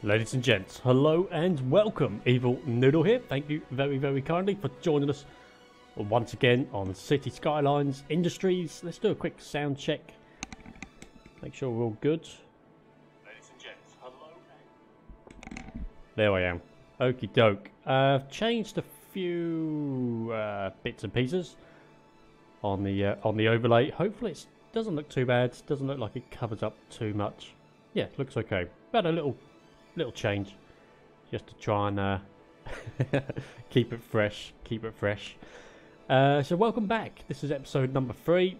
Ladies and gents, hello and welcome. Evil Noodle here. Thank you very kindly for joining us once again on City Skylines Industries. Let's do a quick sound check. Make sure we're all good. Ladies and gents, hello. There I am. Okie doke. I've changed a few bits and pieces on the overlay. Hopefully it doesn't look too bad. Doesn't look like it covers up too much. Yeah, it looks okay. About a little change just to try and keep it fresh. So welcome back. This is episode number 3.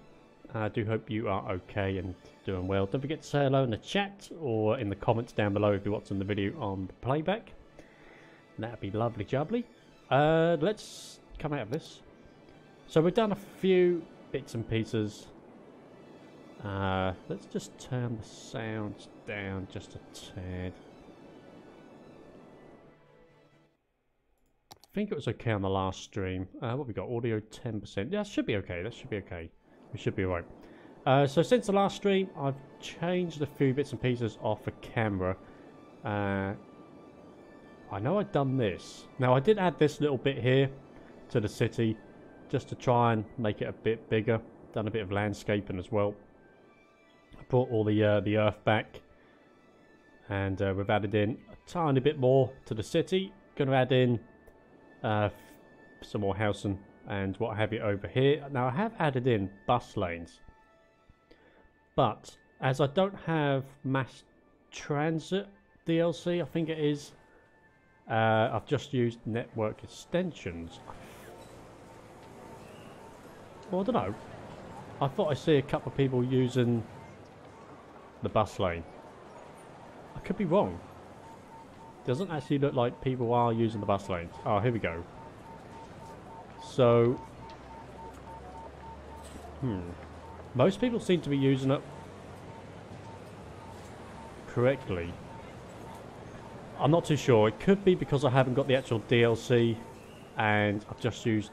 I do hope you are okay and doing well. Don't forget to say hello in the chat or in the comments down below if you're watching the video on the playback. That'd be lovely jubbly. Let's come out of this. So we've done a few bits and pieces. Let's just turn the sounds down just a tad. I think it was okay on the last stream. What we got? Audio 10%. Yeah, that should be okay. That should be okay. We should be alright. So since the last stream, I've changed a few bits and pieces off the camera. I know I've done this. Now I did add this little bit here to the city, just to try and make it a bit bigger. Done a bit of landscaping as well. I brought all the earth back, and we've added in a tiny bit more to the city. Going to add in some more housing and what have you over here. Now I have added in bus lanes, but as I don't have mass transit DLC, I think it is, I've just used network extensions. Well, I don't know. I thought I see a couple of people using the bus lane. I could be wrong. Doesn't actually look like people are using the bus lanes. Oh, here we go. So, most people seem to be using it correctly. I'm not too sure. It could be because I haven't got the actual DLC, and I've just used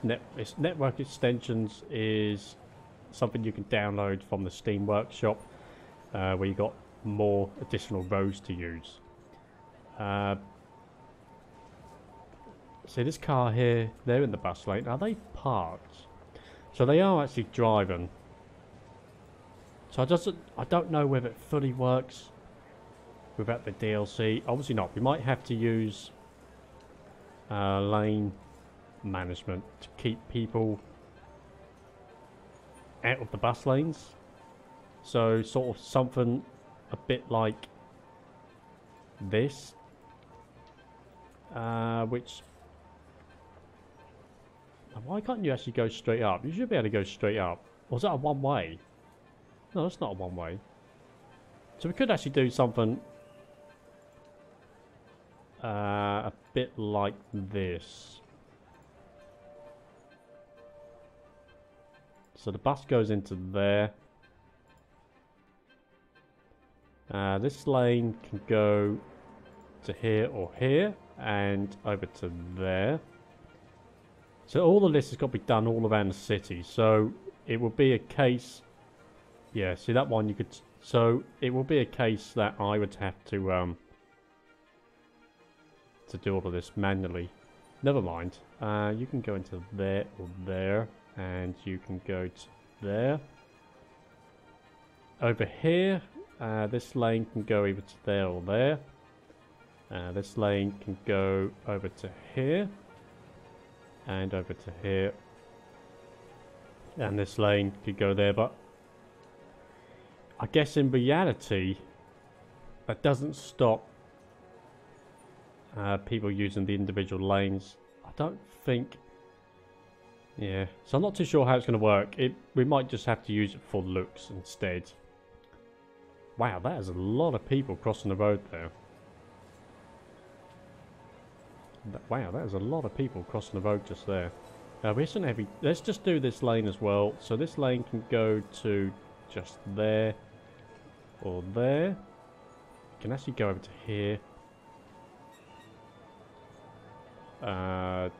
network extensions. Is something you can download from the Steam Workshop, where you got more additional rows to use. See this car here, they're in the bus lane. Are they parked? So they are actually driving. So I don't know whether it fully works without the DLC. Obviously not. We might have to use lane management to keep people out of the bus lanes. So sort of something a bit like this. Which, why can't you actually go straight up? You should be able to go straight up. Or is that a one way? No, that's not a one way. So we could actually do something a bit like this. So the bus goes into there. This lane can go to here or here, and over to there. So all of this has got to be done all around the city. So it will be a case, yeah, see that one you could, so it will be a case that I would have to do all of this manually. Never mind. You can go into there or there, and you can go to there. Over here, this lane can go either to there or there. This lane can go over to here and over to here, and this lane could go there, but I guess in reality that doesn't stop people using the individual lanes. I don't think, yeah, so I'm not too sure how it's going to work. We might just have to use it for looks instead. Wow, that is a lot of people crossing the road there. Wow, that is a lot of people crossing the road just there. We shouldn't have. Let's just do this lane as well. So this lane can go to just there or there. You can actually go over to here. Yeah,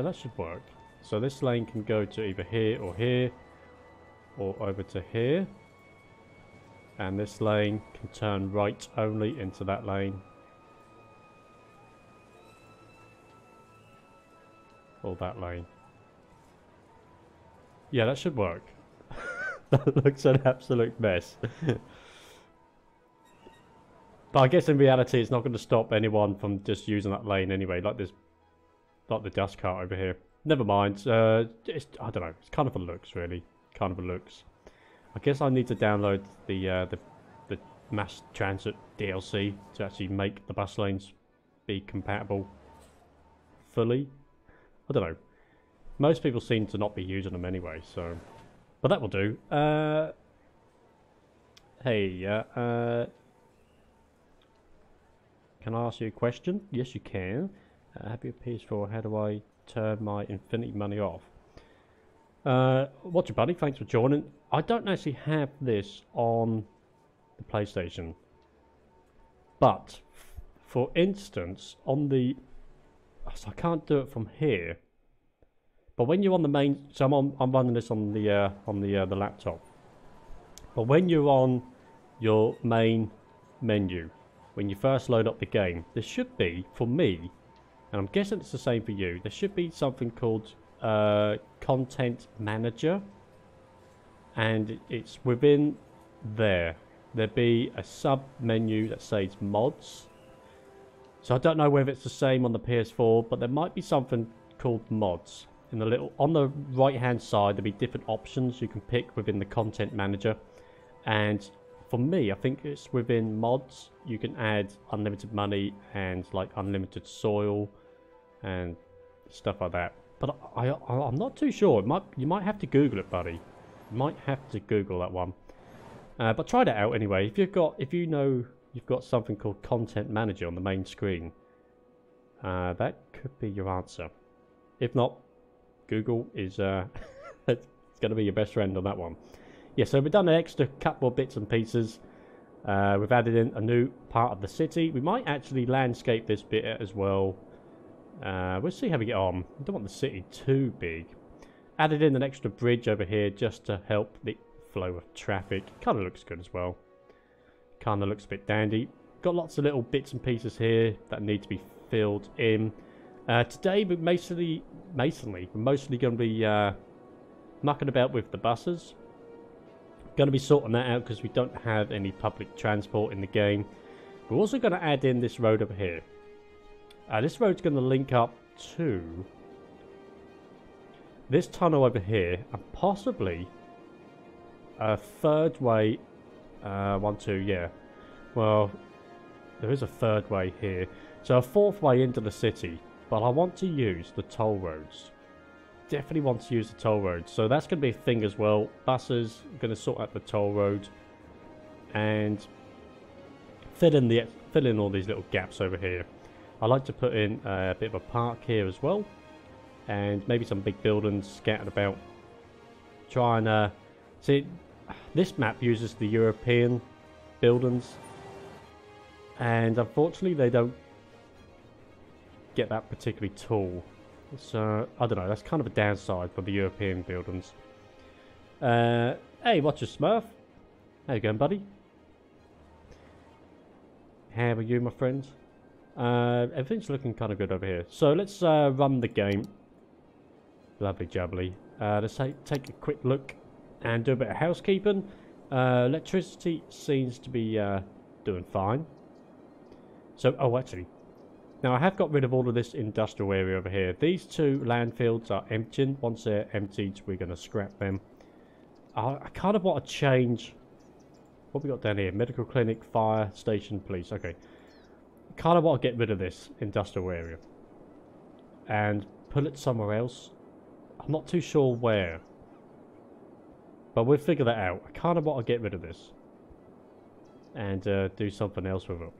that should work. So this lane can go to either here or over to here. And this lane can turn right only into that lane. Or that lane. Yeah, that should work. That looks an absolute mess. But I guess in reality it's not going to stop anyone from just using that lane anyway, like this, like the dust cart over here. Never mind, it's, I don't know, it's kind of a looks really, kind of a looks. I guess I need to download the mass transit DLC to actually make the bus lanes be compatible fully. I don't know. Most people seem to not be using them anyway, so... But that will do. Hey, can I ask you a question? Yes, you can. Happy with PS4, how do I turn my infinity money off? What's your buddy? Thanks for joining. I don't actually have this on the PlayStation. But, for instance, on the... So I can't do it from here. But when you're on the main... So I'm running this on the laptop. But when you're on your main menu, when you first load up the game, there should be, for me, and I'm guessing it's the same for you, there should be something called Content Manager. And it's within there. There'd be a sub-menu that says Mods. So I don't know whether it's the same on the PS4, but there might be something called Mods. In the little, on the right-hand side, there'll be different options you can pick within the Content Manager. And for me, I think it's within Mods, you can add unlimited money and like unlimited soil and stuff like that. But I'm not too sure. You might have to Google it, buddy. You might have to Google that one. But try that out anyway. If you know you've got something called Content Manager on the main screen, that could be your answer. If not, Google is it's going to be your best friend on that one. Yeah, so we've done an extra couple of bits and pieces. We've added in a new part of the city. We might actually landscape this bit as well. We'll see how we get on. I don't want the city too big. Added in an extra bridge over here just to help the flow of traffic. Kind of looks good as well. Kind of looks a bit dandy. Got lots of little bits and pieces here that need to be filled in. Today we're mostly going to be mucking about with the buses. Going to be sorting that out because we don't have any public transport in the game. We're also going to add in this road over here. This road's going to link up to this tunnel over here and possibly a third way. 1, 2, yeah. Well, there is a third way here. So a fourth way into the city. But I want to use the toll roads. Definitely want to use the toll roads. So that's going to be a thing as well. Buses are going to sort out the toll road. And fill in all these little gaps over here. I like to put in a bit of a park here as well. And maybe some big buildings scattered about. Try and... see, this map uses the European buildings. And unfortunately they don't get that particularly tall. So, I don't know, that's kind of a downside for the European buildings. Hey, what's your Smurf? How you going, buddy? How are you, my friend? Everything's looking kind of good over here. So, let's run the game. Lovely jubbly. Let's take a quick look and do a bit of housekeeping. Electricity seems to be doing fine. So, oh, actually, now I have got rid of all of this industrial area over here. These two landfills are emptying. Once they're emptied, we're going to scrap them. I kind of want to change... What we got down here? Medical clinic, fire station, police. Okay. Kind of want to get rid of this industrial area. And put it somewhere else. I'm not too sure where. But we'll figure that out. I kind of want to get rid of this. And do something else with it.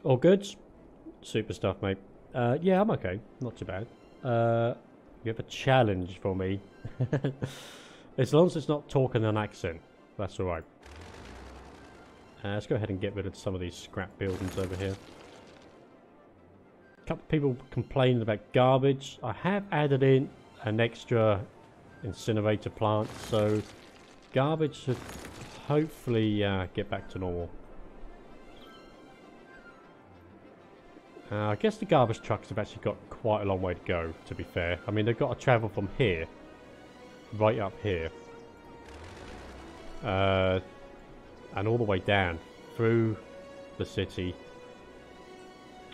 All good? Super stuff, mate. Yeah, I'm okay. Not too bad. You have a challenge for me. As long as it's not talking an accent, that's alright. Let's go ahead and get rid of some of these scrap buildings over here. A couple of people complaining about garbage. I have added in an extra incinerator plant, so garbage should hopefully get back to normal. I guess the garbage trucks have actually got quite a long way to go, to be fair. I mean, they've got to travel from here, right up here, and all the way down through the city,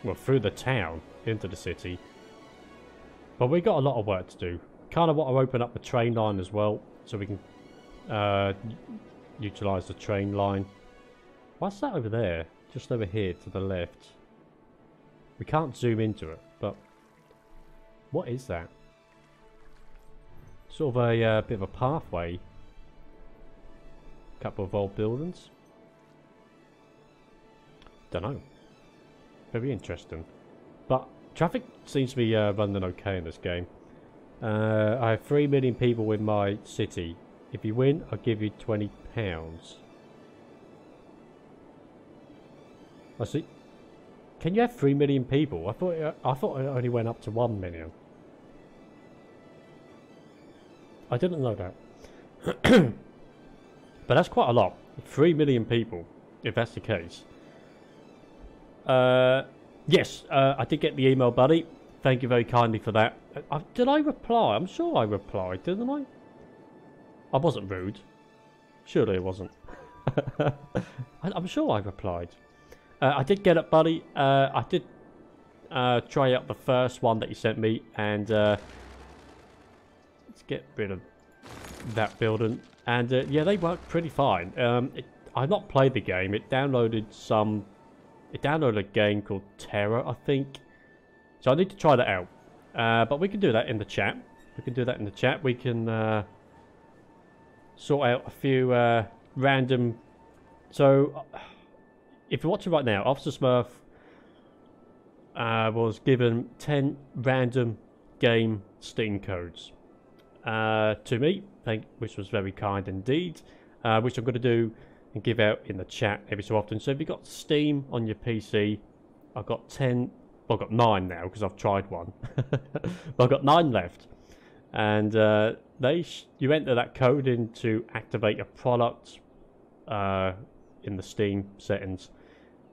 well, through the town into the city. But we got a lot of work to do. Kind of want to open up the train line as well, so we can utilise the train line. What's that over there? Just over here to the left. We can't zoom into it, but what is that? Sort of a bit of a pathway. Couple of old buildings. Don't know. Very interesting. But traffic seems to be running okay in this game. I have 3 million people in my city. If you win, I'll give you £20. I see. Can you have 3 million people? I thought it only went up to 1 million. I didn't know that. But that's quite a lot. 3 million people, if that's the case. Yes, I did get the email, buddy. Thank you very kindly for that. Did I reply? I'm sure I replied, didn't I? I wasn't rude. Surely it wasn't. I'm sure I replied. I did get it, buddy. I did try out the first one that you sent me, and let's get rid of that building. And yeah, they work pretty fine. I've not played the game. It downloaded a game called Terror, I think. So I need to try that out. But we can do that in the chat. We can sort out a few random. So if you're watching right now, Officer Smurf was given 10 random game Steam codes to me, which was very kind indeed, which I'm going to do and give out in the chat every so often. So if you've got Steam on your PC, I've got 10, well, I've got 9 now because I've tried one, but I've got 9 left. And you enter that code in to activate a product in the Steam settings,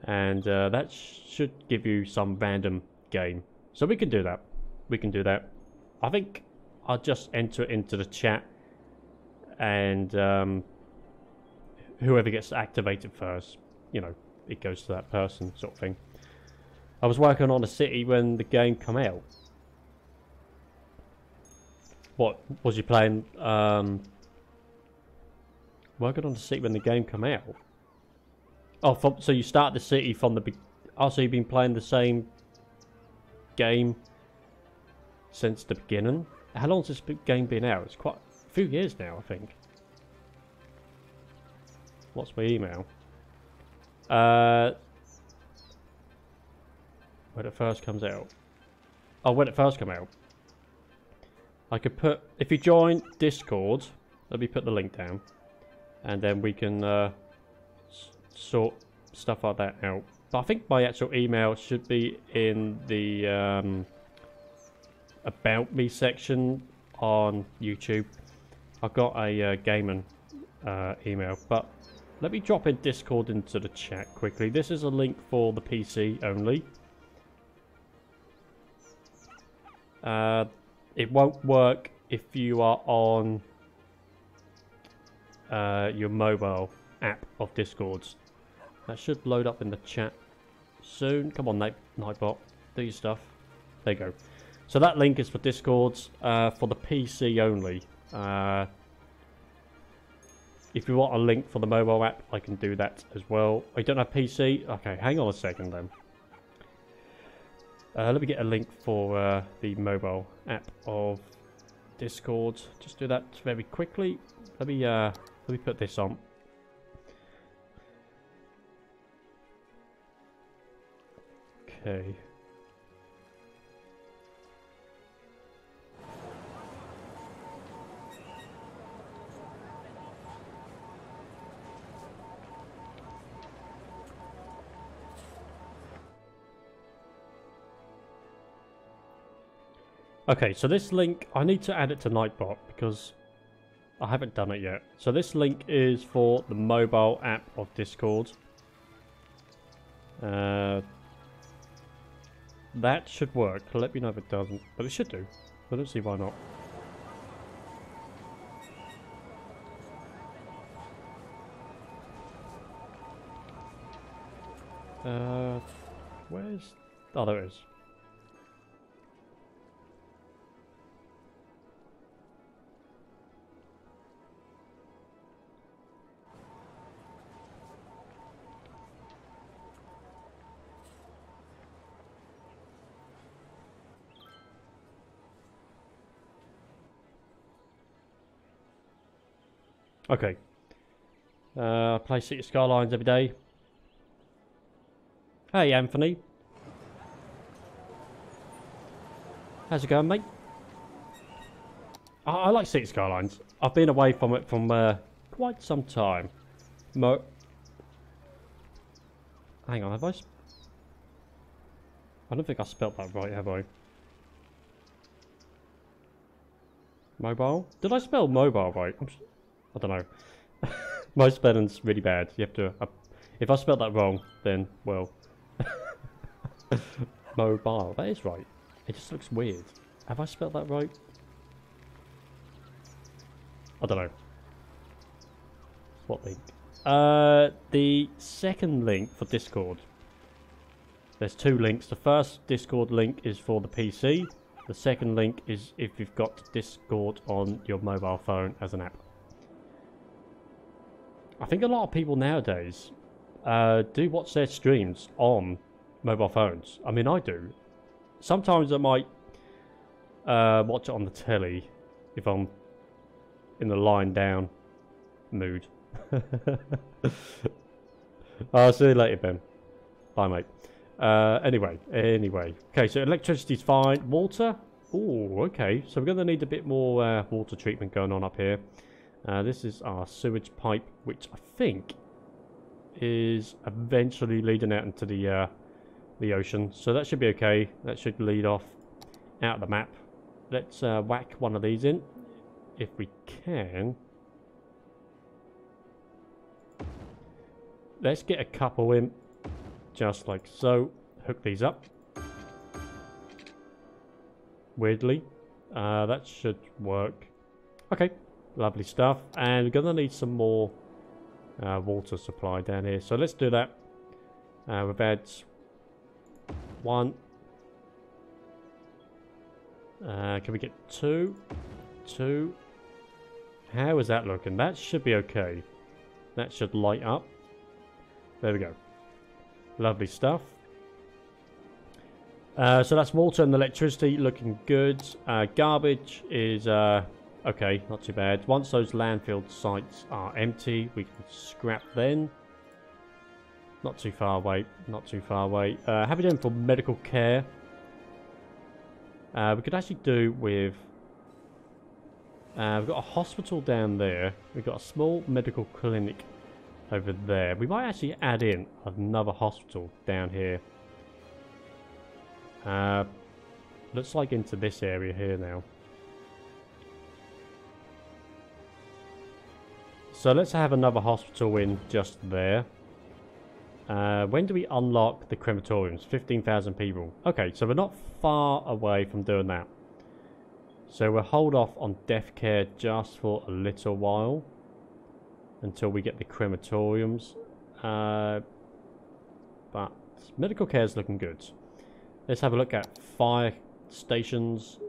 and that should give you some random game. So we can do that. I think I'll just enter it into the chat, and whoever gets activated first, you know, it goes to that person, sort of thing. I was working on a city when the game came out. What was you playing? Working on the city when the game came out. Oh, so you start the city from the oh, so you've been playing the same game since the beginning. How long has this game been out? It's quite a few years now, I think. What's my email? When it first comes out. Oh, when it first came out. I could put, if you join Discord, let me put the link down, and then we can sort stuff like that out. But I think my actual email should be in the About Me section on YouTube. I've got a gaming email, but let me drop in Discord into the chat quickly. This is a link for the PC only. It won't work if you are on your mobile app of Discords. That should load up in the chat soon. Come on, Nightbot, do your stuff. There you go. So that link is for Discords, for the PC only. If you want a link for the mobile app, I can do that as well. I don't have PC? Okay, hang on a second then. Let me get a link for the mobile app of Discord. Just do that very quickly. Let me put this on. Okay. Okay, so this link, I need to add it to Nightbot because I haven't done it yet. So this link is for the mobile app of Discord. That should work. Let me know if it doesn't. But it should do. I don't see why not. Where's... Oh, there it is. Okay. Play City Skylines every day. Hey, Anthony. How's it going, mate? I like City Skylines. I've been away from it from quite some time. Hang on, have I don't think I spelt that right, have I? Mobile? Did I spell mobile right? I don't know. My spelling's really bad. You have to... if I spelled that wrong, then, well... Mobile. That is right. It just looks weird. Have I spelled that right? I don't know. What link? The second link for Discord. There's two links. The first Discord link is for the PC. The second link is if you've got Discord on your mobile phone as an app. I think a lot of people nowadays do watch their streams on mobile phones. I mean, I do. Sometimes I might watch it on the telly if I'm in the lying down mood. I'll see you later, Ben. Bye, mate. Anyway. Okay, so electricity's fine. Water? Oh, okay. So we're going to need a bit more water treatment going on up here. This is our sewage pipe, which I think is eventually leading out into the ocean. So that should be okay. That should lead off out of the map. Let's whack one of these in, if we can. Let's get a couple in, just like so. Hook these up. Weirdly, that should work. Okay. Lovely stuff, and we're gonna need some more water supply down here, so let's do that. We've had one. Can we get two? How is that looking? That should be okay. That should light up. There we go. Lovely stuff. So that's water and electricity looking good. Garbage is okay, not too bad. Once those landfill sites are empty, we can scrap then. Not too far away, not too far away. How are we doing for medical care? We could actually do with... we've got a hospital down there. We've got a small medical clinic over there. We might actually add in another hospital down here. Looks like into this area here now. So let's have another hospital in just there. When do we unlock the crematoriums? 15,000 people. Okay, so we're not far away from doing that. So we'll hold off on death care just for a little while. Until we get the crematoriums. But medical care is looking good. Let's have a look at fire stations.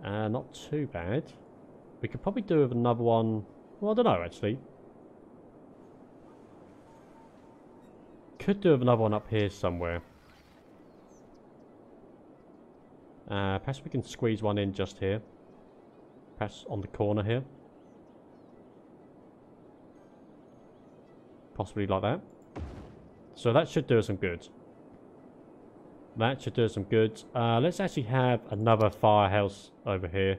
Not too bad. We could probably do with another one. Well, I don't know, actually. Could do with another one up here somewhere. Perhaps we can squeeze one in just here. Perhaps on the corner here. Possibly like that. So that should do us some good. That should do us some good. Let's actually have another firehouse over here.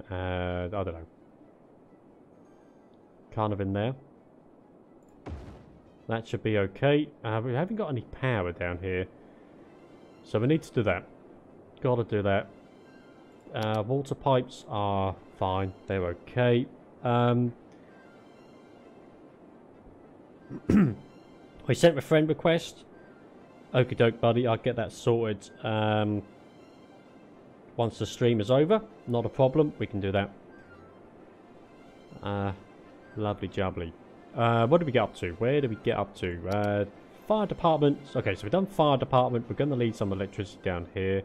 I don't know. Kind of in there. That should be okay. We haven't got any power down here. So we need to do that. Gotta do that. Water pipes are fine. They're okay. We sent a friend request. Okie doke, buddy. I'll get that sorted once the stream is over. Not a problem. We can do that. Lovely jubbly. What did we get up to? Where did we get up to? Fire department. Okay, so we've done fire department. We're going to need some electricity down here.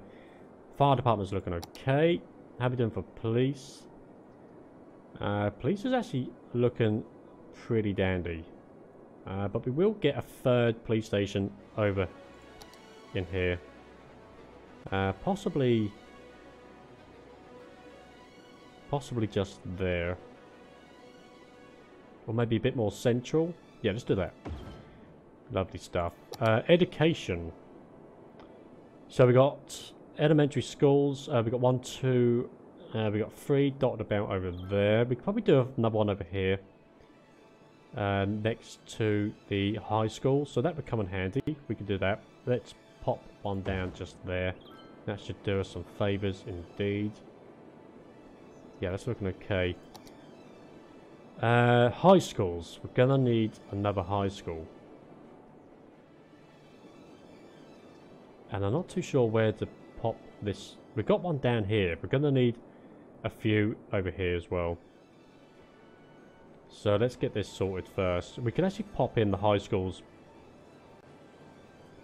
Fire department's looking okay. How are we doing for police? Police is actually looking pretty dandy. But we will get a third police station over in here. Possibly just there. Or maybe a bit more central. Yeah, let's do that. Lovely stuff. Education. So we got elementary schools. We got 1, 2. We got 3 dotted about over there. We could probably do another one over here. Next to the high school. So that would come in handy. We could do that. Let's pop one down just there. That should do us some favours indeed. Yeah, that's looking okay. High schools. We're gonna need another high school. And I'm not too sure where to pop this. We've got one down here. We're gonna need a few over here as well. So let's get this sorted first. We can actually pop in the high schools.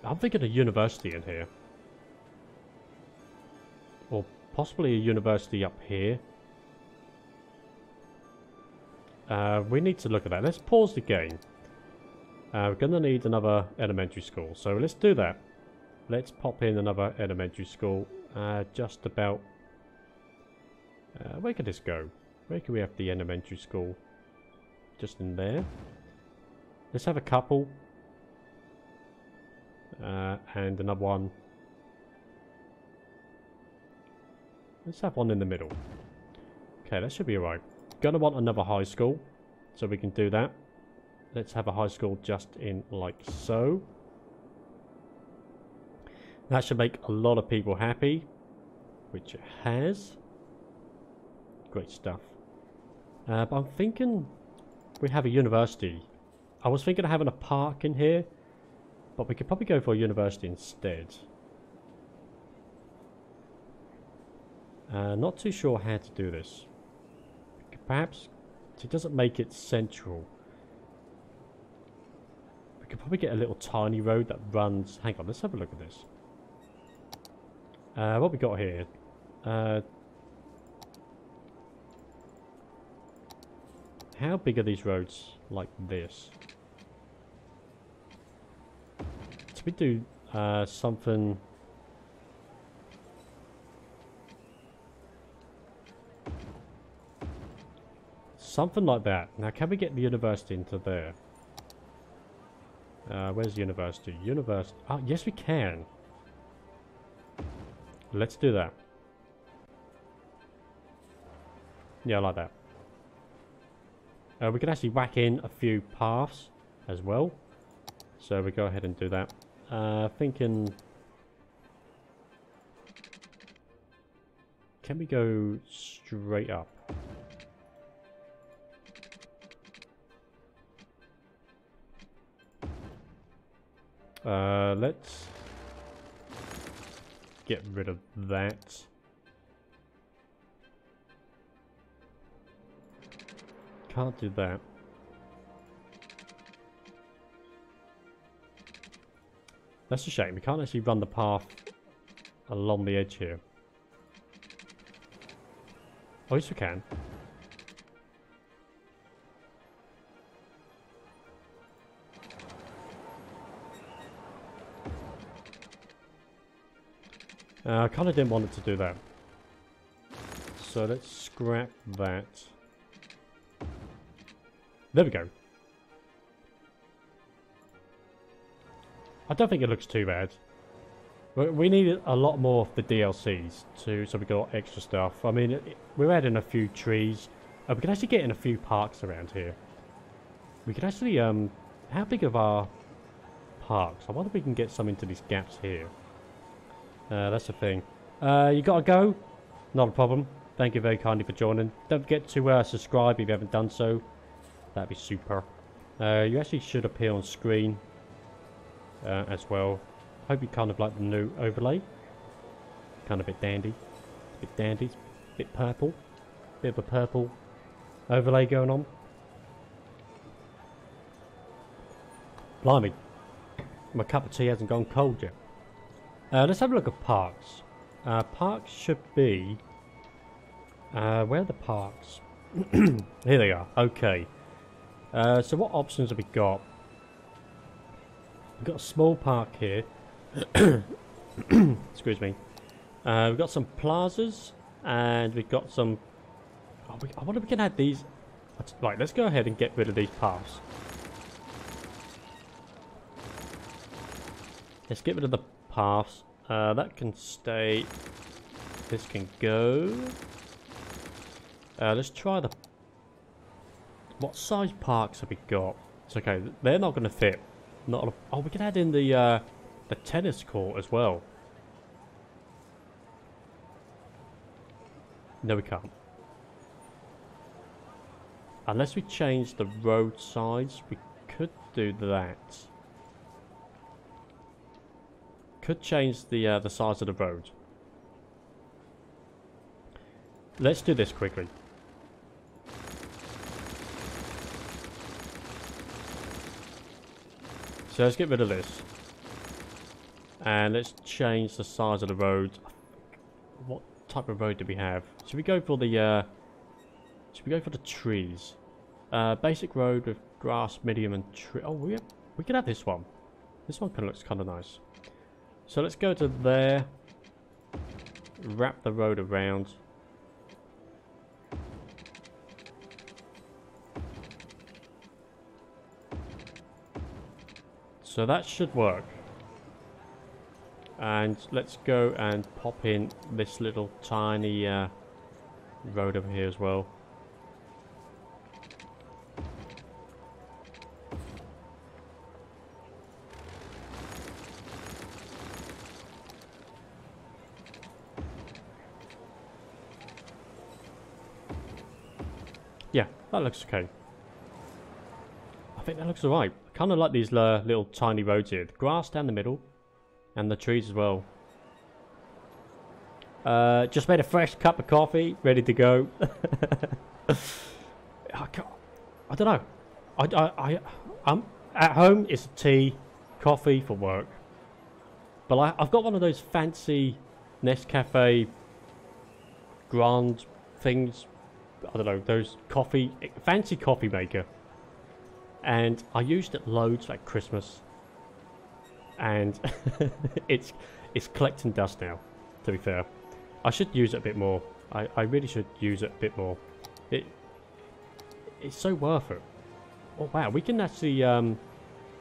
I'm thinking a university in here. Or possibly a university up here. We need to look at that. Let's pause the game. We're going to need another elementary school. So let's do that. Let's pop in another elementary school. Just about... where could this go? Where can we have the elementary school? Just in there. Let's have a couple. And another one. Let's have one in the middle. Okay, that should be alright. Gonna want another high school, so we can do that. Let's have a high school just in like so. That should make a lot of people happy, which it has. Great stuff. But I'm thinking we have a university. I was thinking of having a park in here, but we could probably go for a university instead. Not too sure how to do this. Perhaps it doesn't make it central. We could probably get a little tiny road that runs... Hang on, let's have a look at this. What we got here? How big are these roads like this? So we do something... Something like that. Now, can we get the university into there? Where's the university? University. Oh, yes, we can. Let's do that. Yeah, I like that. We can actually whack in a few paths as well. So we go ahead and do that. Thinking... Can we go straight up? Let's get rid of that. Can't do that. That's a shame. We can't actually run the path along the edge here. Oh, yes we can. I kind of didn't want it to do that. So let's scrap that. There we go. I don't think it looks too bad. We need a lot more of the DLCs too, so we got extra stuff. I mean, we're adding a few trees. We can actually get in a few parks around here. We can actually, how big of our parks? I wonder if we can get some into these gaps here. That's the thing. You gotta go? Not a problem. thank you very kindly for joining. Don't forget to subscribe if you haven't done so. That'd be super. You actually should appear on screen as well. Hope you kind of like the new overlay. Kind of a bit dandy. Bit dandy. Bit purple. Bit of a purple overlay going on. Blimey. My cup of tea hasn't gone cold yet. Let's have a look at parks. Parks should be... where are the parks? Here they are. Okay. So what options have we got? We've got a small park here. Excuse me. We've got some plazas. And we've got some... Oh, I wonder if we can add these... Right, let's go ahead and get rid of these paths. Let's get rid of the paths. That can stay. This can go. Let's try the... What size parks have we got? It's okay. They're not going to fit. Not. Oh, we can add in the tennis court as well. No, we can't. Unless we change the road size, we could do that. Could change the size of the road. Let's do this quickly. So let's get rid of this. And let's change the size of the road. What type of road do we have? Should we go for the trees? Basic road with grass, medium and tree. Oh, we can have this one. This one looks kind of nice. So let's go to there. Wrap the road around. So that should work. And let's go and pop in this little tiny road over here as well. Yeah, that looks okay. I think that looks alright. I kind of like these little tiny roads here. The grass down the middle. And the trees as well. Just made a fresh cup of coffee. Ready to go. I don't know. I'm at home, it's tea, coffee for work. But I've got one of those fancy Nescafe Grand things. I don't know, those fancy coffee maker. And I used it loads at Christmas. And it's collecting dust now, to be fair. I should use it a bit more. I really should use it a bit more. It's so worth it. Oh wow, we can actually so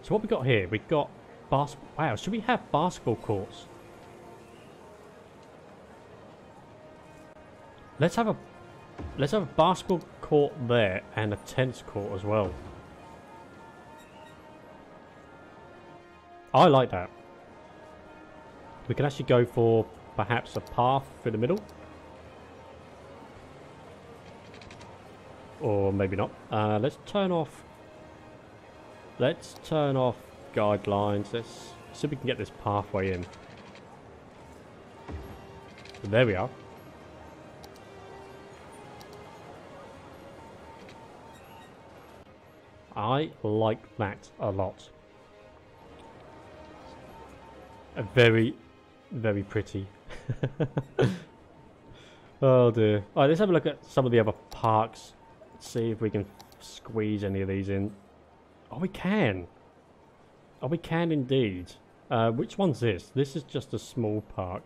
what we got here? We've got wow, should we have basketball courts? Let's have a basketball court there and a tennis court as well. I like that. We can actually go for perhaps a path through the middle. Or maybe not. Let's turn off guidelines. Let's see if we can get this pathway in. There we are. I like that a lot. Very, very pretty. Oh dear. Alright, let's have a look at some of the other parks. Let's see if we can squeeze any of these in. Oh, we can. Oh, we can indeed. Which one's this? This is just a small park.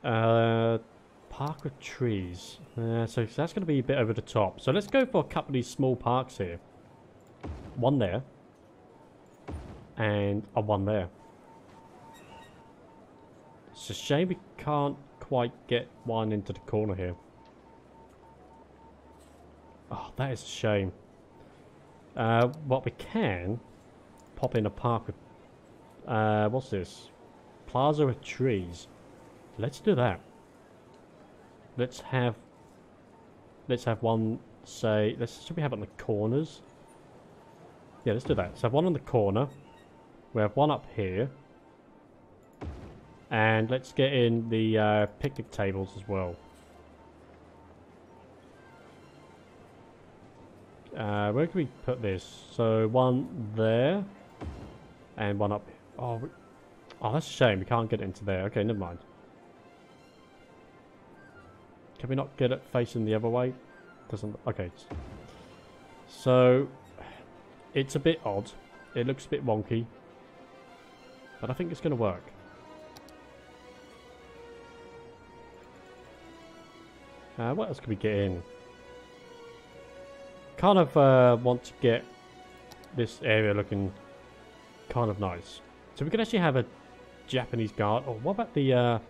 Park with trees. So that's going to be a bit over the top. So let's go for a couple of these small parks here. One there. And a one there. It's a shame we can't quite get one into the corner here. Oh, that is a shame. What we can pop in a park with... what's this? Plaza with trees. Let's do that. let's have one, say, should we have it on the corners? Yeah, let's do that. So have one on the corner. We have one up here. And let's get in the picnic tables as well. Where can we put this? So one there. And one up here. Oh, that's a shame. We can't get it into there. Okay, never mind. Can we not get it facing the other way? Doesn't. Okay. So it's a bit odd. It looks a bit wonky. But I think it's going to work. What else can we get in? Kind of want to get this area looking kind of nice. So we can actually have a Japanese garden. Oh, what about the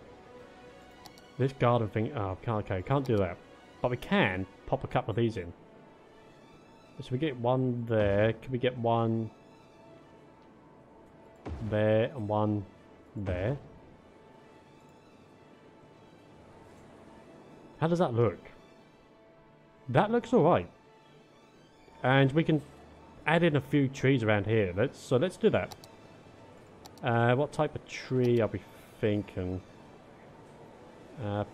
this garden thing? Oh, can't do that. But we can pop a couple of these in. So we get one there. Can we get one there and one there? How does that look? That looks alright. And we can add in a few trees around here. Let's do that. What type of tree are we thinking?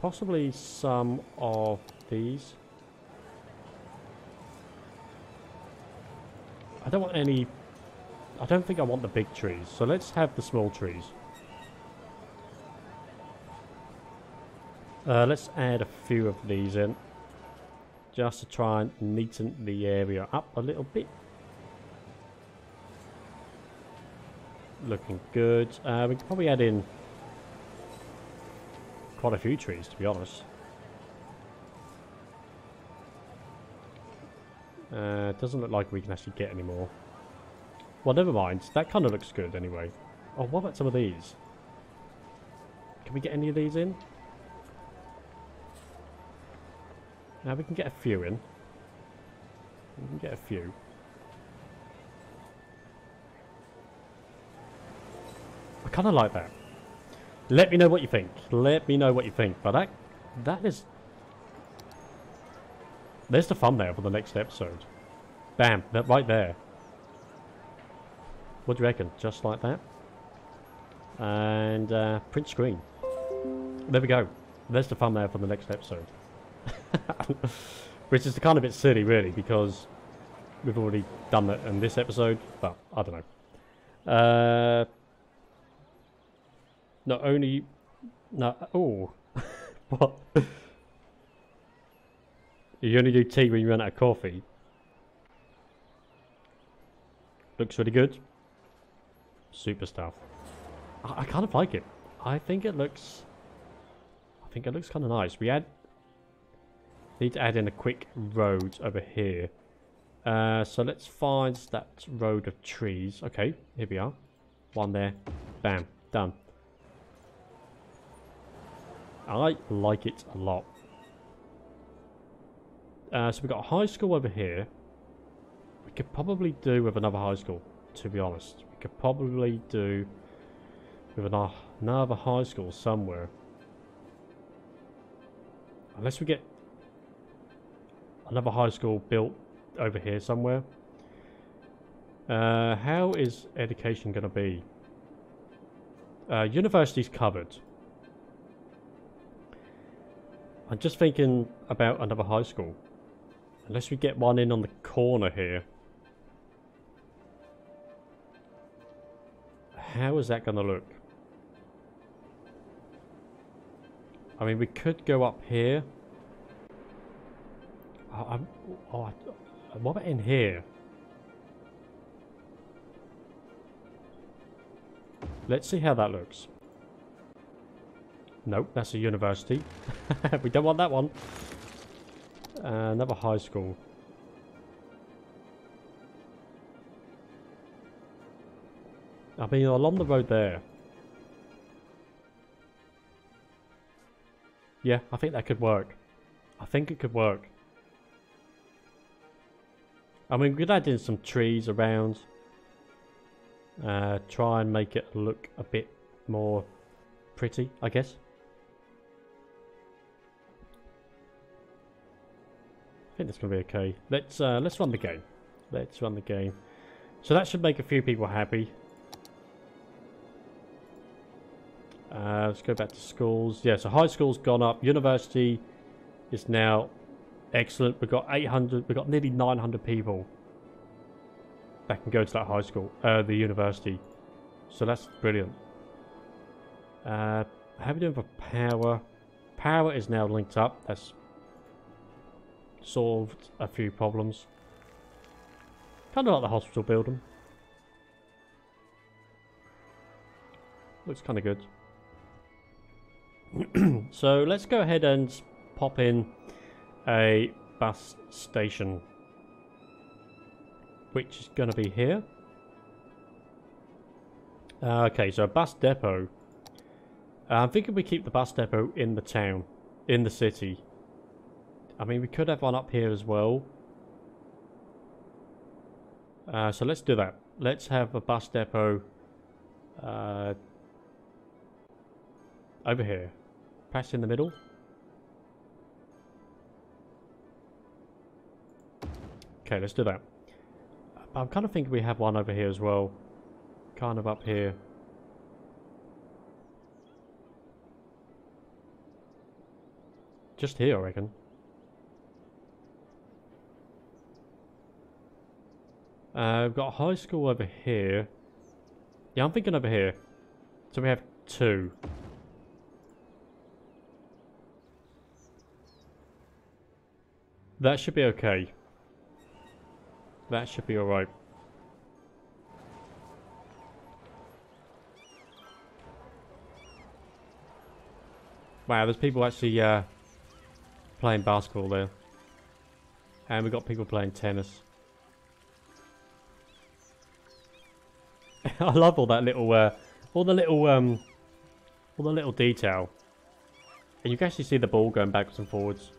Possibly some of these. I don't want any... I don't think I want the big trees. So let's have the small trees. Let's add a few of these in. Just to try and neaten the area up a little bit. Looking good. We can probably add in quite a few trees, to be honest. Doesn't look like we can actually get any more. Well, never mind. That kind of looks good anyway. Oh, what about some of these? Can we get any of these in? Now we can get a few in. We can get a few. I kind of like that. Let me know what you think. Let me know what you think. But that is... There's the thumbnail for the next episode. Bam. That right there. What do you reckon? Just like that. And print screen. There we go. There's the thumbnail for the next episode. Which is kind of a bit silly, really, because we've already done that in this episode. But I don't know. Not only... No. Oh. What? You only do tea when you run out of coffee. Looks really good. Super stuff. I kind of like it. I think it looks kind of nice. We need to add in a quick road over here. So let's find that road of trees. Okay, here we are. One there. Bam. Done. I like it a lot. So we've got a high school over here. We could probably do with another high school, to be honest. We could probably do with another high school somewhere. Unless we get another high school built over here somewhere. How is education going to be? University's covered. I'm just thinking about another high school. Unless we get one in on the corner here. How is that going to look? I mean, we could go up here. What about in here? Let's see how that looks. Nope, that's a university. We don't want that one. Another high school. I mean, along the road there. Yeah, I think that could work. I think it could work. I mean, we could add in some trees around. Try and make it look a bit more pretty, I guess. I think that's gonna be okay. Let's run the game. Let's run the game. So that should make a few people happy. Let's go back to schools. Yeah, so high school's gone up. University is now excellent. We've got 800. We've got nearly 900 people that can go to that high school, the university. So that's brilliant. How are we doing for power? Power is now linked up. That's solved a few problems. Kind of like the hospital building. Looks kind of good. So let's go ahead and pop in a bus station, which is going to be here. Okay, so a bus depot. I'm thinking we keep the bus depot in the town, in the city. I mean, we could have one up here as well. So let's do that. Let's have a bus depot over here. Perhaps in the middle. Okay, let's do that. I'm kind of thinking we have one over here as well. Kind of up here. Just here, I reckon. We've got a high school over here. Yeah, I'm thinking over here. So we have two. That should be okay. That should be alright. Wow, there's people actually playing basketball there. And we've got people playing tennis. I love all that little, all the little detail. And you can actually see the ball going backwards and forwards.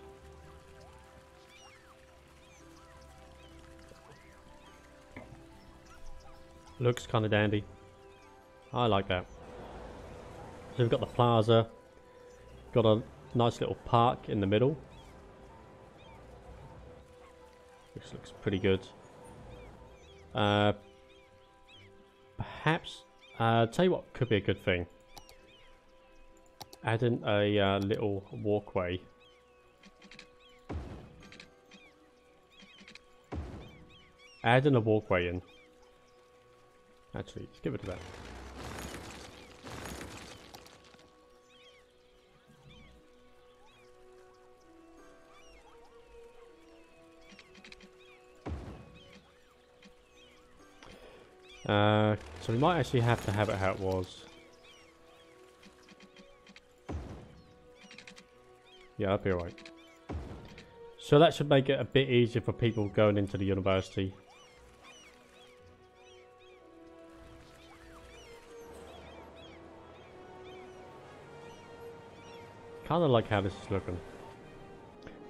Looks kind of dandy. I like that. So we've got the plaza. Got a nice little park in the middle. This looks pretty good. Perhaps, tell you what could be a good thing. Add in a little walkway. Add in a walkway in. Actually, let's give it to that. So we might actually have to have it how it was. Yeah, that'll be alright. So that should make it a bit easier for people going into the university. Kind of like how this is looking.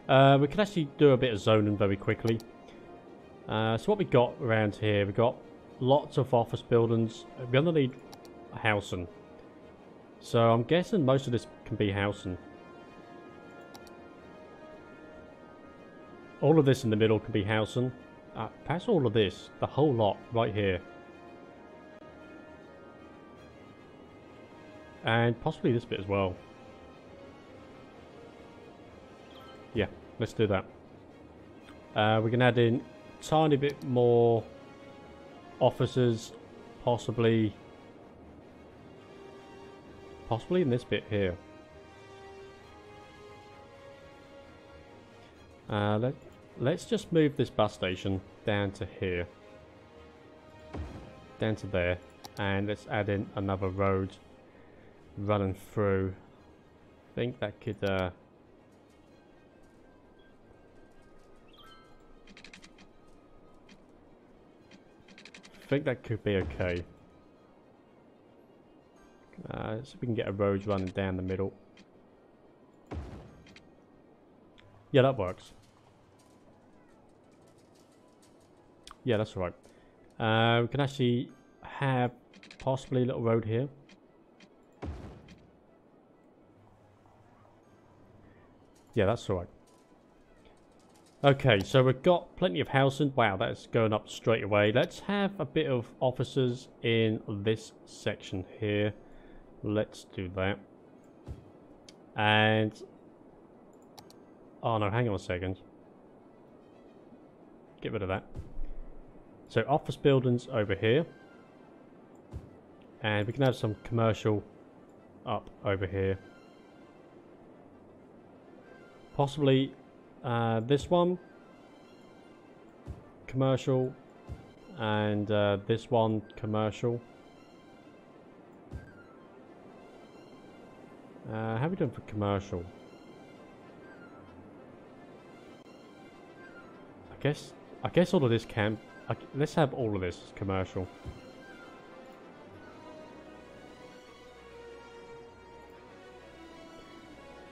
We can actually do a bit of zoning very quickly. So what we got around here, we got lots of office buildings. We're gonna need housing. So I'm guessing most of this can be housing. All of this in the middle can be housing. Perhaps all of this, the whole lot right here. And possibly this bit as well. Yeah, let's do that. We can add in a tiny bit more officers, possibly in this bit here. Let's just move this bus station down to here, down to there, and let's add in another road running through. I think that could be okay. So we can get a road running down the middle. Yeah, that works. Yeah, that's right. We can actually have possibly a little road here. Yeah, that's alright. Okay, so we've got plenty of housing. Wow, that's going up straight away. Let's have a bit of officers in this section here. Let's do that. And... oh no, hang on a second. Get rid of that. So office buildings over here. And we can have some commercial up over here. Possibly this one. Commercial. And this one commercial. How are we doing for commercial? I guess all of this can... let's have all of this commercial.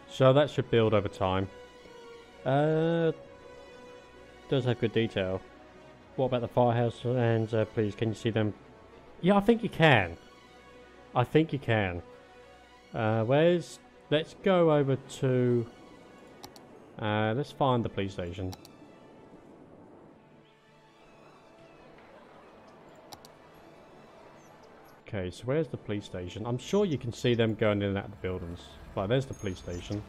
So that should build over time. Does have good detail. What about the firehouse? And please, can you see them? Yeah, I think you can. I think you can. Where's... let's go over to... let's find the police station. Okay, so where's the police station? I'm sure you can see them going in and out of the buildings. Right, there's the police station.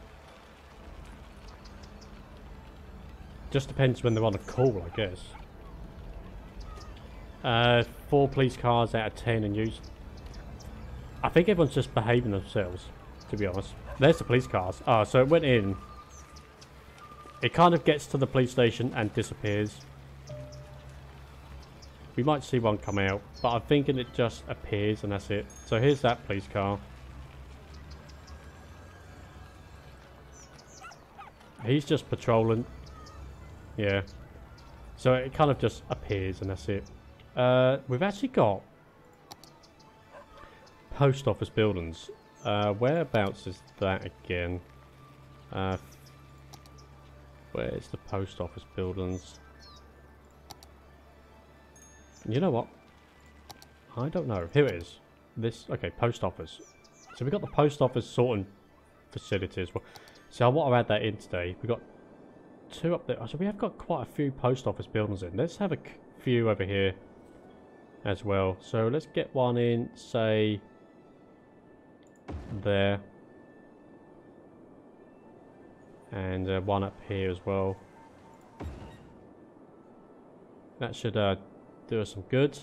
Just depends when they're on a call, I guess. 4 police cars out of 10 in use. I think everyone's just behaving themselves, to be honest. There's the police cars. Ah, so it went in. It kind of gets to the police station and disappears. We might see one come out, but I'm thinking it just appears and that's it. So here's that police car. He's just patrolling. Yeah. So it kind of just appears and that's it. We've actually got post office buildings. Whereabouts is that again? Where's the post office buildings? You know what? I don't know. Here it is. This, okay, post office. So we've got the post office sorting facilities. Well, so I want to add that in today. We've got 2 up there. So we have got quite a few post office buildings in. Let's have a few over here as well. So let's get one in, say, there. And one up here as well. That should do us some good.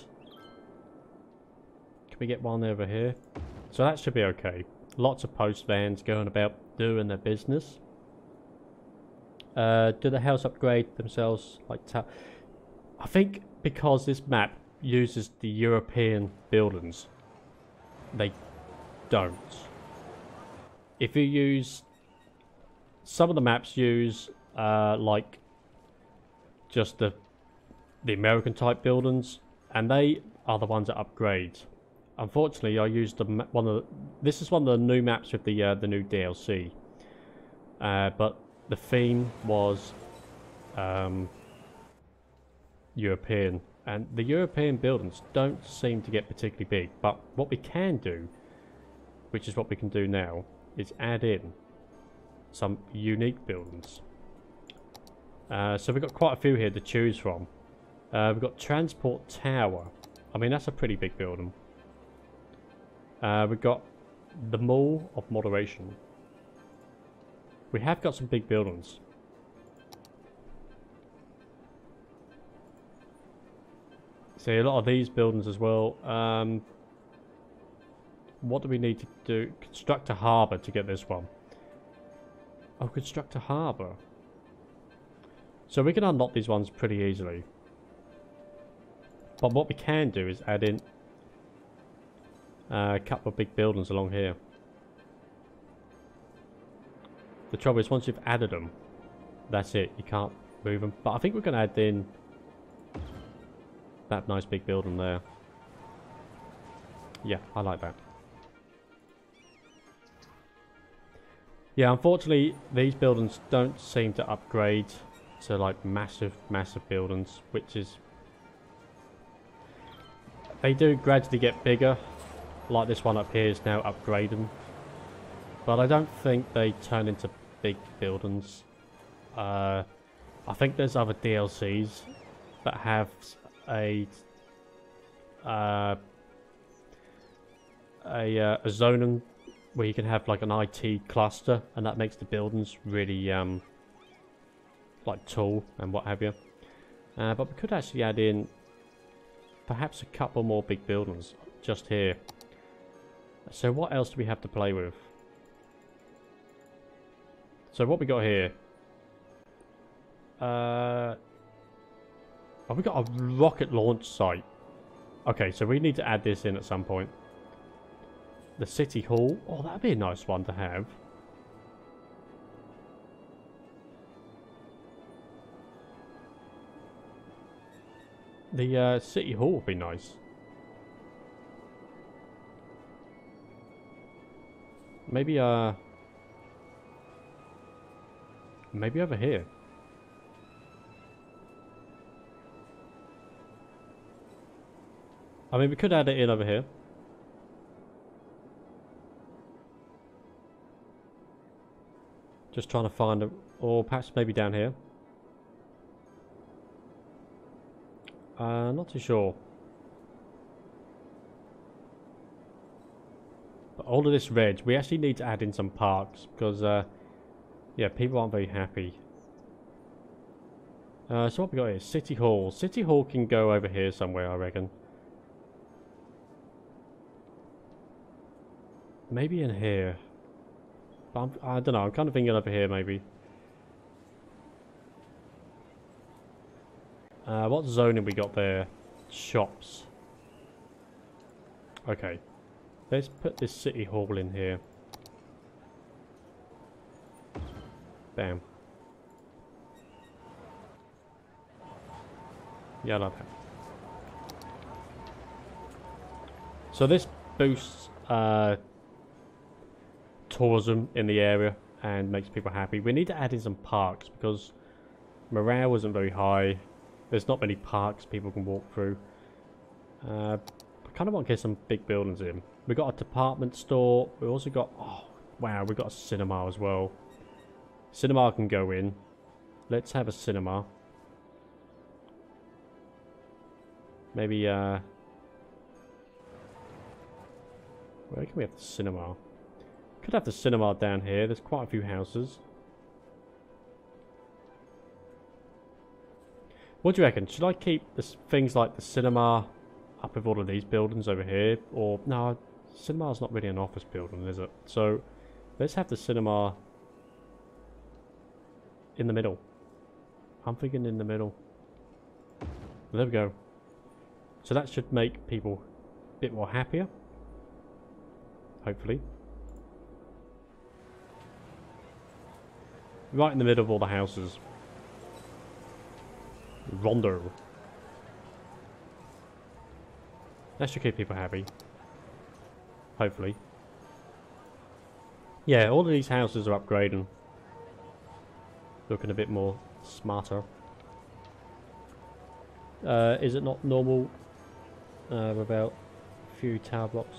Can we get one over here? So that should be okay. Lots of post vans going about doing their business. Do the house upgrade themselves like I think because this map uses the European buildings, they don't. If you use... some of the maps use like just the American type buildings, and they are the ones that upgrade. Unfortunately, I used this is one of the new maps with the new DLC, but the theme was European, and the European buildings don't seem to get particularly big. But what we can do, which is what we can do now, is add in some unique buildings. So we've got quite a few here to choose from. We've got Transport Tower. I mean, that's a pretty big building. We've got the Mall of Moderation. We have got some big buildings. See, a lot of these buildings as well. What do we need to do? Construct a harbour to get this one. Oh, construct a harbour. So we can unlock these ones pretty easily. But what we can do is add in a couple of big buildings along here. The trouble is, once you've added them, that's it. You can't move them. But I think we're going to add in that nice big building there. Yeah, I like that. Yeah, unfortunately, these buildings don't seem to upgrade to like massive buildings, which is... they do gradually get bigger, like this one up here is now upgrading. But I don't think they turn into big buildings. I think there's other DLCs that have a uh, a zoning where you can have like an IT cluster, and that makes the buildings really like tall and what have you. But we could actually add in perhaps a couple more big buildings just here. So what else do we have to play with? So what we got here? Oh, we got a rocket launch site. Okay, so we need to add this in at some point. The city hall. Oh, that'd be a nice one to have. The city hall would be nice. Maybe maybe over here. I mean, we could add it in over here. Just trying to find a, or perhaps maybe down here. Not too sure. But all of this red, we actually need to add in some parks because, yeah, people aren't very happy. So what we got here? City Hall. City Hall can go over here somewhere, I reckon. Maybe in here. But I don't know, I'm kind of thinking over here maybe. What zoning we got there? Shops. Okay. Let's put this city hall in here. Bam. Yeah, I like that. So this boosts tourism in the area and makes people happy. We need to add in some parks because morale isn't very high. There's not many parks people can walk through. I kind of want to get some big buildings in. We've got a department store. We've also got, oh wow, we've got a cinema as well. Cinema can go in. Let's have a cinema. Maybe, where can we have the cinema? Could have the cinema down here. There's quite a few houses. What do you reckon? Should I keep this, things like the cinema up with all of these buildings over here? Or, no, cinema's not really an office building, is it? So, let's have the cinema in the middle. I'm thinking in the middle. There we go. So that should make people a bit more happier. Hopefully. Right in the middle of all the houses. Rondo. That should keep people happy. Hopefully. Yeah, all of these houses are upgrading. Looking a bit more smarter. Is it not normal without a few tower blocks?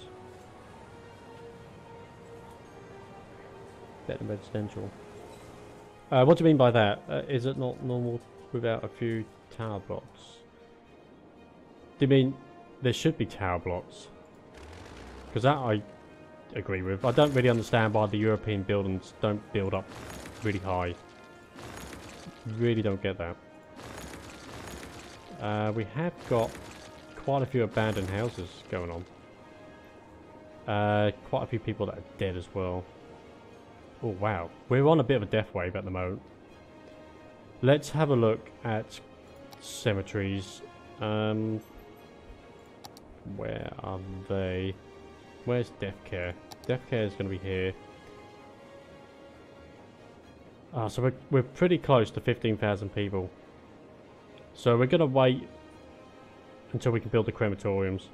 Better than residential. What do you mean by that? Is it not normal without a few tower blocks? Do you mean there should be tower blocks? Because that I agree with. I don't really understand why the European buildings don't build up really high. Really don't get that. We have got quite a few abandoned houses going on. Quite a few people that are dead as well. Oh wow, we're on a bit of a death wave at the moment. Let's have a look at cemeteries. Where are they? Where's death care? Death care is going to be here. Ah, so we're pretty close to 15,000 people. So we're going to wait until we can build the crematoriums.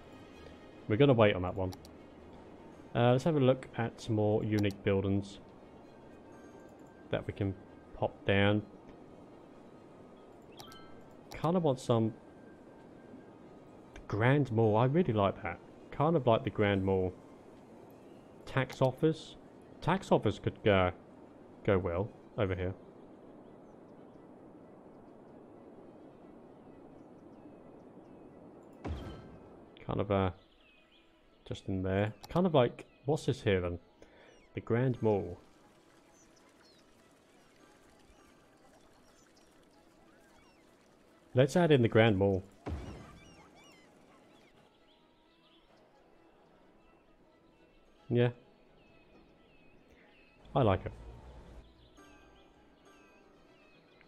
We're going to wait on that one. Let's have a look at some more unique buildings that we can pop down. Kind of want some Grand Mall. I really like that. Kind of like the Grand Mall. Tax office. Tax office could go well over here. Kind of just in there. Kind of like, what's this here then? The Grand Mall. Let's add in the Grand Mall. Yeah. I like it.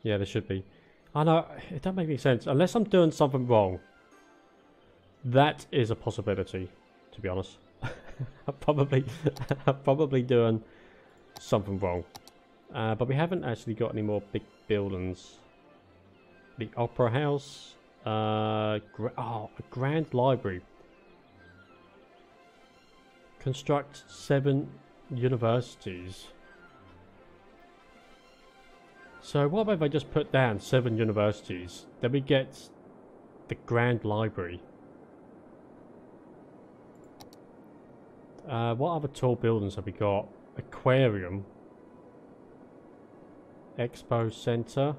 Yeah, there should be. I know, it doesn't make any sense. Unless I'm doing something wrong. That is a possibility, to be honest. I'm probably doing something wrong. But we haven't actually got any more big buildings. The Opera House. A Grand Library. Construct 7 universities. So what if I just put down 7 universities? Then we get the Grand Library. What other tall buildings have we got? Aquarium. Expo Center.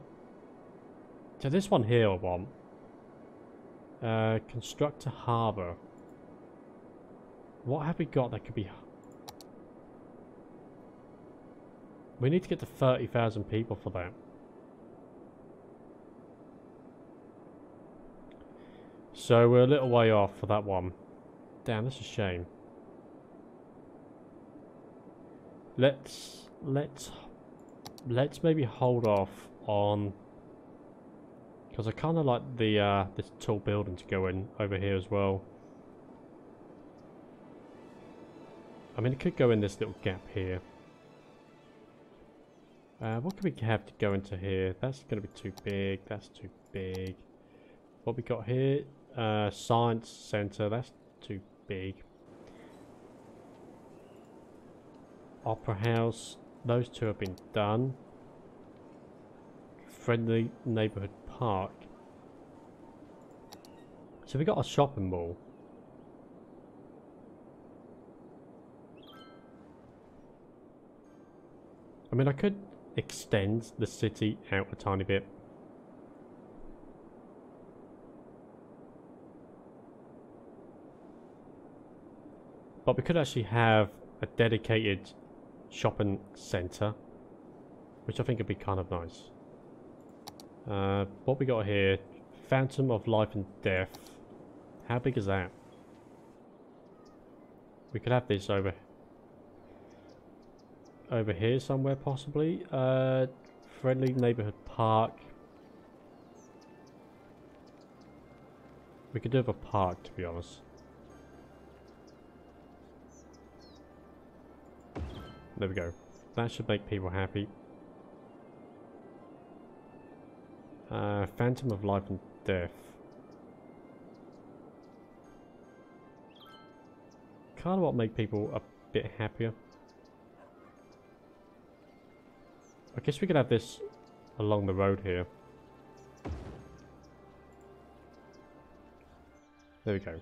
So this one here I want. Construct a harbour. What have we got that could be... We need to get to 30,000 people for that. So we're a little way off for that one. Damn, that's a shame. Let's maybe hold off on, because I kind of like the this tall building to go in over here as well. I mean, it could go in this little gap here. What can we have to go into here? That's going to be too big. That's too big. What we got here? Science Center. That's too big. Opera House. Those two have been done. Friendly Neighborhood Park. So we got a shopping mall. I mean, I could extend the city out a tiny bit. But we could actually have a dedicated shopping centre, which I think would be kind of nice. What we got here? Phantom of Life and Death. How big is that? We could have this over here somewhere possibly. Friendly Neighborhood Park. We could do have a park, to be honest. There we go. That should make people happy. Phantom of Life and Death. Kind of what make people a bit happier. I guess we could have this along the road here. There we go.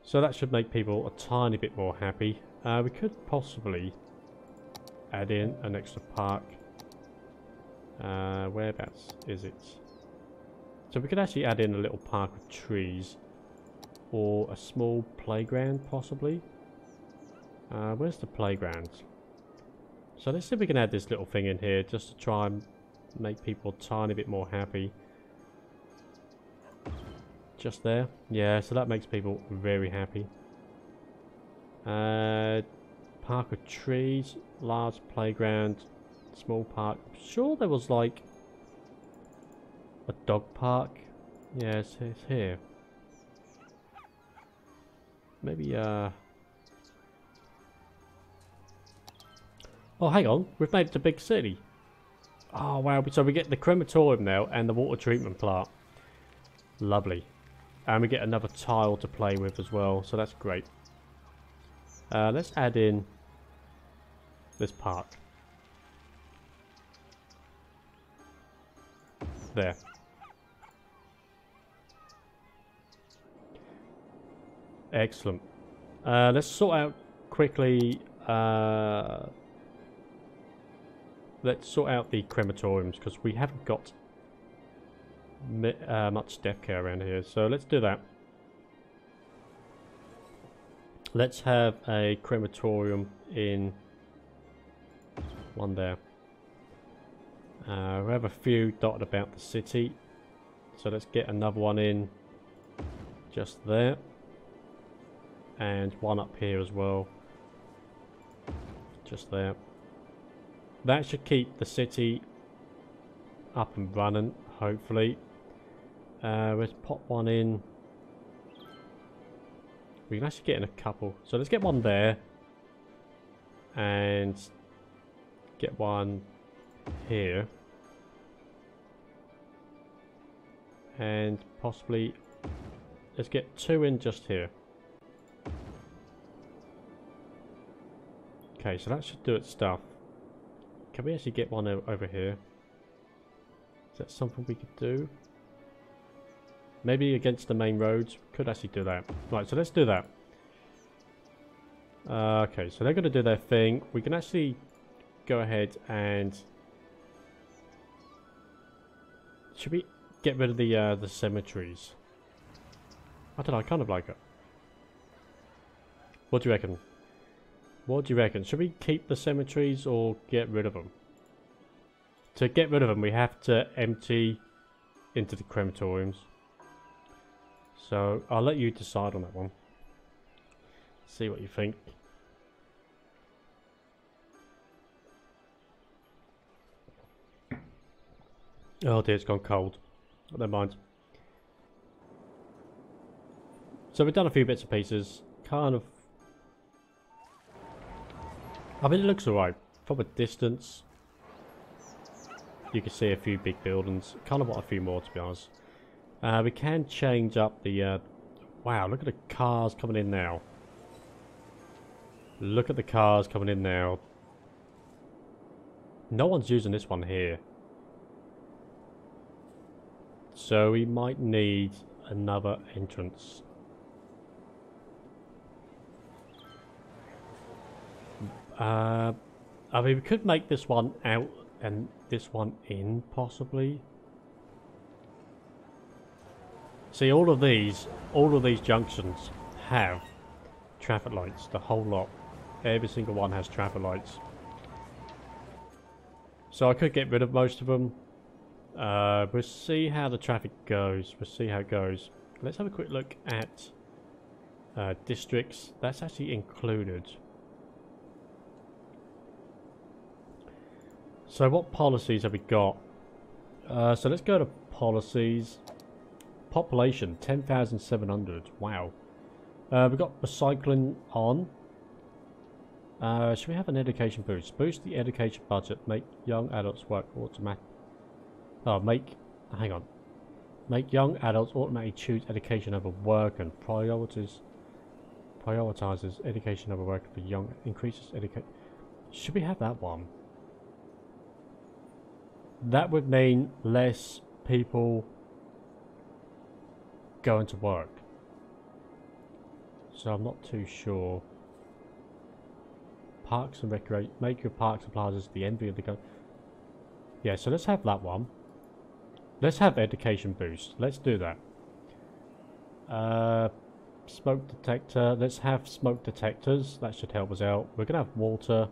So that should make people a tiny bit more happy. We could possibly add in an extra park. Whereabouts is it? So we could actually add in a little park with trees. Or a small playground possibly. Where's the playground? So let's see if we can add this little thing in here just to try and make people a tiny bit more happy. Just there. Yeah, so that makes people very happy. Park with trees, large playground, small park. I'm sure there was like a dog park. Yeah, it's here. Maybe oh, hang on. We've made it a big city. Oh, wow. So we get the crematorium now and the water treatment plant. Lovely. And we get another tile to play with as well. So that's great. Let's add in this park. There. Excellent. Let's sort out quickly. Let's sort out the crematoriums because we haven't got much death care around here. So let's do that. Let's have a crematorium in one there. We have a few dotted about the city, so let's get another one in just there, and one up here as well, just there. That should keep the city up and running, hopefully. Let's pop one in. We can actually get in a couple, so let's get one there and get one here, and possibly let's get two in just here. Okay, so that should do its stuff. Can we actually get one over here? Is that something we could do? Maybe against the main roads. Could actually do that. Right, so let's do that. Okay, so they're going to do their thing. We can actually go ahead and... Should we get rid of the cemeteries? I don't know, I kind of like it. What do you reckon? What do you reckon? Should we keep the cemeteries or get rid of them? To get rid of them, we have to empty into the crematoriums. So I'll let you decide on that one. See what you think. Oh dear, it's gone cold. Never mind. So we've done a few bits and pieces. Kind of... I mean, it looks alright. From a distance, you can see a few big buildings. Kind of want a few more, to be honest. We can change up the... wow, look at the cars coming in now. Look at the cars coming in now. No one's using this one here. So we might need another entrance. I mean, we could make this one out and this one in, possibly. See, all of these junctions have traffic lights, the whole lot. Every single one has traffic lights. So I could get rid of most of them. We'll see how the traffic goes. We'll see how it goes. Let's have a quick look at districts. That's actually included. So what policies have we got? So let's go to policies. Population 10,700. Wow. We've got recycling on. Should we have an education boost? Boost the education budget. Make young adults work automatic. Oh, hang on. Make young adults automatically choose education over work and prioritizes education over work for young. Increases education. Should we have that one? That would mean less people going to work. So I'm not too sure. Parks and recreation. Make your parks and plazas the envy of the go. Yeah, so let's have that one. Let's have education boost. Let's do that. Smoke detector. Let's have smoke detectors. That should help us out. We're gonna have water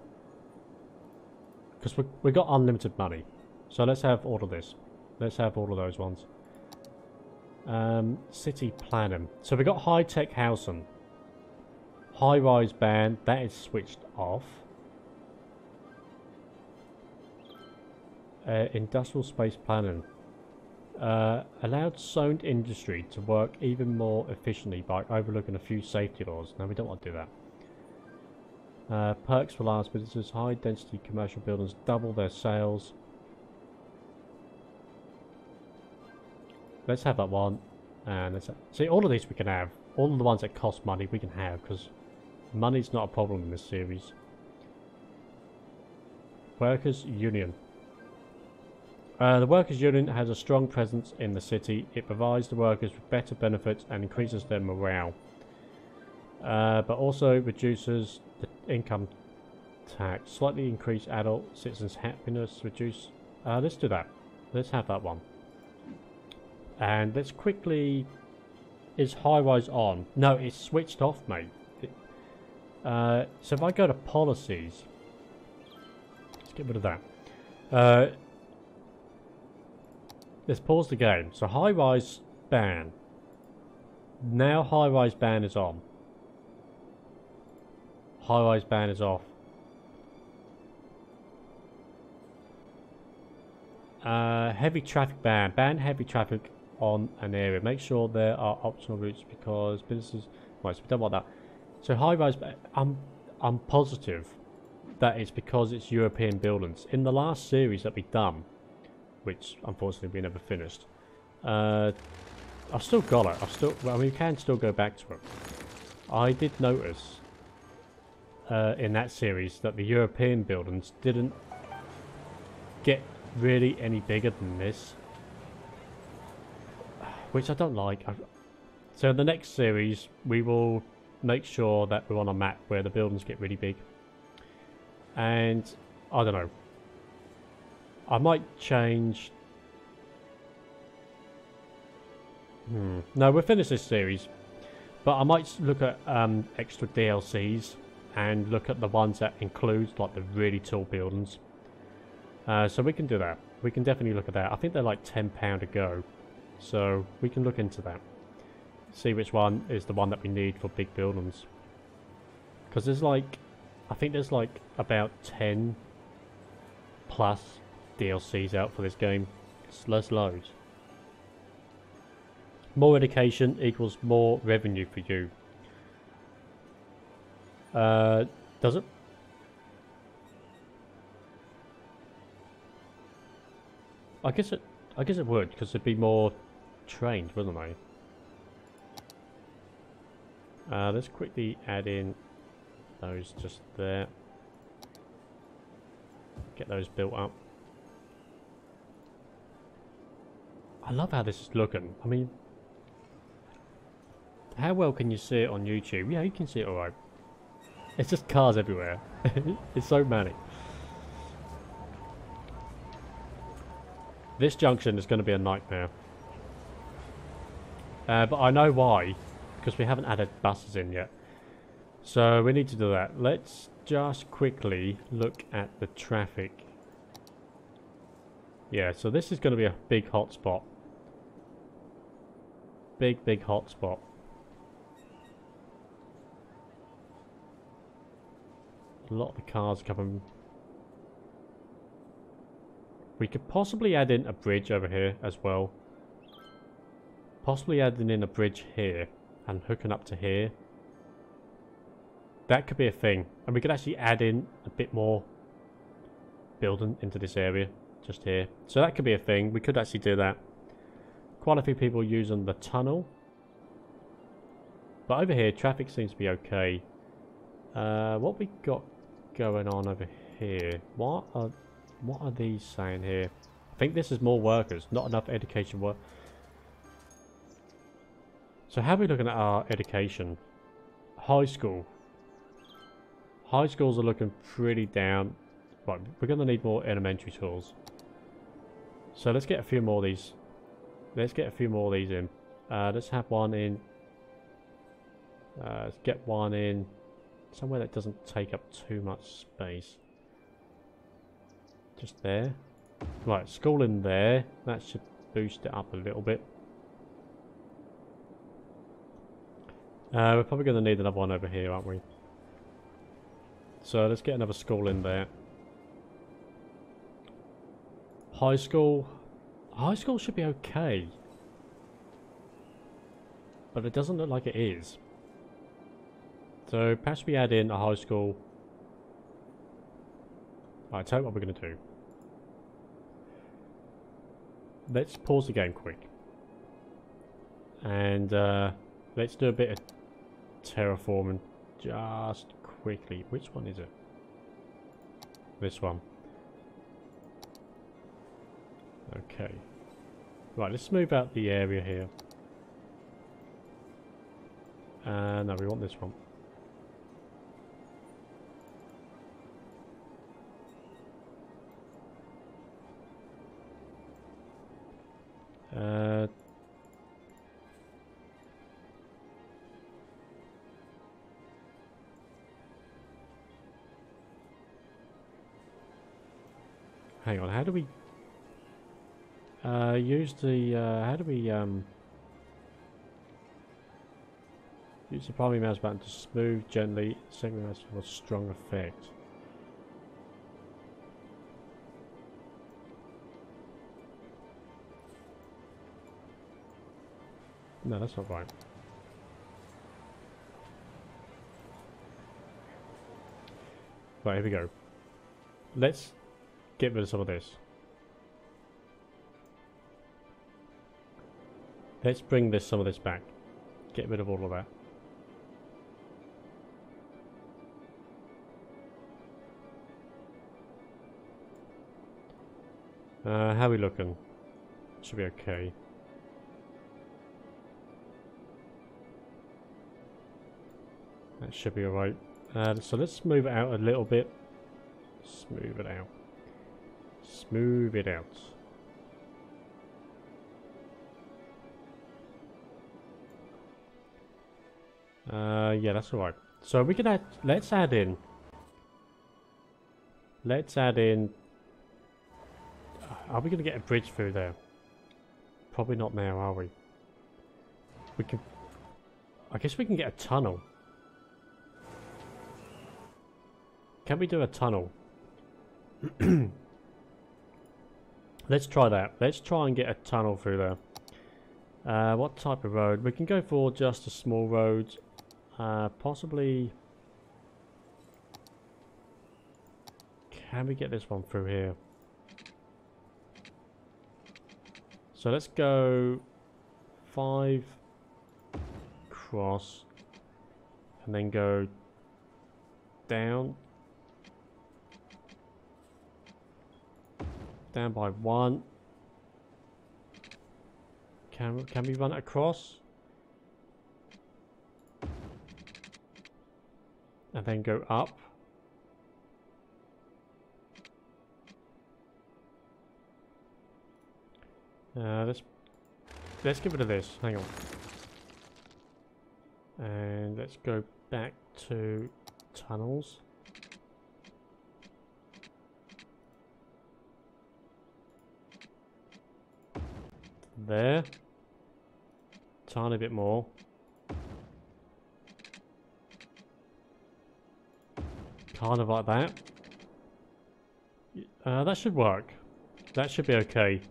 because we got unlimited money. So let's have all of this. Let's have all of those ones. City planning. So we got high-tech housing. High-rise ban. That is switched off. Industrial space planning. Allowed zoned industry to work even more efficiently by overlooking a few safety laws. No, we don't want to do that. Perks for large businesses. High-density commercial buildings double their sales. Let's have that one. And let's see, all of these we can have. All of the ones that cost money we can have, because money's not a problem in this series. Workers' Union. The Workers' Union has a strong presence in the city. It provides the workers with better benefits and increases their morale. But also reduces the income tax. Slightly increase adult citizens' happiness. Reduce... let's do that. Let's have that one. And let's quickly... Is high-rise on? No, it's switched off, mate. So if I go to policies, let's get rid of that. Let's pause the game. So high-rise ban. Now high-rise ban is on. High-rise ban is off. Heavy traffic ban. Ban heavy traffic on an area. Make sure there are optional routes because businesses... Right, so we don't want that. So high-rise ban... I'm positive that it's because it's European buildings. In the last series that we've done, which unfortunately we never finished, I've still got it. Well, we can still go back to it. I did notice in that series that the European buildings didn't get really any bigger than this, which I don't like. So in the next series we will make sure that we're on a map where the buildings get really big, and I don't know, I might change. No, we'll finish this series, but I might look at extra DLCs and look at the ones that include like the really tall buildings. So we can do that. We can definitely look at that. I think they're like £10 a go, so we can look into that. See which one is the one that we need for big buildings. Because there's like, I think there's like about 10 plus DLCs out for this game. There's loads. More education equals more revenue for you. Does it? I guess it would, because it'd be more trained, wouldn't they? Let's quickly add in those just there. Get those built up. I love how this is looking. I mean, how well can you see it on YouTube? Yeah, you can see it alright. It's just cars everywhere. It's so many. This junction is going to be a nightmare. But I know why. Because we haven't added buses in yet. So we need to do that. Let's just quickly look at the traffic. Yeah, so this is going to be a big hotspot. Big hotspot. A lot of the cars coming. We could possibly add in a bridge over here as well. Possibly adding in a bridge here and hooking up to here. That could be a thing. And we could actually add in a bit more building into this area just here. So that could be a thing. We could actually do that. Quite a few people using the tunnel. But over here, traffic seems to be okay. What we got going on over here? What are these saying here? I think this is more workers, not enough education work. So how are we looking at our education? High school. High schools are looking pretty down. Right, we're going to need more elementary schools. So let's get a few more of these. Let's get a few more of these in. Let's have one in. Let's get one in somewhere that doesn't take up too much space. Just there. Right, school in there. That should boost it up a little bit. We're probably going to need another one over here, aren't we? So let's get another school in there. High school. High school should be okay. But it doesn't look like it is. So perhaps we add in a high school. Alright, tell you what we're going to do. Let's pause the game quick. And let's do a bit of terraforming just quickly. Which one is it? This one. Okay. Right, let's move out the area here. No, we want this one. Hang on, how do we use the how do we use the primary mouse button to smooth gently, secondary mouse for a strong effect? No, that's not right. Right, here we go. Let's get rid of some of this. Let's bring some of this back. Get rid of all of that. How are we looking? Should be okay. That should be alright. So let's move it out a little bit. Smooth it out. Smooth it out. Yeah, that's alright. So we can add, let's add in, are we going to get a bridge through there? Probably not now, are we? We can, I guess we can get a tunnel. Can we do a tunnel? Let's try that. Let's try and get a tunnel through there. What type of road? We can go for just a small road. Possibly... Can we get this one through here? So let's go 5 cross and then go down by 1. Can we run it across and then go up? Let's get rid of this. Hang on, and let's go back to tunnels. There, tiny bit more. Kind of like that. That should work. That should be okay.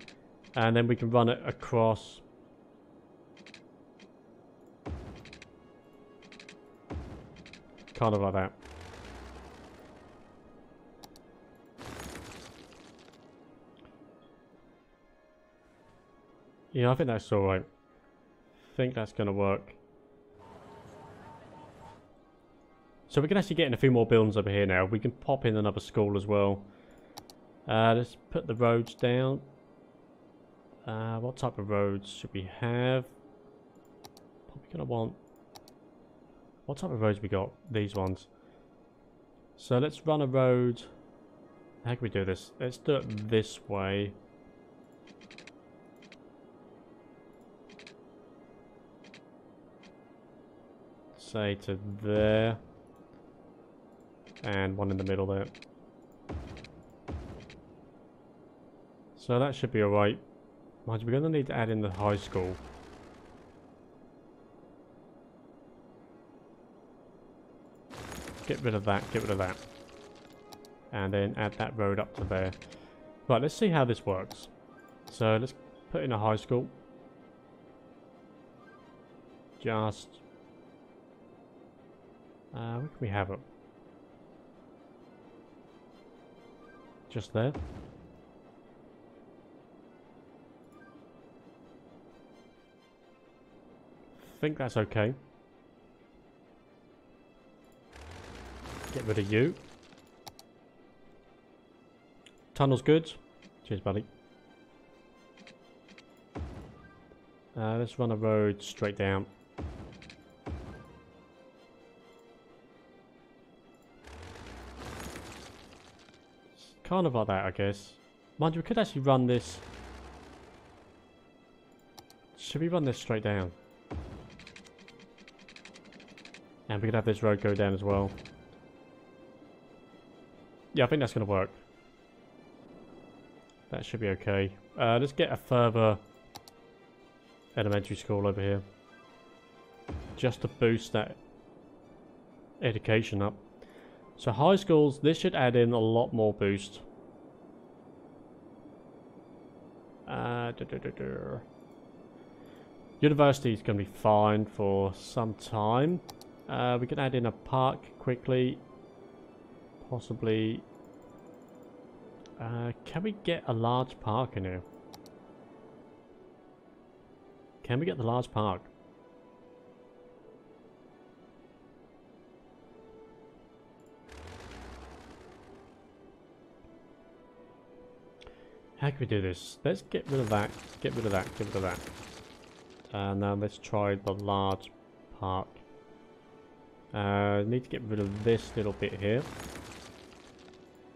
And then we can run it across. Kind of like that. Yeah, I think that's alright. I think that's going to work. So we can actually get in a few more buildings over here now. We can pop in another school as well. Let's put the roads down. What type of roads should we have? Probably going to want... What type of roads we got? These ones. So let's run a road. How can we do this? Let's do it this way. Say to there. And one in the middle there. So that should be alright. Mind you, we're going to need to add in the high school. Get rid of that, get rid of that. And then add that road up to there. Right, let's see how this works. So let's put in a high school. Just... where can we have it? Just there. I think that's okay. Get rid of you. Tunnel's good. Cheers, buddy. Let's run a road straight down. Kind of like that, I guess. Mind you, we could actually run this. Should we run this straight down? And we could have this road go down as well. Yeah, I think that's going to work. That should be okay. Let's get a further elementary school over here. Just to boost that education up. So high schools, this should add in a lot more boost. University is going to be fine for some time. We can add in a park quickly. Possibly. Can we get a large park in here? Can we get the large park? How can we do this? Let's get rid of that, get rid of that, get rid of that. And now let's try the large park. Need to get rid of this little bit here.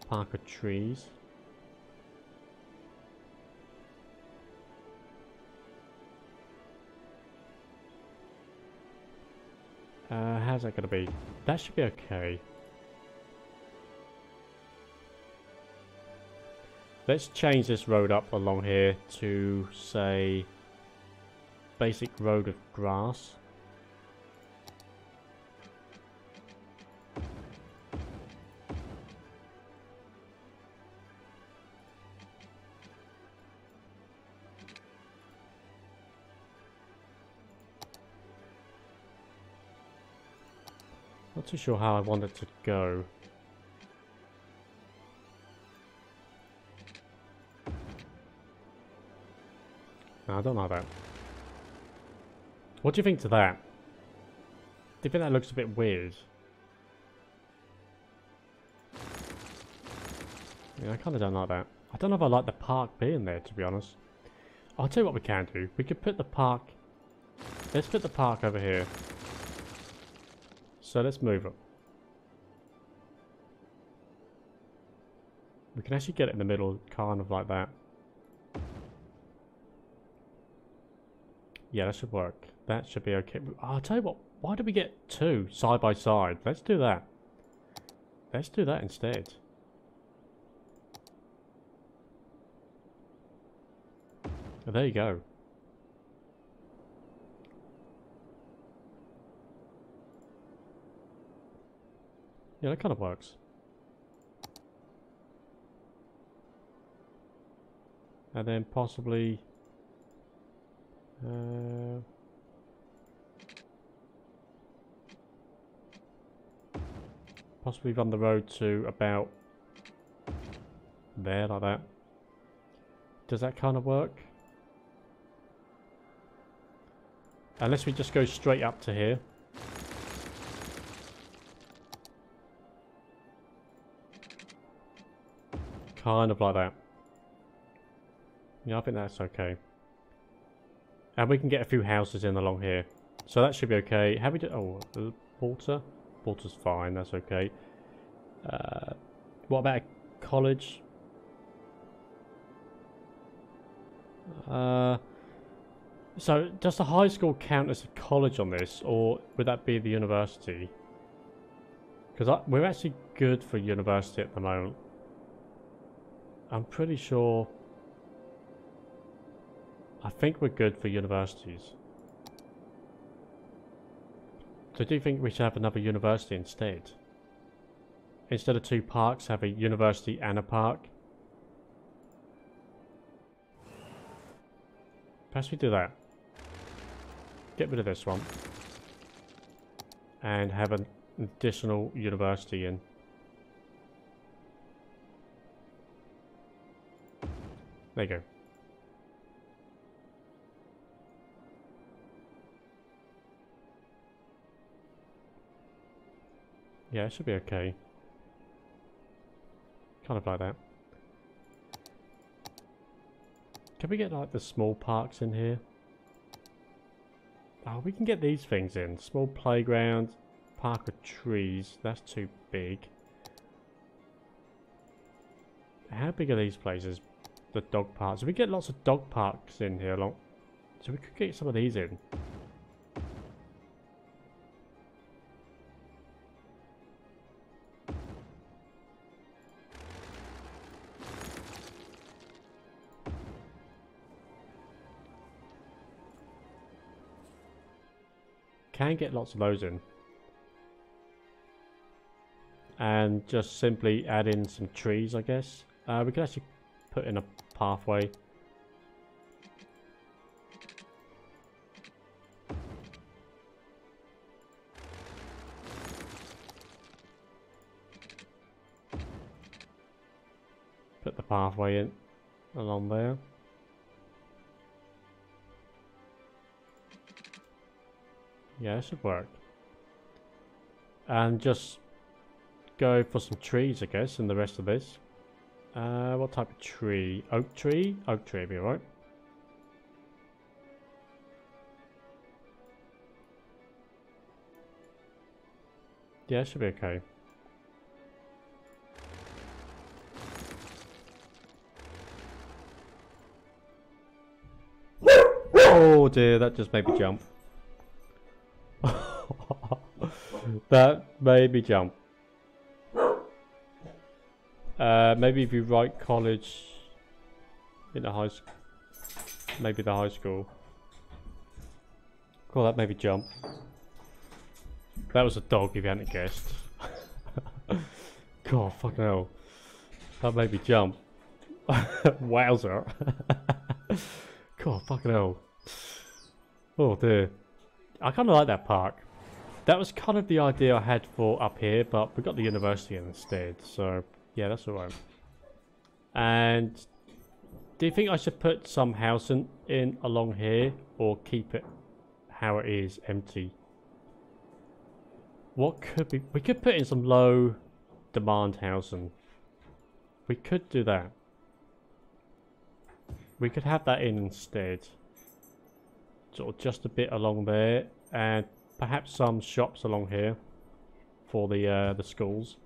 Park of trees. How's that gonna be? That should be okay. Let's change this road up along here to, say, basic road of grass. Not too sure how I want it to go. No, I don't like that. What do you think to that? Do you think that looks a bit weird? Yeah, I kind of don't like that. I don't know if I like the park being there, to be honest. I'll tell you what we can do. We could put the park... Let's put the park over here. So let's move it. We can actually get it in the middle, kind of like that. Yeah, that should work. That should be okay. I'll tell you what, why do we get two side by side? Let's do that. Let's do that instead. Oh, there you go. Yeah, that kind of works. And then possibly... possibly run the road to about there, like that. Does that kind of work? Unless we just go straight up to here. Kind of like that. Yeah, I think that's okay. And we can get a few houses in along here. So that should be okay. Have we oh, water? Water's fine, that's okay. What about a college? So does the high school count as a college on this, or would that be the university? Because we're actually good for university at the moment. I'm pretty sure... I think we're good for universities. So do you think we should have another university instead? Instead of two parks, have a university and a park? Perhaps we do that. Get rid of this one. And have an additional university in. There you go. Yeah, it should be okay. Kind of like that. Can we get like the small parks in here? Oh, we can get these things in. Small playground, park of trees. That's too big. How big are these places? The dog parks. We get lots of dog parks in here. So we could get some of these in. can get lots of those in. And just simply add in some trees, I guess. We can actually put in a pathway. Put the pathway in along there. Yeah, it should work. And just go for some trees, I guess, in the rest of this. What type of tree? Oak tree? Oak tree would be alright. Yeah, it should be okay. Oh dear, that just made me jump. That made me jump. Maybe if you write college in the high school, maybe the high school. Cool, that made me jump. That was a dog, if you hadn't guessed. God, fucking hell. That made me jump. Wowzer. God, fucking hell. Oh dear. I kind of like that park. That was kind of the idea I had for up here, but we got the university instead, so yeah, that's alright. And do you think I should put some housing in along here, or keep it how it is, empty? What could be... We could put in some low demand housing. We could do that. We could have that in instead. Sort of just a bit along there, and perhaps some shops along here for the schools.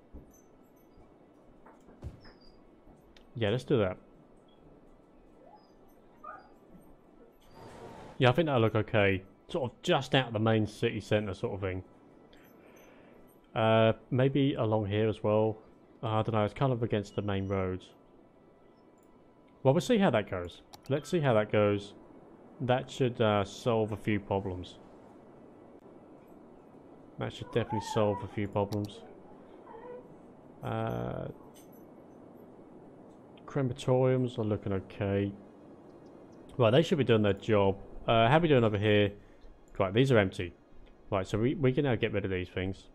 Yeah, let's do that. Yeah, I think that'll look okay. Sort of just out of the main city centre sort of thing. Maybe along here as well. I don't know, it's kind of against the main road. Well, we'll see how that goes. Let's see how that goes. That should solve a few problems. That should definitely solve a few problems. Crematoriums are looking okay. Right, they should be doing their job. How are we doing over here? Right, these are empty. Right, so we can now get rid of these things.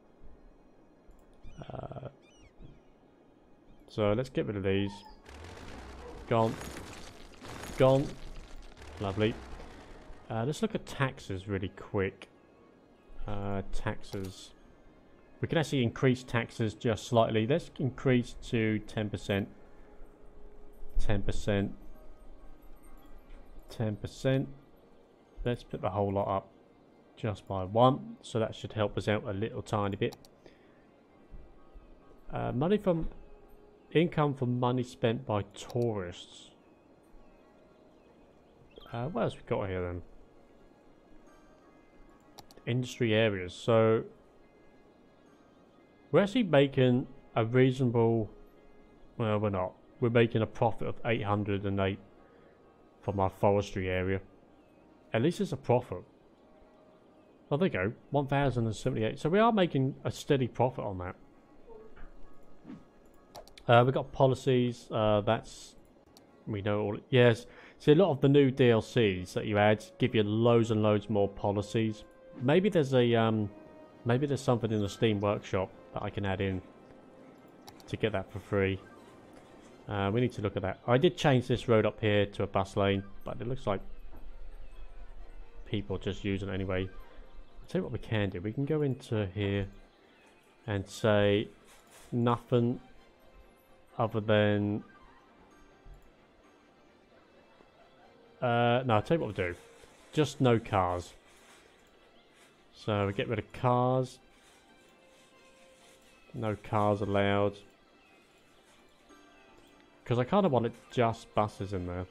So let's get rid of these. Gone. Gone. Lovely. Let's look at taxes really quick. Taxes. We can actually increase taxes just slightly. Let's increase to 10%. 10%. 10%. Let's put the whole lot up just by 1. So that should help us out a little tiny bit. Money from... Income from money spent by tourists. What else we got here then? Industry areas. So we're actually making a reasonable... Well, we're not. We're making a profit of 808 from our forestry area. At least it's a profit. Oh, there you go. 1,078. So we are making a steady profit on that. We've got policies. That's... We know all... Yes. See, a lot of the new DLCs that you add give you loads and loads more policies. Maybe there's a... maybe there's something in the Steam Workshop that I can add in to get that for free. We need to look at that. I did change this road up here to a bus lane, but it looks like people just use it anyway. I'll tell you what we can do. We can go into here and say nothing other than... no, I'll tell you what we'll do. Just no cars. So we get rid of cars. No cars allowed. Because I kind of wanted just buses in there.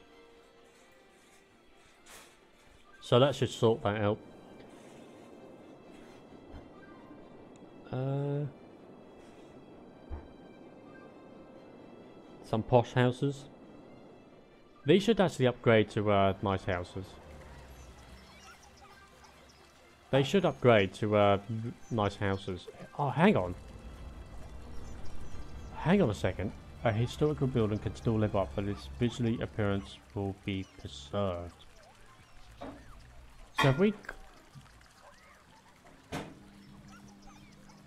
So that should sort that out. Some posh houses. These should actually upgrade to nice houses. They should upgrade to nice houses. Oh, hang on. Hang on a second. A historical building can still live up, but its visually appearance will be preserved. So if we...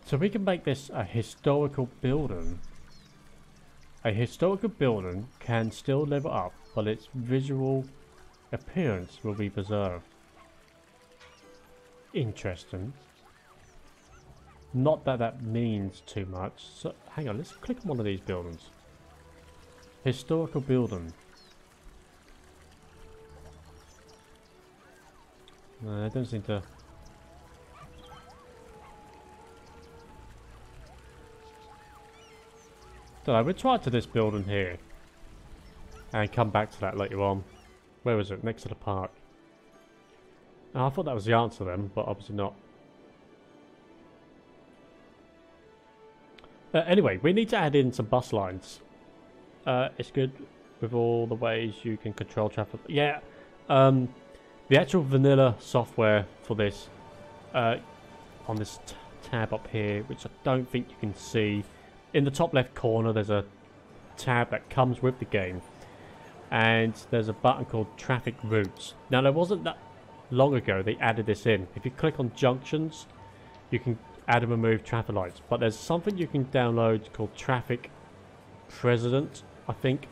So we can make this a historical building. A historical building can still live up, but its visual appearance will be preserved. Interesting. Not that that means too much. So, hang on, let's click on one of these buildings. Historical building. No, I don't seem to... Don't know, we'll try to this building here. And come back to that later on. Where was it? Next to the park. Oh, I thought that was the answer then, but obviously not. Anyway, we need to add in some bus lines. It's good with all the ways you can control traffic. Yeah, the actual vanilla software for this, on this tab up here, which I don't think you can see. In the top left corner, there's a tab that comes with the game. And there's a button called Traffic Routes. Now, there wasn't that long ago they added this in. If you click on junctions, you can add and remove traffic lights. But there's something you can download called Traffic President, I think.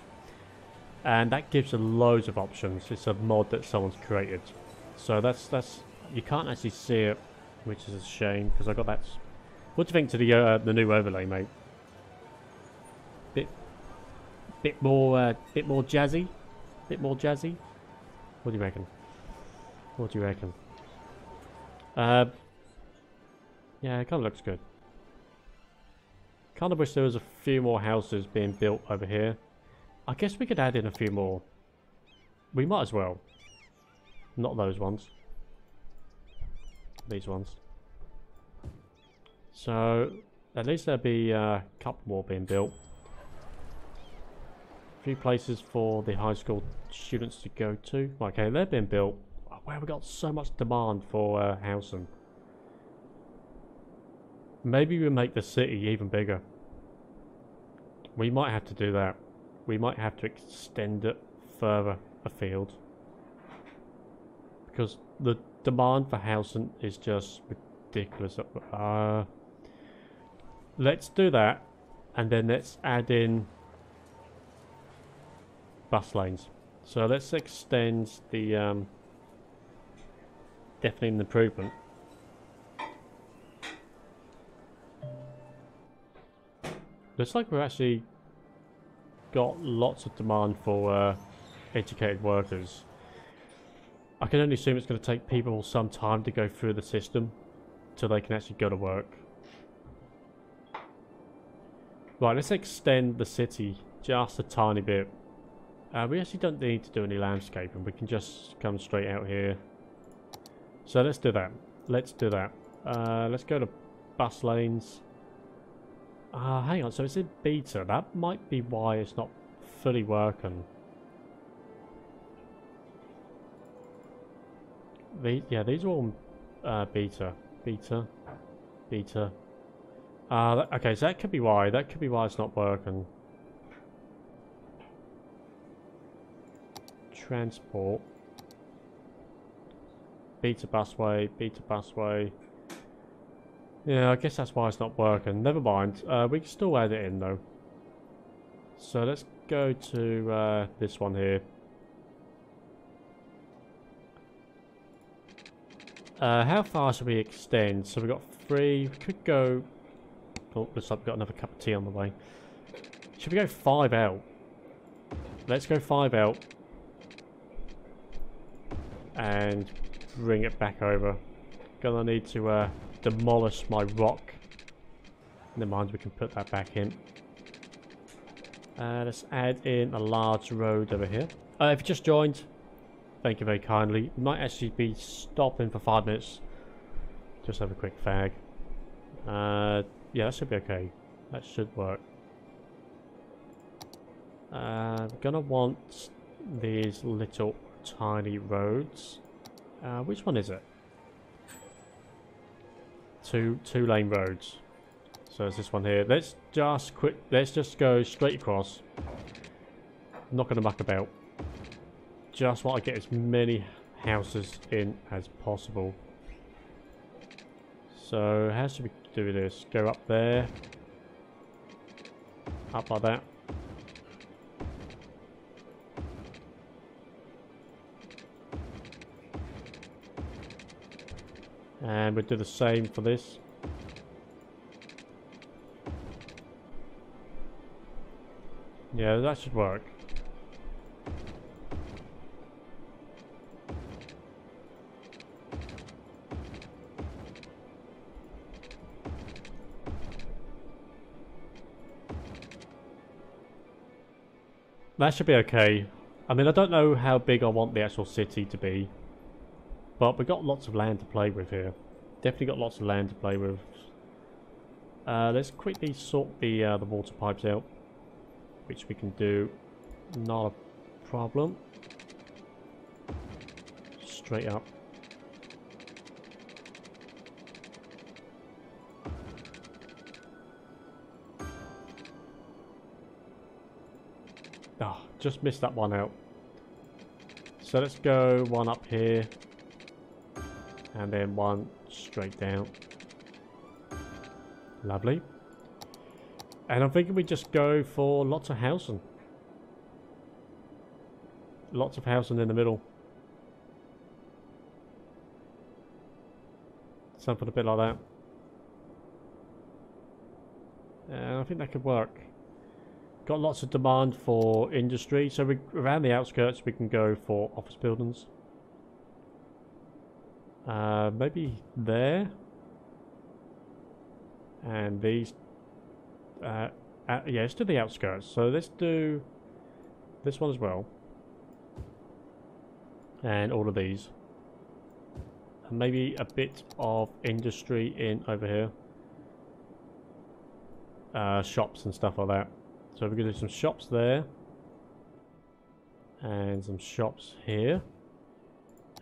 And that gives you loads of options. It's a mod that someone's created. So that's you can't actually see it, which is a shame because I got that. What do you think to the new overlay, mate? Bit more jazzy, bit more jazzy. What do you reckon? What do you reckon? Yeah, it kind of looks good. Kind of wish there was a few more houses being built over here. I guess we could add in a few more. We might as well. Not those ones. These ones. So at least there'll be a couple more being built. Few places for the high school students to go to. Okay, they're being built. Oh, wow, we got so much demand for housing. Maybe we make the city even bigger. We might have to do that. We might have to extend it further afield. Because the demand for housing is just ridiculous. Let's do that. And then let's add in bus lanes. So let's extend the definitely an improvement. Looks like we've actually got lots of demand for educated workers. I can only assume it's going to take people some time to go through the system till they can actually go to work. Right, let's extend the city just a tiny bit. We actually don't need to do any landscaping. We can just come straight out here. So let's do that. Let's do that. Let's go to bus lanes. Hang on. So it's in beta. That might be why it's not fully working. Yeah, these are all beta. Beta. Okay, so that could be why. That could be why it's not working. Transport. Beta busway. Yeah, I guess that's why it's not working. Never mind. We can still add it in though. So let's go to this one here. How far should we extend? So we've got 3. We could go... Oh, looks like we've got another cup of tea on the way. Should we go 5 out? Let's go 5 out. And bring it back over. Gonna need to demolish my rock. Never mind, we can put that back in. Let's add in a large road over here. If you just joined, thank you very kindly. We might actually be stopping for 5 minutes. Just have a quick fag. Yeah, that should be okay. That should work. We're gonna want these little tiny roads. Which one is it? two lane roads. So there's this one here. Let's just go straight across. I'm not going to muck about. Just want to get as many houses in as possible. So how should we do this? Go up there. Up like that. And we'll do the same for this. Yeah, that should work. That should be okay. I mean, I don't know how big I want the actual city to be. But we've got lots of land to play with here. Definitely got lots of land to play with. Let's quickly sort the water pipes out. Which we can do. Not a problem. Straight up. Ah, just missed that one out. So let's go one up here. And then one straight down. Lovely. And I'm thinking we just go for lots of housing. Lots of housing in the middle. Something a bit like that. And I think that could work. Got lots of demand for industry. So around the outskirts we can go for office buildings. Maybe there. And these. Yeah, let's do the outskirts. So let's do this one as well. And all of these. And maybe a bit of industry in over here. Shops and stuff like that. So we're going to do some shops there. And some shops here.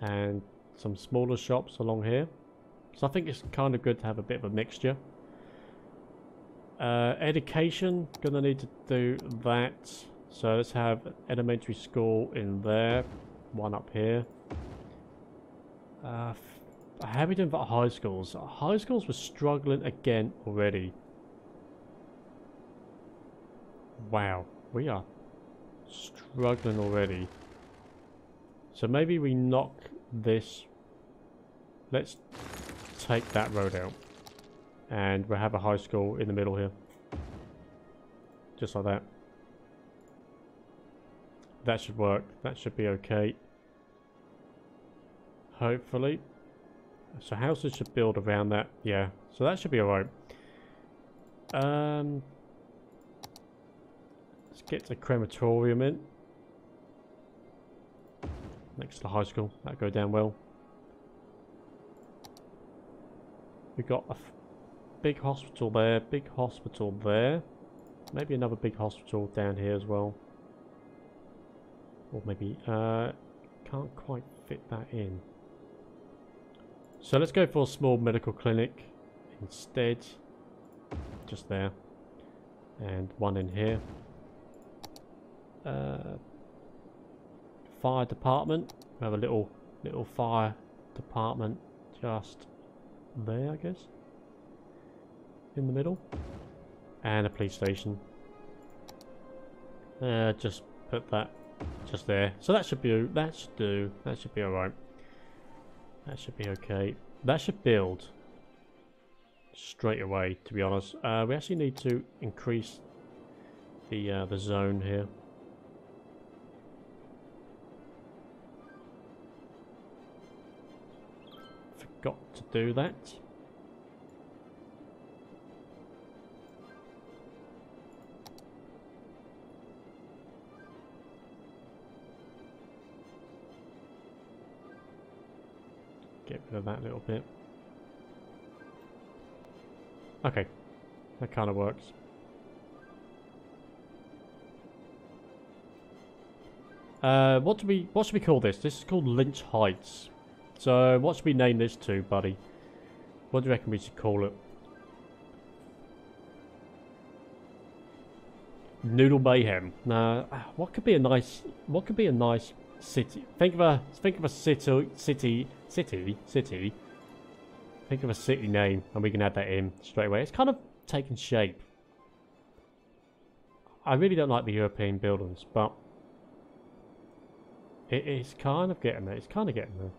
And some smaller shops along here. So I think it's kind of good to have a bit of a mixture. Education, gonna need to do that. So let's have elementary school in there. One up here. How are we doing for high schools? High schools were struggling again already. Wow, we are struggling already. So maybe we knock this. Let's take that road out. And we'll have a high school in the middle here. Just like that. That should work. That should be okay. Hopefully. So houses should build around that. Yeah. So that should be alright. Let's get the crematorium in. Next to the high school. That'll go down well. We've got a big hospital there, big hospital there. Maybe another big hospital down here as well. Or maybe, can't quite fit that in. So let's go for a small medical clinic instead. Just there. And one in here. Fire department. We have a little fire department just there, I guess. In the middle. And a police station. Just put that just there. So that should be alright. That should be okay. That should build straight away, to be honest. We actually need to increase the zone here. Forgot to do that. Get rid of that little bit. Okay, that kind of works. What should we call this? This is called Lynch Heights. So what should we name this to, buddy? What do you reckon we should call it? Noodle Mayhem. Nah, what could be a nice city? Think of a city. Think of a city name, and we can add that in straight away. It's kind of taken shape. I really don't like the European buildings, but it's kind of getting there. It's kind of getting there.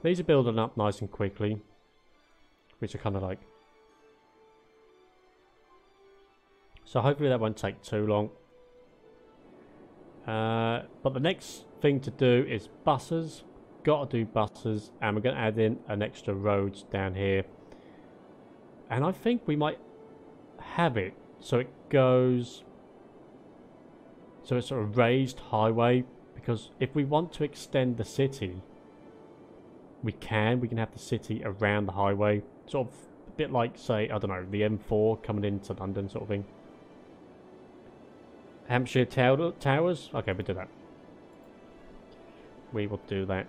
These are building up nice and quickly, which I kind of like. So hopefully that won't take too long. But the next thing to do is buses. Got to do buses, and we're going to add in an extra roads down here. And I think we might have it so it goes, so it's sort of raised highway, because if we want to extend the city, we can have the city around the highway, sort of a bit like, say, I don't know, the M4 coming into London sort of thing. Hampshire Towers? Okay, we do that. We will do that.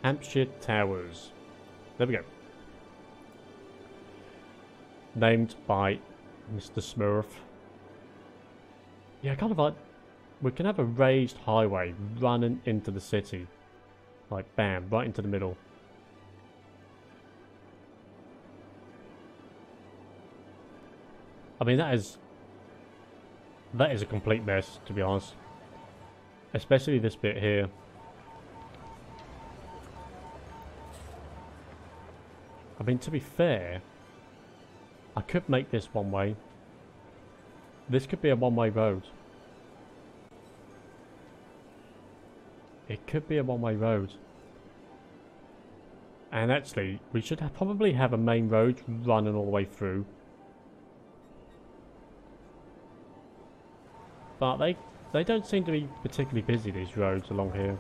Hampshire Towers. There we go. Named by Mr. Smurf. Yeah, kind of like, we can have a raised highway running into the city. Like, bam, right into the middle. I mean, that is a complete mess, to be honest. Especially this bit here. I mean, to be fair, I could make this one way. This could be a one-way road. It could be a one-way road. And actually, we should probably have a main road running all the way through. But they don't seem to be particularly busy, these roads along here.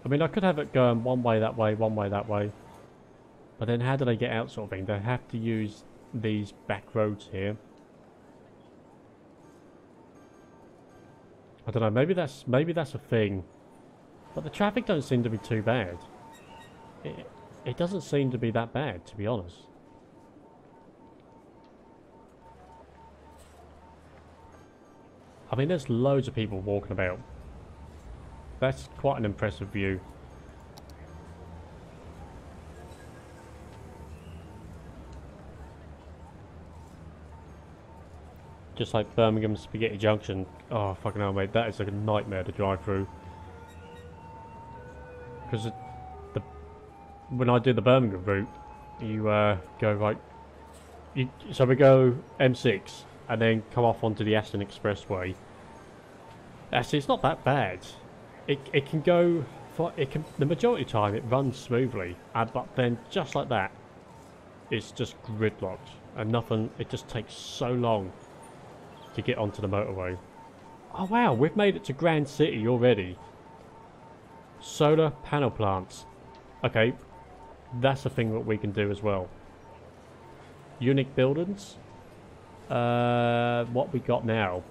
I mean, I could have it going one way that way, one way that way. But then how do they get out, sort of thing? They have to use these back roads here. I don't know, maybe that's a thing. But the traffic don't seem to be too bad. It doesn't seem to be that bad, to be honest. I mean, there's loads of people walking about. That's quite an impressive view. Just like Birmingham Spaghetti Junction. Oh, fucking hell, mate. That is like a nightmare to drive through. Because when I do the Birmingham route, you go right... so we go M6 and then come off onto the Aston Expressway. Actually, it's not that bad. It can go... the majority of the time, it runs smoothly. But then, just like that, it's just gridlocked. And nothing... It just takes so long to get onto the motorway. Oh wow, we've made it to Grand City already. Solar panel plants. Okay, that's a thing that we can do as well. Unique buildings. What we got now?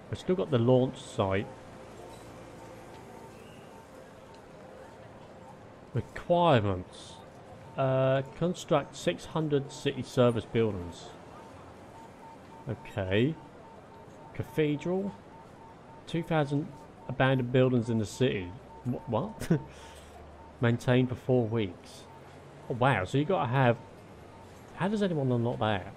We've still got the launch site. Requirements. Construct 600 city service buildings. Okay. Cathedral. 2,000 abandoned buildings in the city. What? Maintained for 4 weeks. Oh, wow, so you got to have... How does anyone unlock that?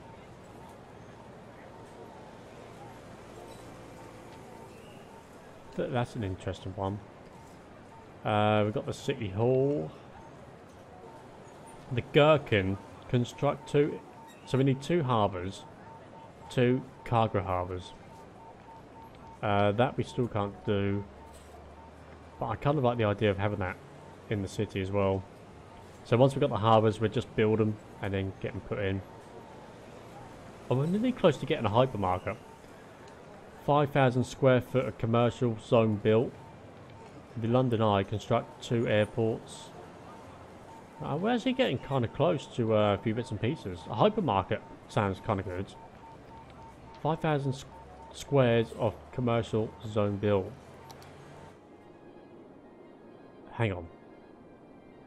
That's an interesting one. We've got the City Hall. The Gherkin. Construct 2... So we need 2 harbours. 2 cargo harbours. That we still can't do. But I kind of like the idea of having that in the city as well. So once we've got the harbours, we'll just build them and then get them put in. Oh, we're nearly close to getting a hypermarket. 5,000 square foot of commercial zone built. The London Eye construct 2 airports. We're actually getting kind of close to a few bits and pieces. A hypermarket. sounds kind of good. 5,000 squares of commercial zone built. Hang on.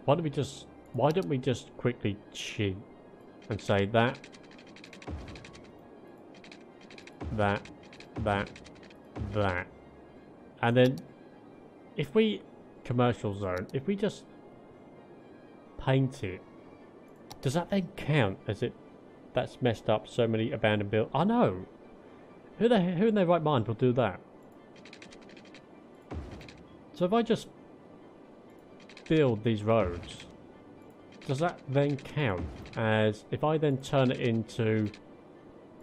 Why don't we just quickly cheat and say that, and then if we commercial zone, if we just paint it, does that then count as it that's messed up so many abandoned build? I know. Who in their right mind will do that? So if I just build these roads, does that then count as, if I then turn it into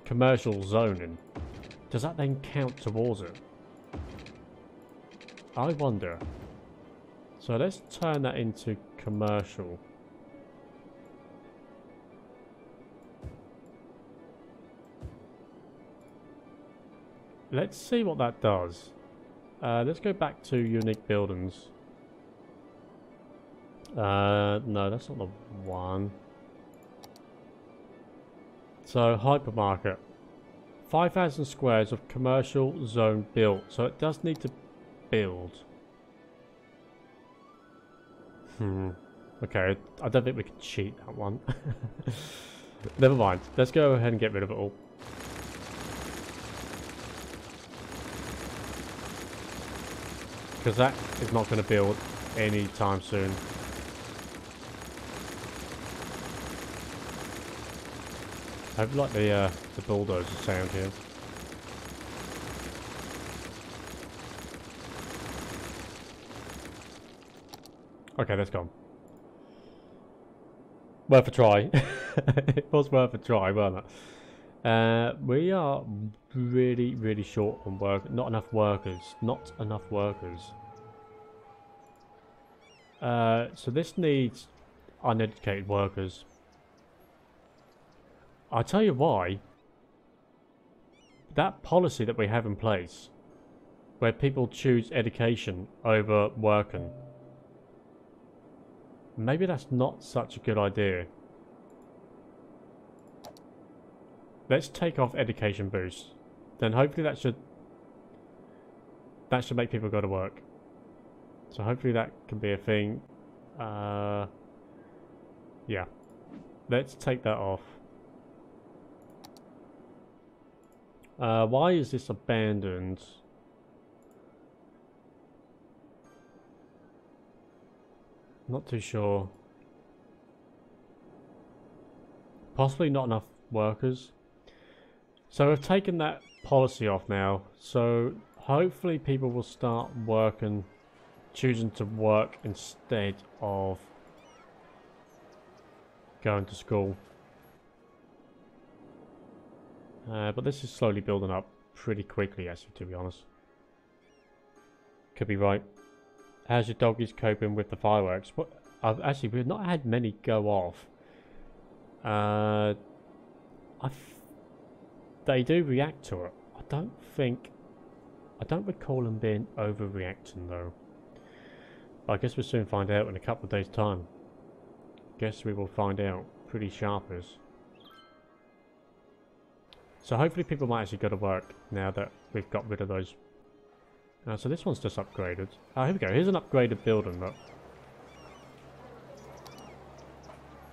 commercial zoning, does that then count towards it? I wonder. So let's turn that into commercial. Let's see what that does. Let's go back to unique buildings. No, that's not the one. So, hypermarket. 5,000 squares of commercial zone built. So it does need to build. Okay, I don't think we can cheat that one. Never mind. Let's go ahead and get rid of it all. Because that is not going to build anytime soon. I hope like the bulldozer sound here. Okay, that's gone. Worth a try. It was worth a try, wasn't it? We are really short on work. Not enough workers. Not enough workers. So this needs uneducated workers. I'll tell you why. That policy that we have in place, where people choose education over working, maybe that's not such a good idea. Let's take off education boost. Then hopefully that should make people go to work. So hopefully that can be a thing. Yeah. Let's take that off. Why is this abandoned? Not too sure. Possibly not enough workers. So we've taken that policy off now. So hopefully people will start working, choosing to work instead of going to school. But this is slowly building up pretty quickly, actually, to be honest. Could be right. How's your doggies coping with the fireworks? What? Actually, we've not had many go off. They do react to it. I don't recall them being overreacting though. But I guess we'll soon find out in a couple of days' time. Guess we will find out pretty sharpers. So hopefully people might actually go to work now that we've got rid of those. So this one's just upgraded. Oh, here we go. Here's an upgraded building, look.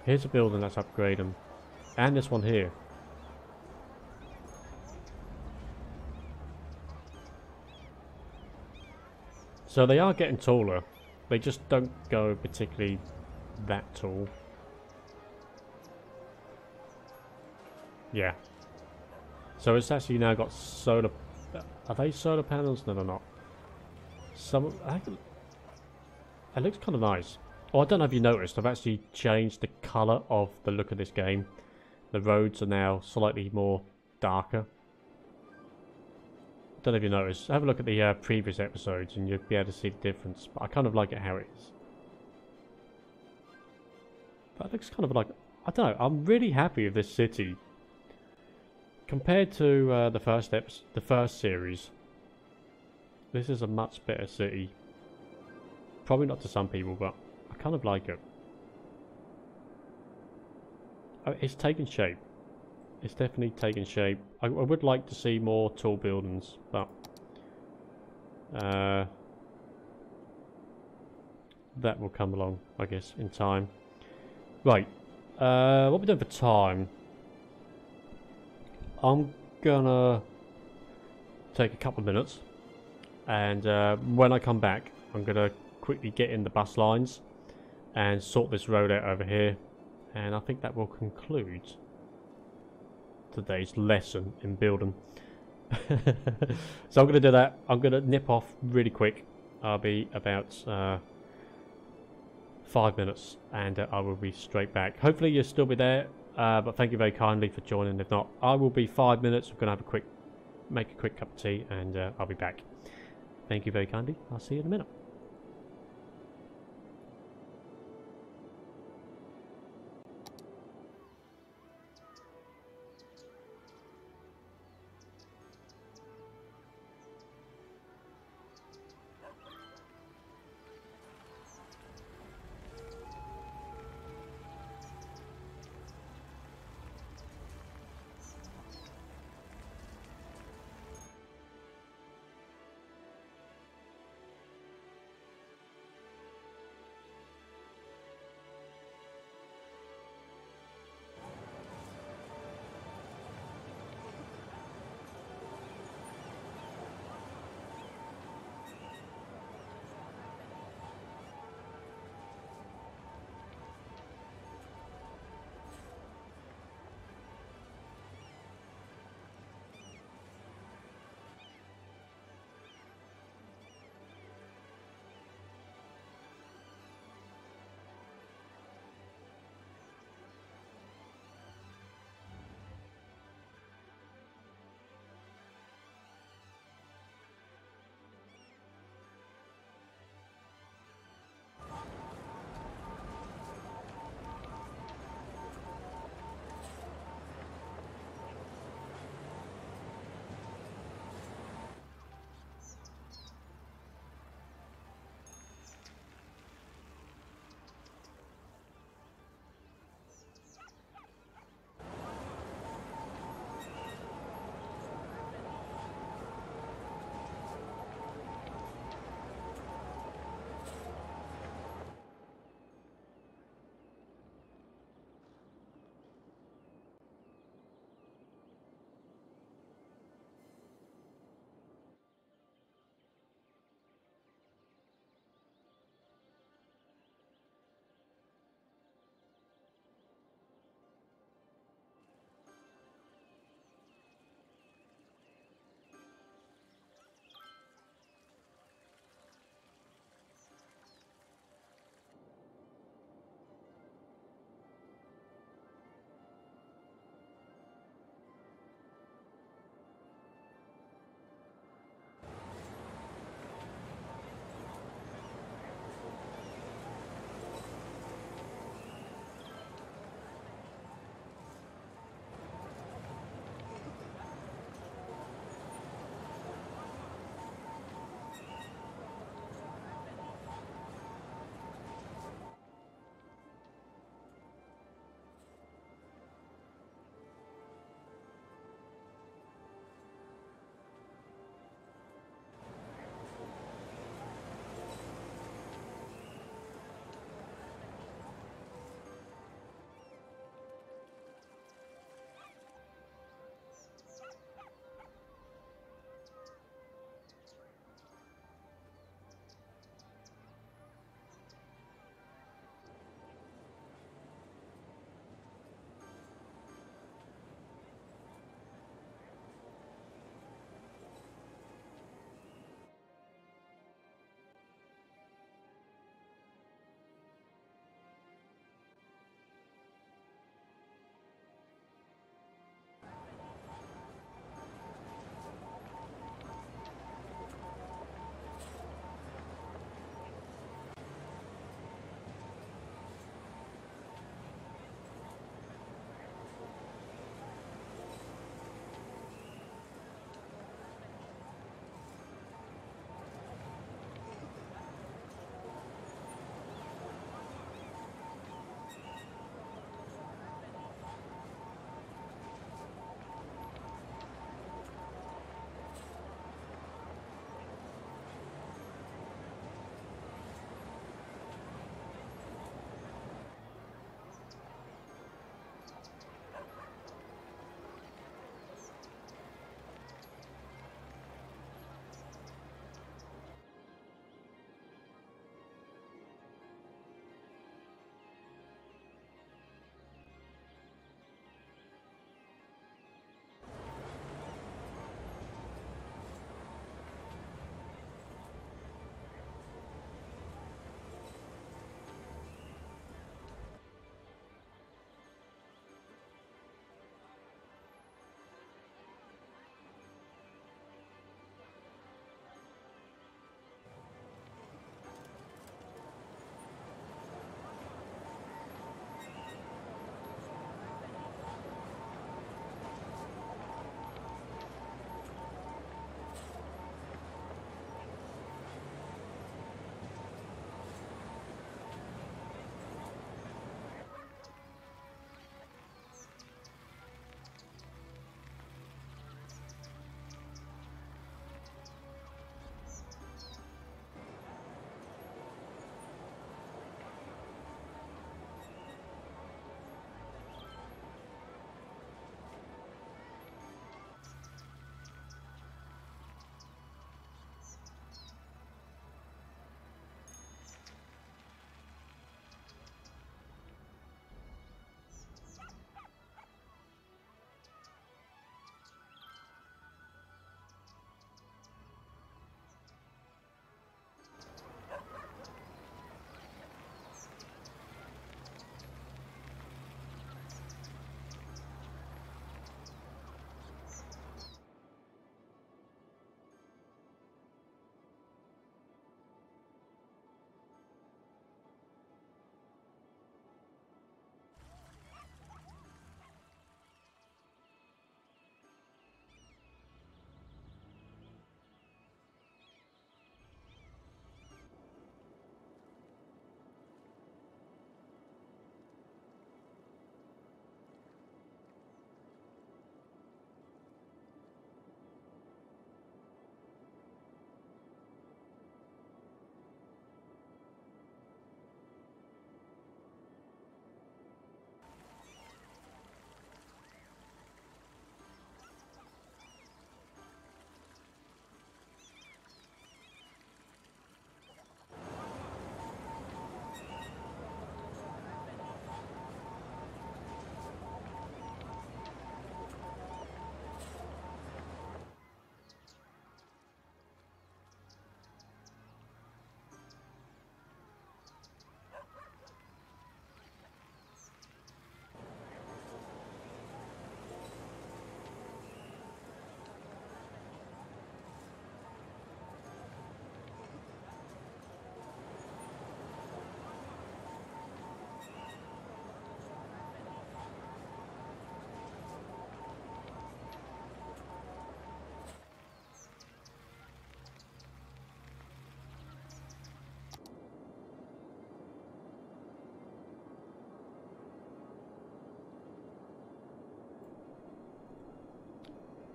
Here's a building that's upgrading. And this one here. So they are getting taller. They just don't go particularly that tall. Yeah. So it's actually now got solar... Are they solar panels? No, they're not. It looks kind of nice. Oh, I don't know if you noticed, I've actually changed the colour of the look of this game. The roads are now slightly more darker. I don't know if you noticed. Have a look at the previous episodes and you'll be able to see the difference. But I kind of like it how it is. That looks kind of like... I don't know, I'm really happy with this city. Compared to the first series, this is a much better city. Probably not to some people, but I kind of like it. Oh, it's taking shape. It's definitely taking shape. I would like to see more tall buildings, but that will come along, I guess, in time. Right. What we doing for time? I'm gonna take a couple of minutes, and when I come back, I'm gonna quickly get in the bus lines and sort this road out over here, and I think that will conclude today's lesson in building. So I'm gonna do that. I'm gonna nip off really quick. I'll be about 5 minutes, and I will be straight back. Hopefully you'll still be there, but thank you very kindly for joining. If not, I will be 5 minutes. I'm gonna have make a quick cup of tea, and I'll be back. Thank you very kindly. I'll see you in a minute.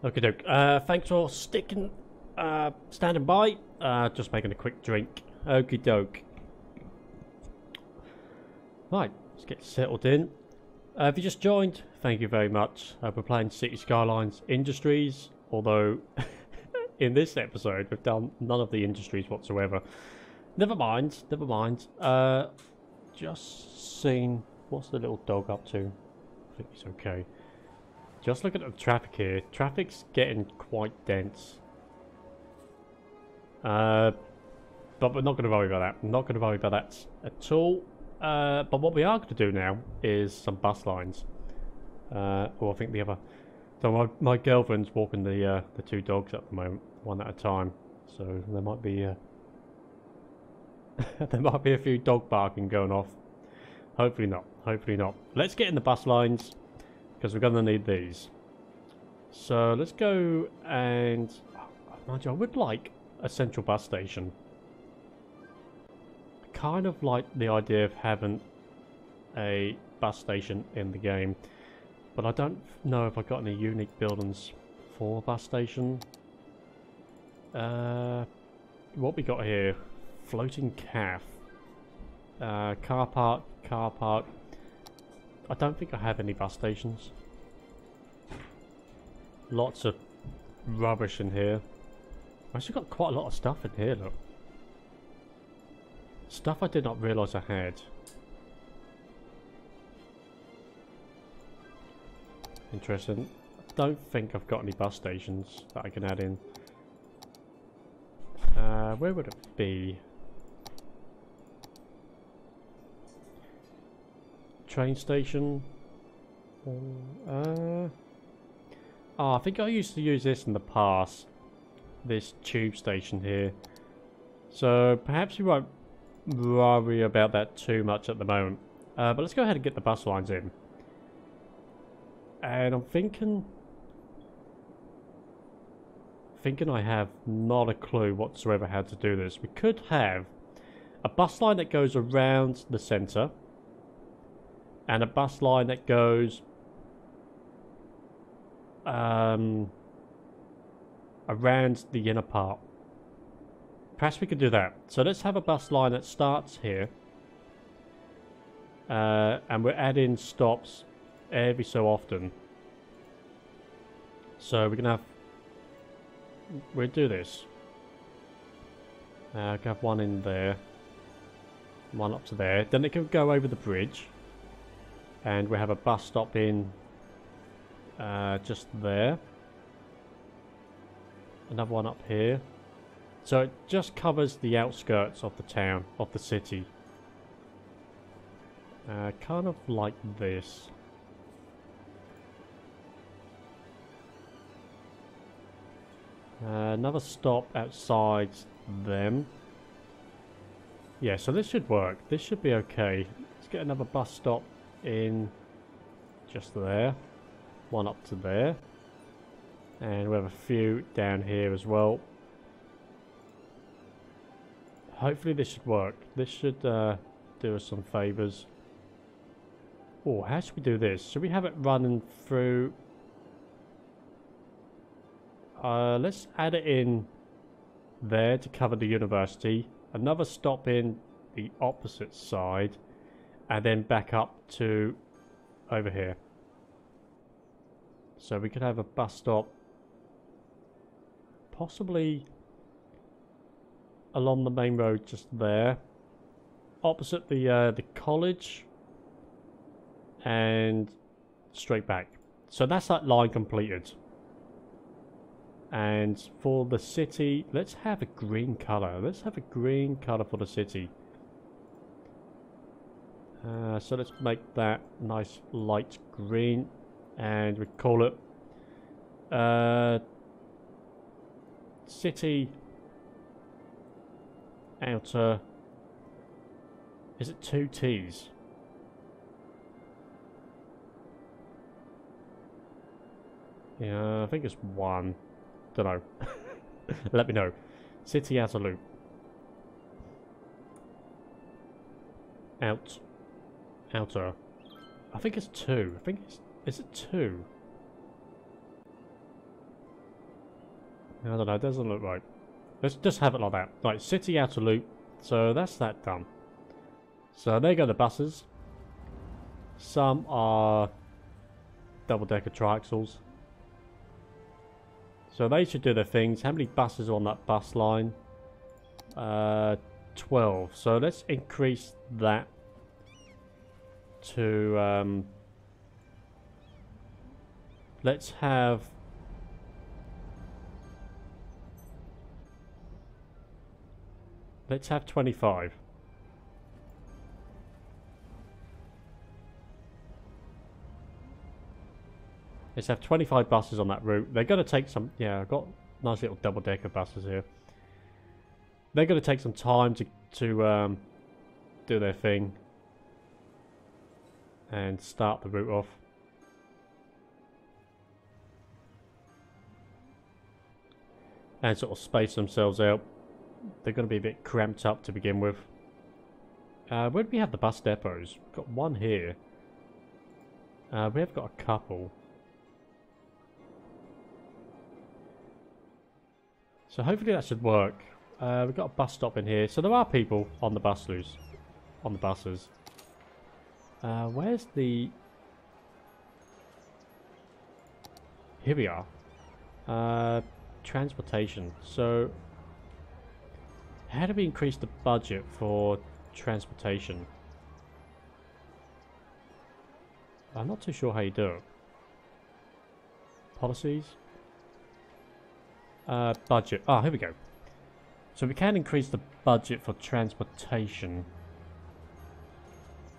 Okay, doke. Thanks for standing by. Just making a quick drink. Okie doke. Right, let's get settled in. If you just joined, thank you very much. We're playing City Skylines Industries, although in this episode we've done none of the industries whatsoever. Never mind, never mind. Just seen, what's the little dog up to? I think he's okay. Just look at the traffic here. Traffic's getting quite dense. But we're not going to worry about that. We're not going to worry about that at all. But what we are going to do now is some bus lines. I think the other... So my girlfriend's walking the two dogs at the moment, one at a time. So there might be... there might be a few dog barking going off. Hopefully not. Hopefully not. Let's get in the bus lines, because we're going to need these. So let's go and... mind you, I would like a central bus station. Kind of like the idea of having a bus station in the game, but I don't know if I got any unique buildings for a bus station. What we got here? Floating calf. Car park, car park. I don't think I have any bus stations. Lots of rubbish in here. I've actually got quite a lot of stuff in here, look. Stuff I did not realise I had. Interesting. I don't think I've got any bus stations that I can add in. Where would it be? Train station. Oh, I think I used to use this in the past. This tube station here. So perhaps we won't worry about that too much at the moment. But let's go ahead and get the bus lines in. And I'm thinking I have not a clue whatsoever how to do this. We could have a bus line that goes around the centre, and a bus line that goes around the inner part. Perhaps we could do that. So let's have a bus line that starts here, and we're adding stops every so often. So we're gonna have, we'll do this. Can have one in there, one up to there. Then it can go over the bridge, and we have a bus stop in just there. Another one up here. So it just covers the outskirts of the town, of the city. Kind of like this. Another stop outside them. Yeah, so this should work. This should be okay. Let's get another bus stop in just there. One up to there. And we have a few down here as well. Hopefully this should work. This should do us some favours. Oh, how should we do this? Should we have it running through... let's add it in there to cover the university. Another stop in the opposite side. And then back up to over here. So we could have a bus stop possibly along the main road just there, opposite the college, and straight back. So that's that line completed. And for the city, let's have a green colour. Let's have a green colour for the city. So let's make that nice light green, and we call it city outer. Is it 2 T's? Yeah, I think it's 1. Don't know. Let me know. City outer loop. Outer. I think it's 2. I think it's... Is it 2? I don't know, it doesn't look right. Let's just have it like that. Right, city outer loop. So that's that done. So there go the buses. Some are double-decker triaxles. So they should do their things. How many buses are on that bus line? 12. So let's increase that to... let's have... Let's have 25. Let's have 25 buses on that route. They're going to take some... Yeah, I've got nice little double-decker buses here. They're going to take some time to do their thing. And start the route off. And sort of space themselves out. They're going to be a bit cramped up to begin with. Where do we have the bus depots? We've got one here. We have got a couple. So hopefully that should work. We've got a bus stop in here. So there are people on the buses. Where's the... Here we are. Transportation. So... How do we increase the budget for transportation? I'm not too sure how you do it. Policies? Budget. Ah, here we go. So we can increase the budget for transportation.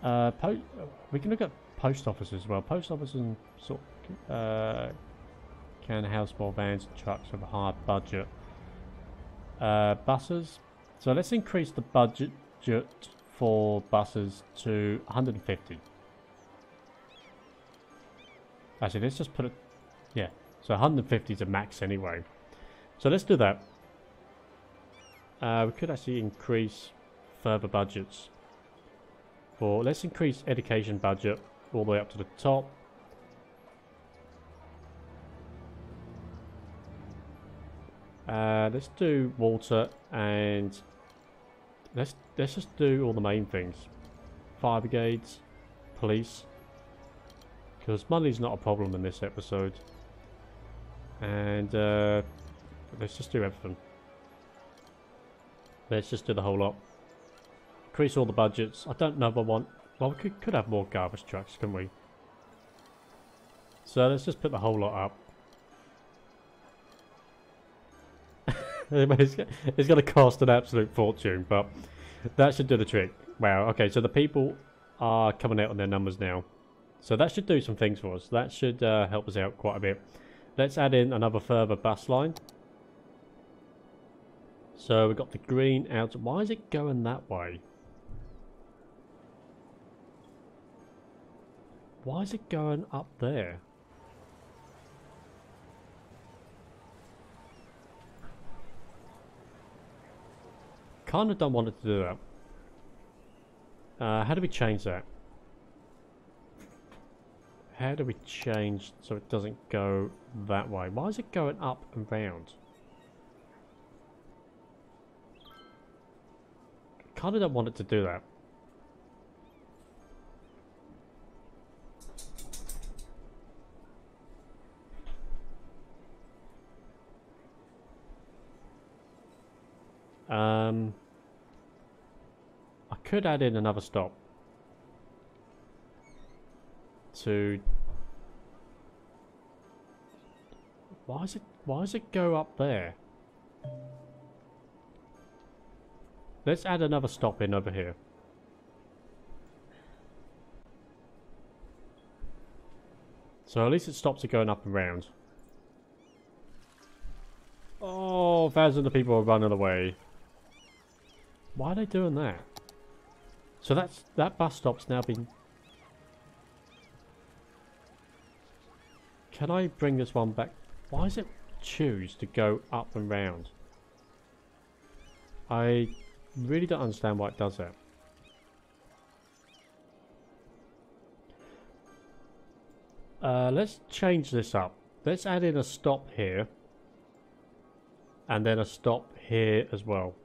We can look at post offices as well. Post offices and sort can house more vans and trucks with a higher budget. Buses. So let's increase the budget for buses to 150. Actually, let's just put it... Yeah, so 150 is a max anyway. So let's do that. We could actually increase further budgets. Let's increase education budget all the way up to the top. Let's do water and let's just do all the main things. Fire brigades, police, because money's not a problem in this episode. And let's just do everything. Let's just do the whole lot. Increase all the budgets. I don't know if I want... Well, we could have more garbage trucks, couldn't we? So let's just put the whole lot up. It's going to cost an absolute fortune, but that should do the trick. Wow, okay, so the people are coming out on their numbers now. So that should do some things for us. That should help us out quite a bit. Let's add in another further bus line. So we've got the green out. Why is it going that way? Why is it going up there? Kind of don't want it to do that. How do we change that? How do we change so it doesn't go that way? Why is it going up and round? Kind of don't want it to do that. I could add in another stop to... Why does it go up there? Let's add another stop in over here. So at least it stops it going up and round. Oh, thousands of people are running away. Why are they doing that? So that bus stop's now been... Can I bring this one back? Why does it choose to go up and round? I really don't understand why it does that. Let's change this up. Let's add in a stop here. And then a stop here as well.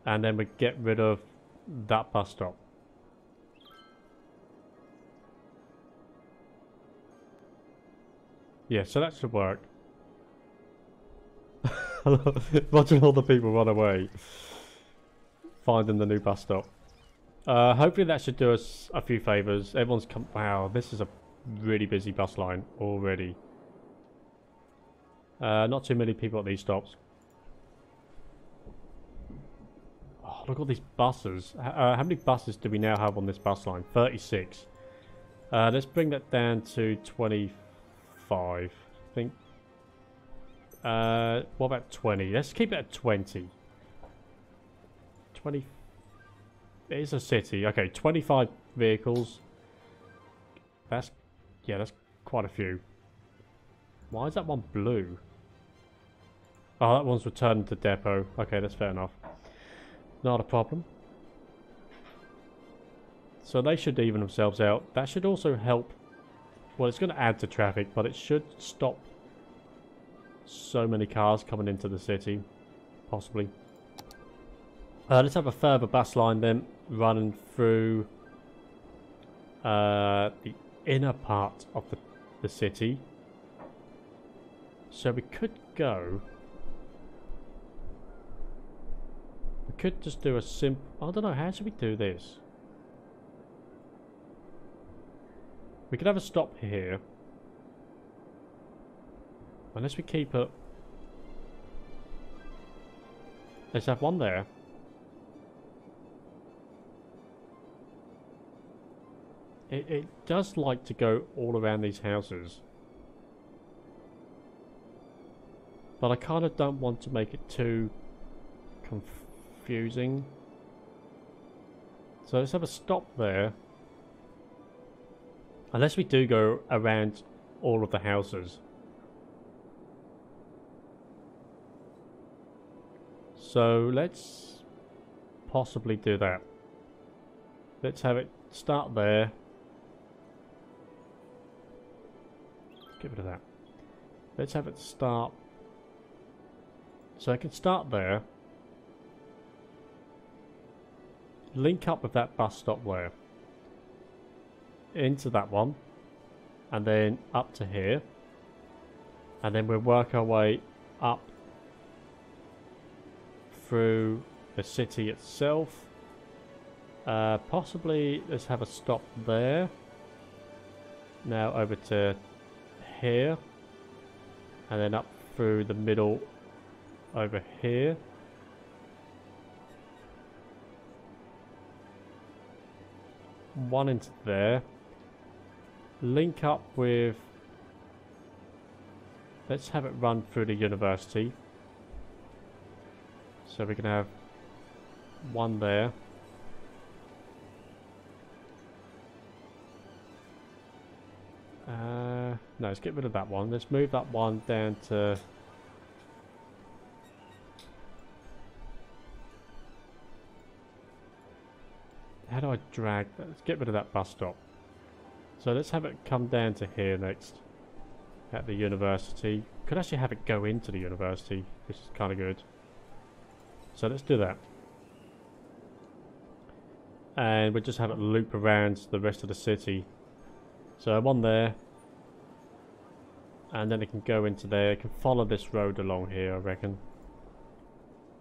And then we get rid of that bus stop. Yeah, so that should work. Watching all the people run away. Finding the new bus stop. Hopefully that should do us a few favours. Everyone's come... Wow, this is a really busy bus line already. Not too many people at these stops. Oh, look at all these buses. How many buses do we now have on this bus line? 36. Let's bring that down to 25, I think. What about 20? Let's keep it at 20. 20. It is a city. Okay, 25 vehicles. That's... Yeah, that's quite a few. Why is that one blue? Oh, that one's returned to depot. Okay, that's fair enough. Not a problem. So they should even themselves out. That should also help. Well, it's going to add to traffic, but it should stop so many cars coming into the city. Possibly. Let's have a further bus line then running through the inner part of the city. So we could go... We could just do a simple... I don't know, how should we do this? We could have a stop here. Unless we keep it... Let's have one there. It does like to go all around these houses. But I kind of don't want to make it too confusing. So let's have a stop there. Unless we do go around all of the houses. So let's possibly do that. Let's have it start there. Get rid of that. Let's have it start. So I can start there. Link up with that bus stop there. Into that one. And then up to here. And then we'll work our way up through the city itself. Possibly let's have a stop there. Now over to here. And then up through the middle over here. One into there. Link up with... Let's have it run through the university. So we can have one there. No, let's get rid of that one. Let's move that one down to... How do I drag that? Let's get rid of that bus stop. So let's have it come down to here next. At the university. Could actually have it go into the university, which is kind of good. So let's do that. And we'll just have it loop around the rest of the city. So one there. And then it can go into there. It can follow this road along here, I reckon.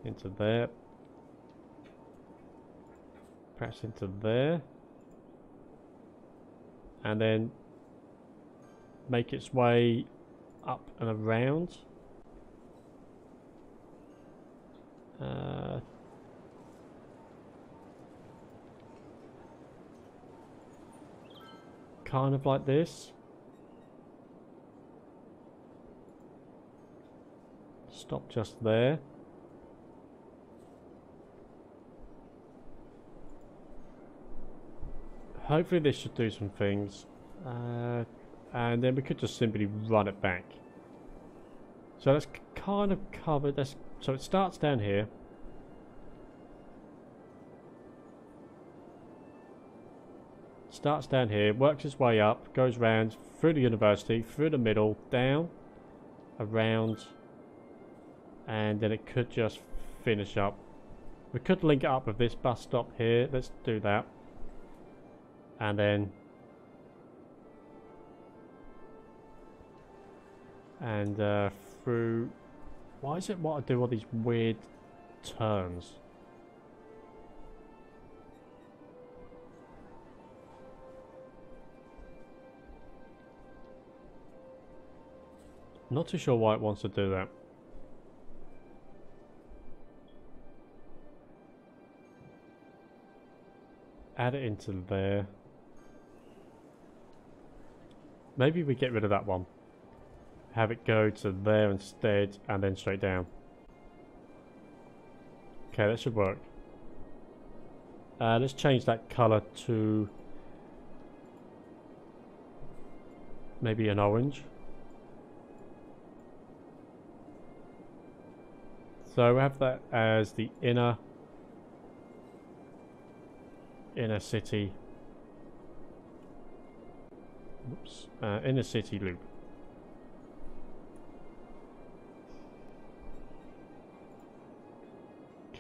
Into there. Perhaps into there. And then make its way up and around. Kind of like this. Stop just there. Hopefully this should do some things. And then we could just simply run it back. So that's kind of covered. So it starts down here. Starts down here, works its way up, goes round through the university, through the middle, down, around, and then it could just finish up. We could link it up with this bus stop here. Let's do that. And then through. Why is it what I do all these weird turns? Not too sure why it wants to do that. Add it into there. Maybe we get rid of that one. Have it go to there instead and then straight down. Okay, that should work. Let's change that color to maybe an orange. So we have that as the inner city. Oops, inner city loop.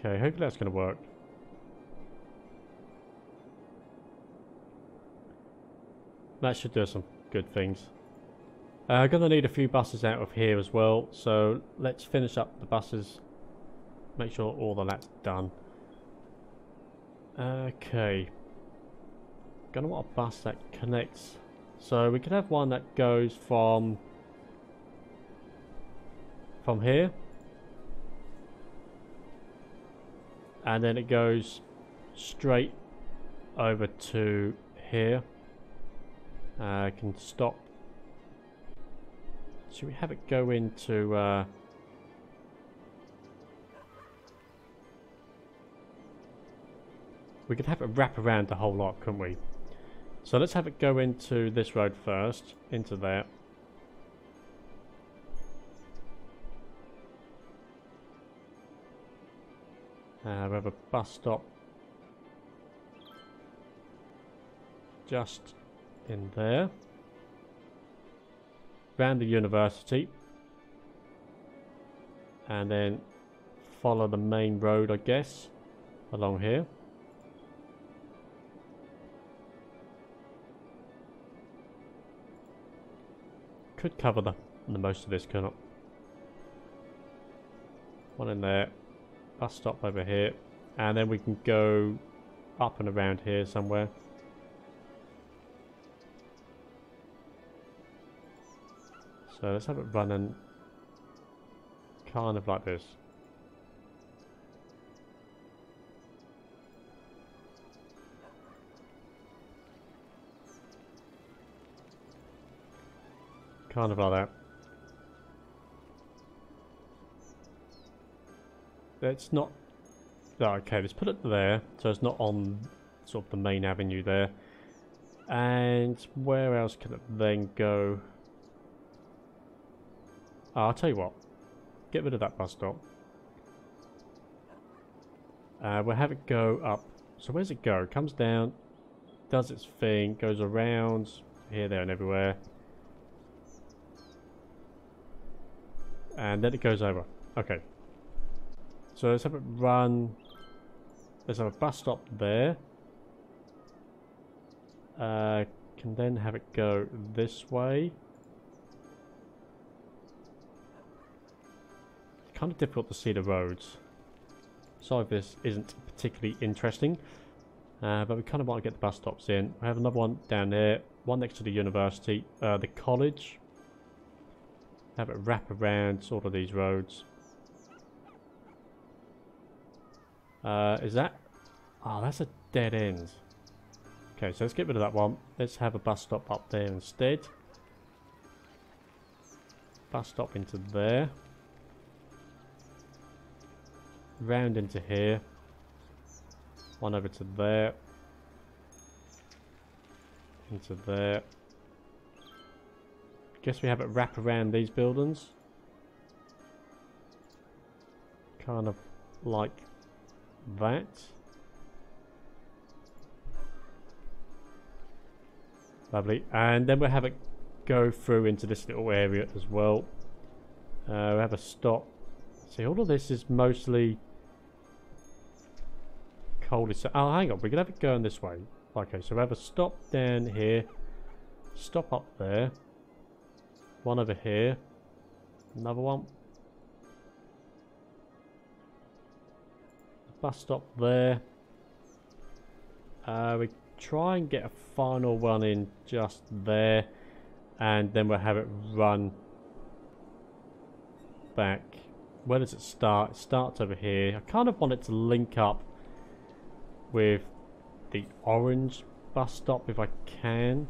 Okay, hopefully that's going to work. That should do some good things. I'm going to need a few buses out of here as well, so let's finish up the buses. Make sure all of that's done. Okay. Gonna want a bus that connects. So we could have one that goes from here. And then it goes straight over to here. Can stop. Should we have it go into we could have it wrap around the whole lot, couldn't we? So let's have it go into this road first, into there. We have a bus stop just in there. Round the university. And then follow the main road, I guess, along here. Could cover the most of this, couldn't it? One in there, bus stop over here, and then we can go up and around here somewhere. So let's have it running kind of like this. Kind of like that. It's not... Oh, okay, let's put it there, so it's not on sort of the main avenue there. And where else can it then go? Oh, I'll tell you what. Get rid of that bus stop. We'll have it go up. So where's it go? It comes down, does its thing, goes around here, there and everywhere. And then it goes over. Okay. So let's have it run. Let's have a bus stop there. Can then have it go this way. It's kind of difficult to see the roads. Sorry if this isn't particularly interesting. But we kind of want to get the bus stops in. We have another one down there. One next to the university. The college. Have it wrap around sort of these roads. Is that... Oh, that's a dead end. Okay, so let's get rid of that one. Let's have a bus stop up there instead. Bus stop into there. Round into here. One over to there. Into there. Guess we have it wrap around these buildings. Kind of like that. Lovely. And then we'll have it go through into this little area as well. We have a stop. See, all of this is mostly coldest. Oh, hang on. We can have it going this way. Okay, so we have a stop down here. Stop up there. One over here. Another one. Bus stop there. We try and get a final one in just there, and then we'll have it run back. Where does it start? It starts over here. I kind of want it to link up with the orange bus stop if I can,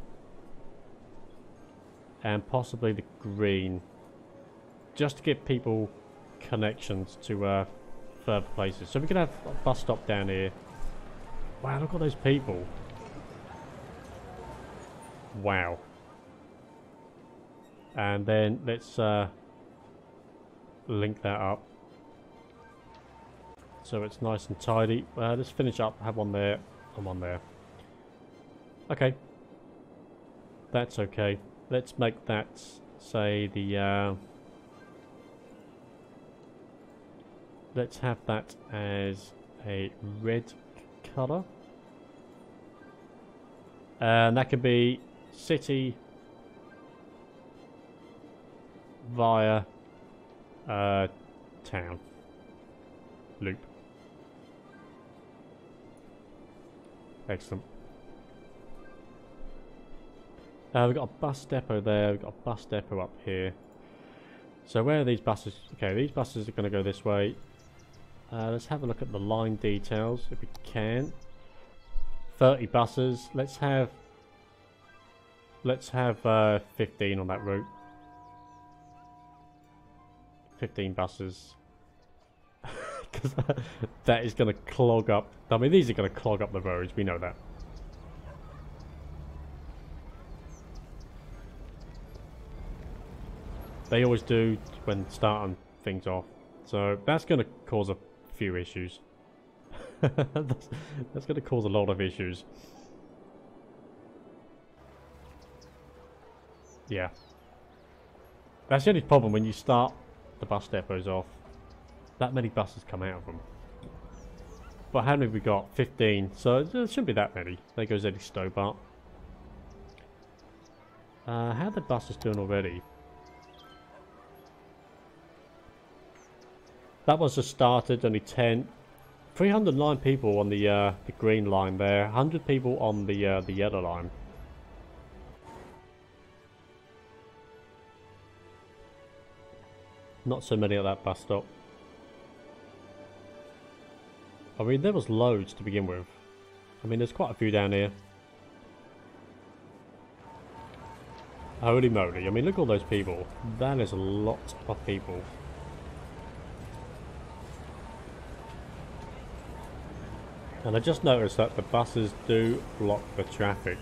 and possibly the green, just to give people connections to further places. So we can have a bus stop down here. Wow, look at those people. Wow. And then let's link that up so it's nice and tidy. Let's finish up, have one there and one there. Okay, that's okay. Let's make that, say, the let's have that as a red colour, and that could be city via town loop. Excellent. We've got a bus depot there, we've got a bus depot up here. So where are these buses? Okay, these buses are going to go this way. Let's have a look at the line details if we can. 30 buses. Let's have 15 on that route. 15 buses. Because that is going to clog up. I mean, these are going to clog up the roads. We know that. They always do when starting things off. So that's going to cause a few issues. that's going to cause a lot of issues. Yeah. That's the only problem when you start the bus depots off. That many buses come out of them. But how many have we got? 15. So there shouldn't be that many. There goes Eddie Stobart. How are the buses doing already? That was just started, only 10. 309 people on the green line there. 100 people on the yellow line. Not so many at that bus stop. I mean, there was loads to begin with. I mean, there's quite a few down here. Holy moly. I mean, look at all those people. That is a lot of people. And I just noticed that the buses do block the traffic.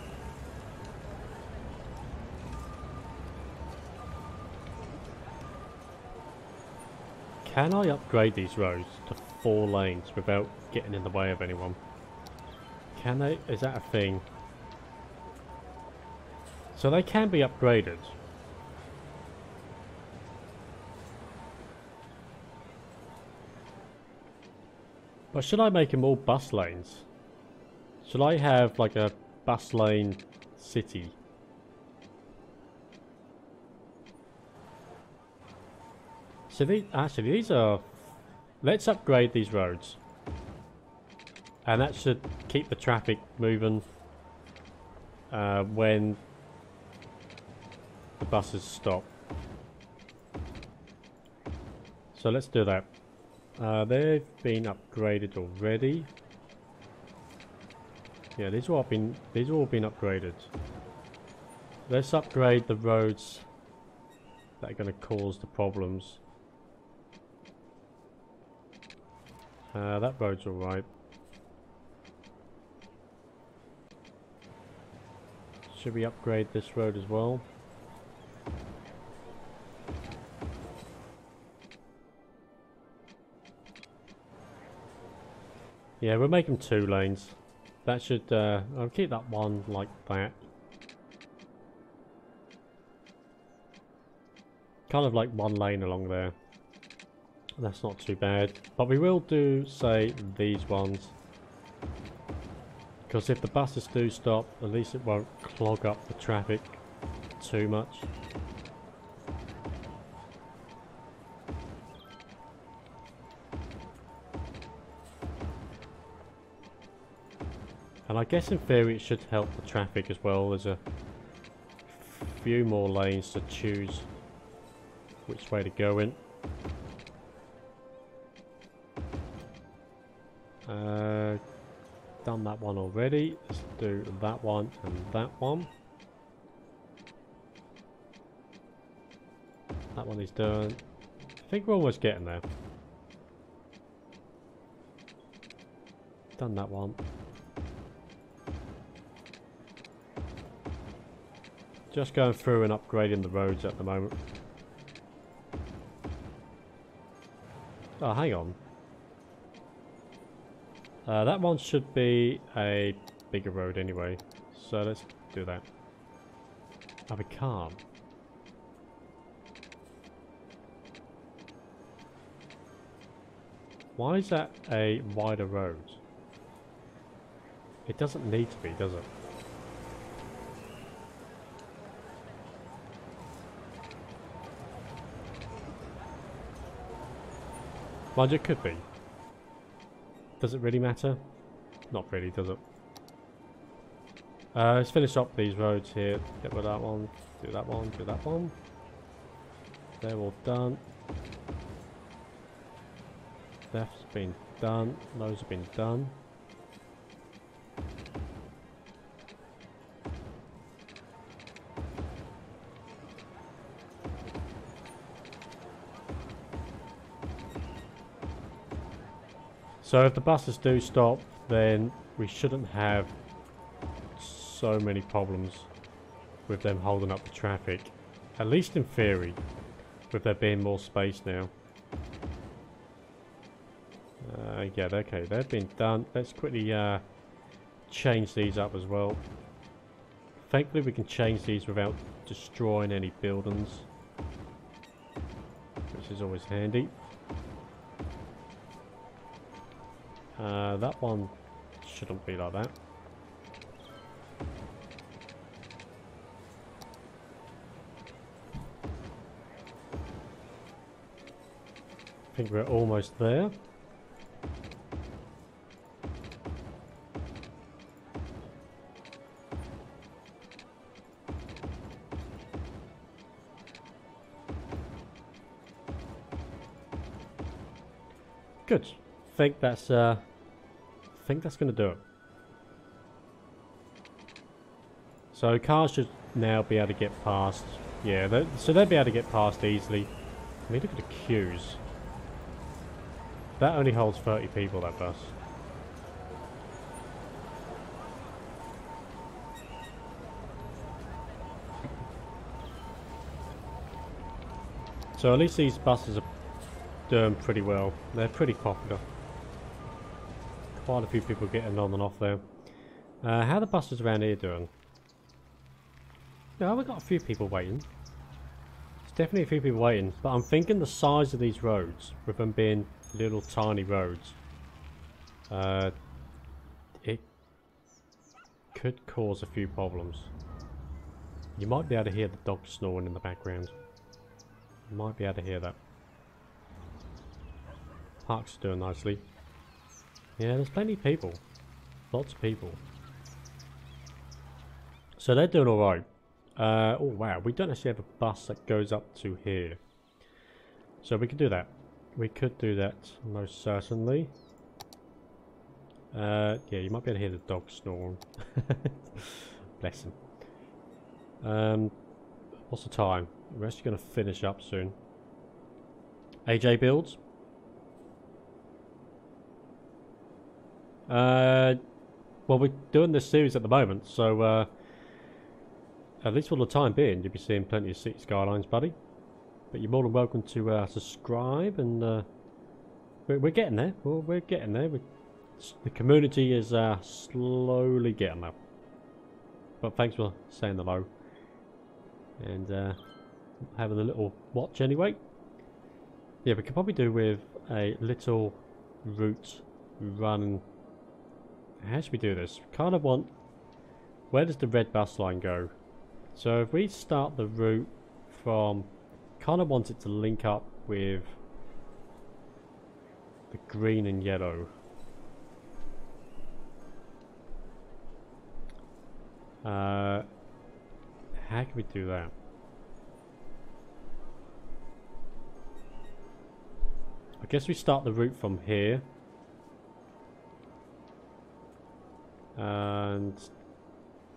Can I upgrade these roads to 4 lanes without getting in the way of anyone? Can they? Is that a thing? So they can be upgraded. But should I make them all bus lanes? Should I have like a bus lane city? So these are... Let's upgrade these roads. And that should keep the traffic moving when the buses stop. So let's do that. They've been upgraded already. Yeah, these have all been upgraded. Let's upgrade the roads that are going to cause the problems. That road's alright. Should we upgrade this road as well? Yeah, we'll make them 2 lanes. That should, I'll keep that one like that. kind of like one lane along there. That's not too bad. But we will do, say, these ones. Because if the buses do stop, at least it won't clog up the traffic too much. And I guess in theory it should help the traffic as well. There's a few more lanes to choose which way to go in. Done that one already. Let's do that one and that one. That one is done. I think we're almost getting there. Done that one. Just going through and upgrading the roads at the moment. Oh, hang on. That one should be a bigger road anyway. So let's do that. Oh, we can't. Why is that a wider road? It doesn't need to be, does it? Mind you, it could be. Does it really matter? Not really, does it? Let's finish up these roads here. Get rid of that one. Do that one. Do that one. They're all done. Left's been done. Those have been done. So if the buses do stop, then we shouldn't have so many problems with them holding up the traffic. At least in theory, with there being more space now. Yeah, okay, they've been done. Let's quickly change these up as well. Thankfully we can change these without destroying any buildings, which is always handy. That one shouldn't be like that. I think we're almost there. Good. I think that's going to do it. So cars should now be able to get past. Yeah, so they'll be able to get past easily. I mean, look at the queues. That only holds 30 people, that bus. So at least these buses are doing pretty well. They're pretty popular. Quite a few people getting on and off there. How are the buses around here doing? Yeah, we've got a few people waiting. There's definitely a few people waiting, but I'm thinking the size of these roads, with them being little tiny roads, it could cause a few problems. You might be able to hear the dog snoring in the background. You might be able to hear that. Park's doing nicely. Yeah, there's plenty of people. Lots of people. So they're doing alright. Oh wow, we don't actually have a bus that goes up to here. So we could do that. We could do that, most certainly. Yeah, you might be able to hear the dog snoring. Bless him. What's the time? We're actually going to finish up soon. AJ builds. Well, we're doing this series at the moment, so at least for the time being, you'll be seeing plenty of City Skylines, buddy. But you're more than welcome to subscribe, and we're getting there. Well, we're getting there. The community is slowly getting there. But thanks for saying hello. And having a little watch anyway. Yeah, we could probably do with a little route run. How should we do this? Kind of want... Where does the red bus line go? So if we start the route from... Kind of want it to link up with the green and yellow. How can we do that? I guess we start the route from here. And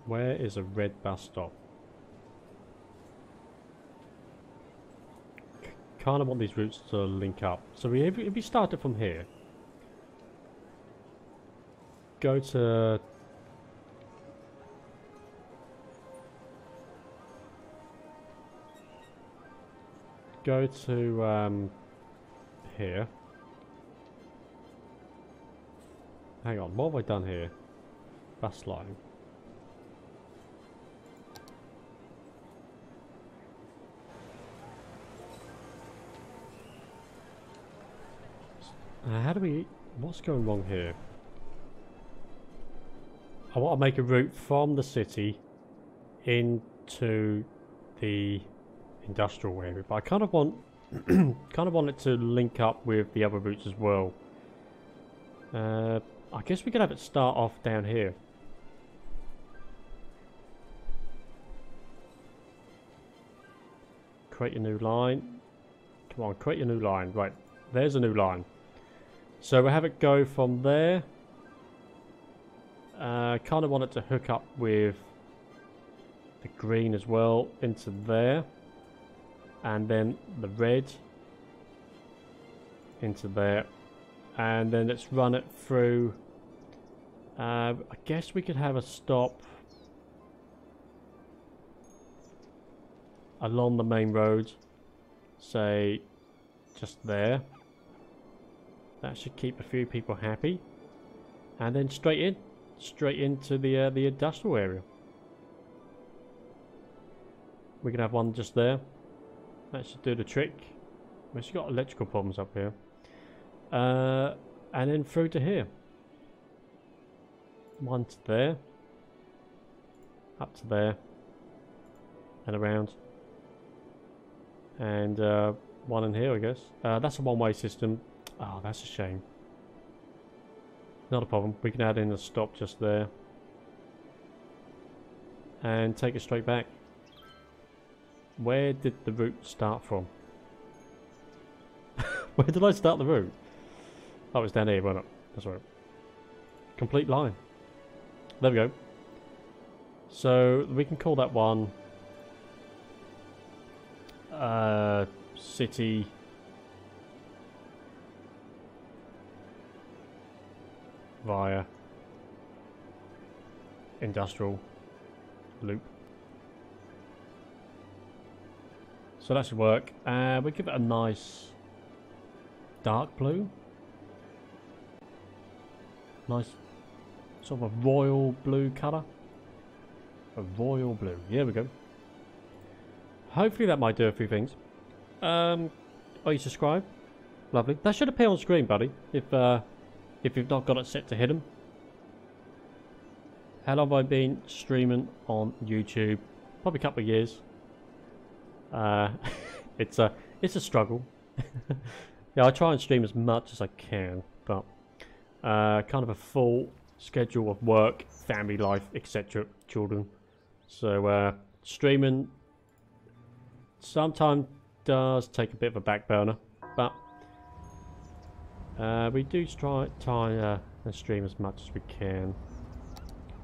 where is a red bus stop? Kind of want these routes to link up. So if we start it from here, go to here. Hang on, what have I done here? Bus line. How do we... What's going wrong here? I want to make a route from the city into the industrial area, but I kind of want it to link up with the other routes as well. I guess we could have it start off down here. Create a new line. Come on, create a new line. Right, there's a new line. So we'll have it go from there. Kind of want it to hook up with the green as well into there. And then the red into there. And then let's run it through. I guess we could have a stop along the main road. Say just there. That should keep a few people happy. And then straight into the industrial area. We can have one just there. That should do the trick. We've got electrical problems up here. And then through to here. One to there. Up to there. And around. And one in here, I guess. That's a one-way system. Oh, that's a shame. Not a problem. We can add in a stop just there. And take it straight back. Where did the route start from? Where did I start the route? Oh, it's down here, wasn't it? That's right. Complete line. There we go. So we can call that one city via industrial loop. So that should work. We give it a nice dark blue. Nice sort of a royal blue colour. A royal blue. Here we go. Hopefully that might do a few things. Are you subscribed? Lovely. That should appear on screen, buddy. If you've not got it set to hidden. How long have I been streaming on YouTube? Probably a couple of years. It's a struggle. Yeah, I try and stream as much as I can, but kind of a full schedule of work, family life, etc., children. So streaming sometimes does take a bit of a back burner, but we do try and stream as much as we can.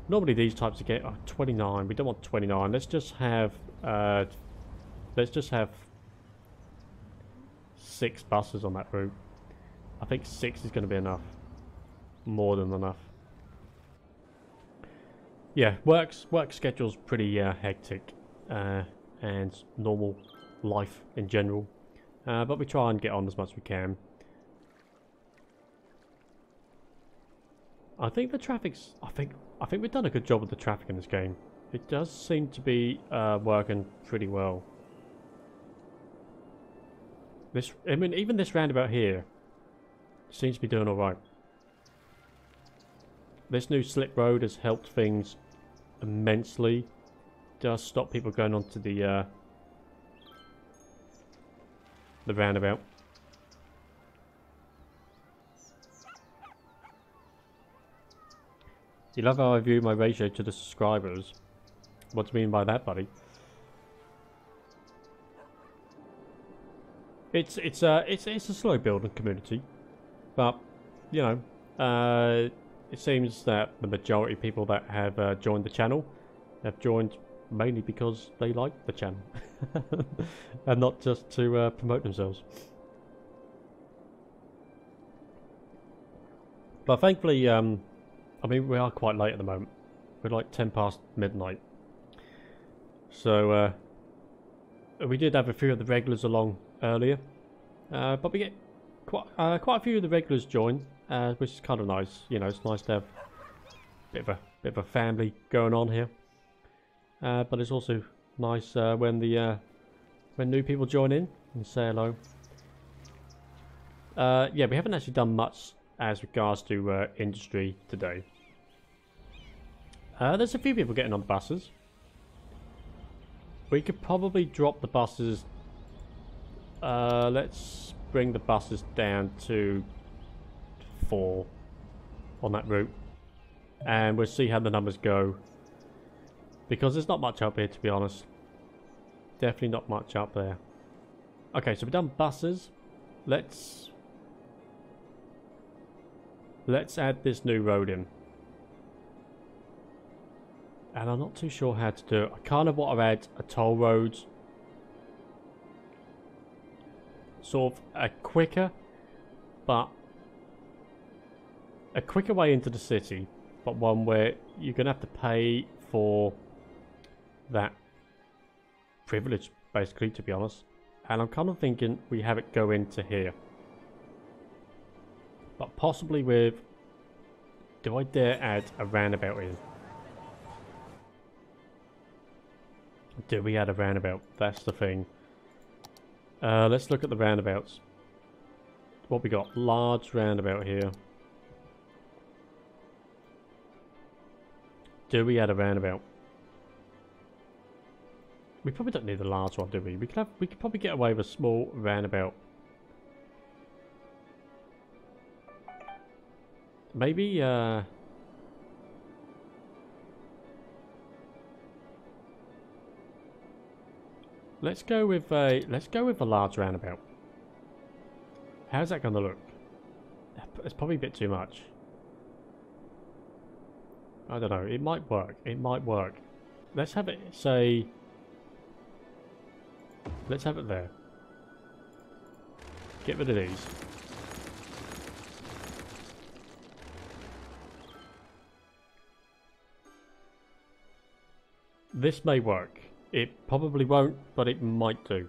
Normally these types get 29. We don't want 29. Let's just have 6 buses on that route. I think 6 is going to be enough. More than enough. Yeah, work schedule's pretty hectic and normal life in general, but we try and get on as much as we can. I think the traffic's. I think we've done a good job with the traffic in this game. It does seem to be working pretty well. I mean, even this roundabout here seems to be doing alright. This new slip road has helped things immensely. Just stop people going onto the roundabout. You love how I view my ratio to the subscribers. What do you mean by that, buddy? It's a slow building community, but you know, it seems that the majority of people that have joined the channel have joined mainly because they like the channel and not just to promote themselves. But thankfully, I mean, we are quite late at the moment. We're like 10 past midnight. So, we did have a few of the regulars along earlier. But we get quite a few of the regulars join, which is kind of nice. You know, it's nice to have a bit of a family going on here. But it's also nice when new people join in and say hello. Yeah, we haven't actually done much as regards to industry today. There's a few people getting on buses. We could probably drop the buses. Let's bring the buses down to 4 on that route, and we'll see how the numbers go. Because there's not much up here, to be honest. Definitely not much up there. Okay, so we've done buses. Let's add this new road in. And I'm not too sure how to do it. I kind of want to add a toll road. Sort of a quicker way into the city, but one where you're going to have to pay for that privilege, basically, to be honest. And I'm kind of thinking we have it go into here. But possibly with... Do I dare add a roundabout in? Do we add a roundabout? That's the thing. Let's look at the roundabouts. What we got? Large roundabout here. Do we add a roundabout? We probably don't need a large one, do we? We could probably get away with a small roundabout. Maybe let's go with a large roundabout. How's that going to look? It's probably a bit too much. I don't know. It might work. It might work. Let's have it say... Let's have it there. Get rid of these. This may work. It probably won't, but it might do.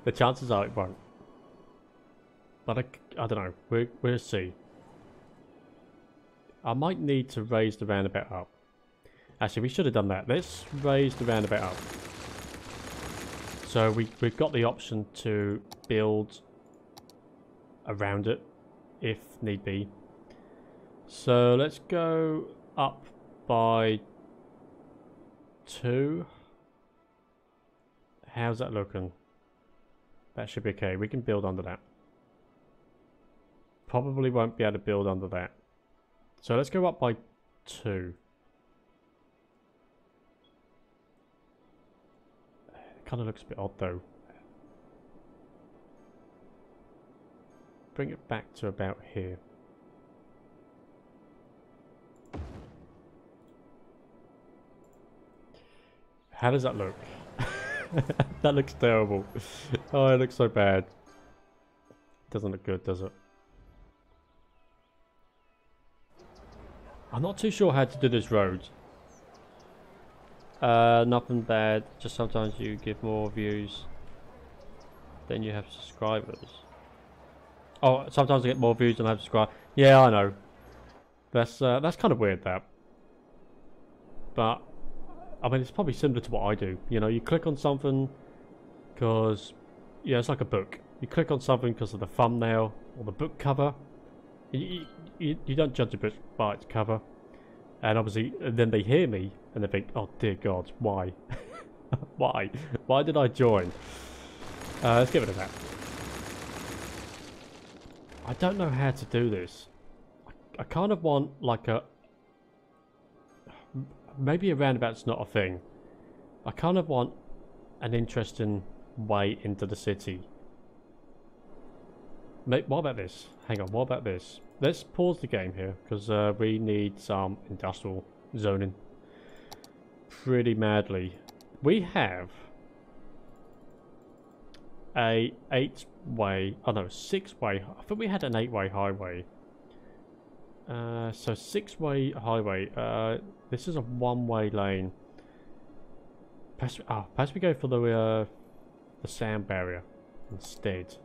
The chances are it won't. But I don't know. We'll see. I might need to raise the roundabout up. Actually, we should have done that. Let's raise the roundabout up. So we've got the option to build around it, if need be. So let's go up by 2. How's that looking? That should be okay. We can build under that. Probably won't be able to build under that. So let's go up by 2. It kind of looks a bit odd though. Bring it back to about here. How does that look? That looks terrible. Oh, it looks so bad. Doesn't look good, does it? I'm not too sure how to do this road. Nothing bad. Just sometimes you give more views than you have subscribers. Oh, sometimes I get more views than I have subscribers. Yeah, I know. That's kind of weird, that. But I mean, it's probably similar to what I do. You know, you click on something because yeah, it's like a book. You click on something because of the thumbnail or the book cover. You don't judge a book by its cover. And obviously, then they hear me and they think, oh dear God, why? Why? Why did I join? Let's get rid of that. I don't know how to do this. I kind of want like a... Maybe a roundabout's not a thing. I kind of want an interesting way into the city. Mate, what about this? Hang on, what about this? Let's pause the game here, because we need some industrial zoning. Pretty madly. We have a 8-way, oh no, 6-way, I thought we had an 8-way highway. So 6-way highway, this is a 1-way lane. Perhaps we go for the sound barrier instead.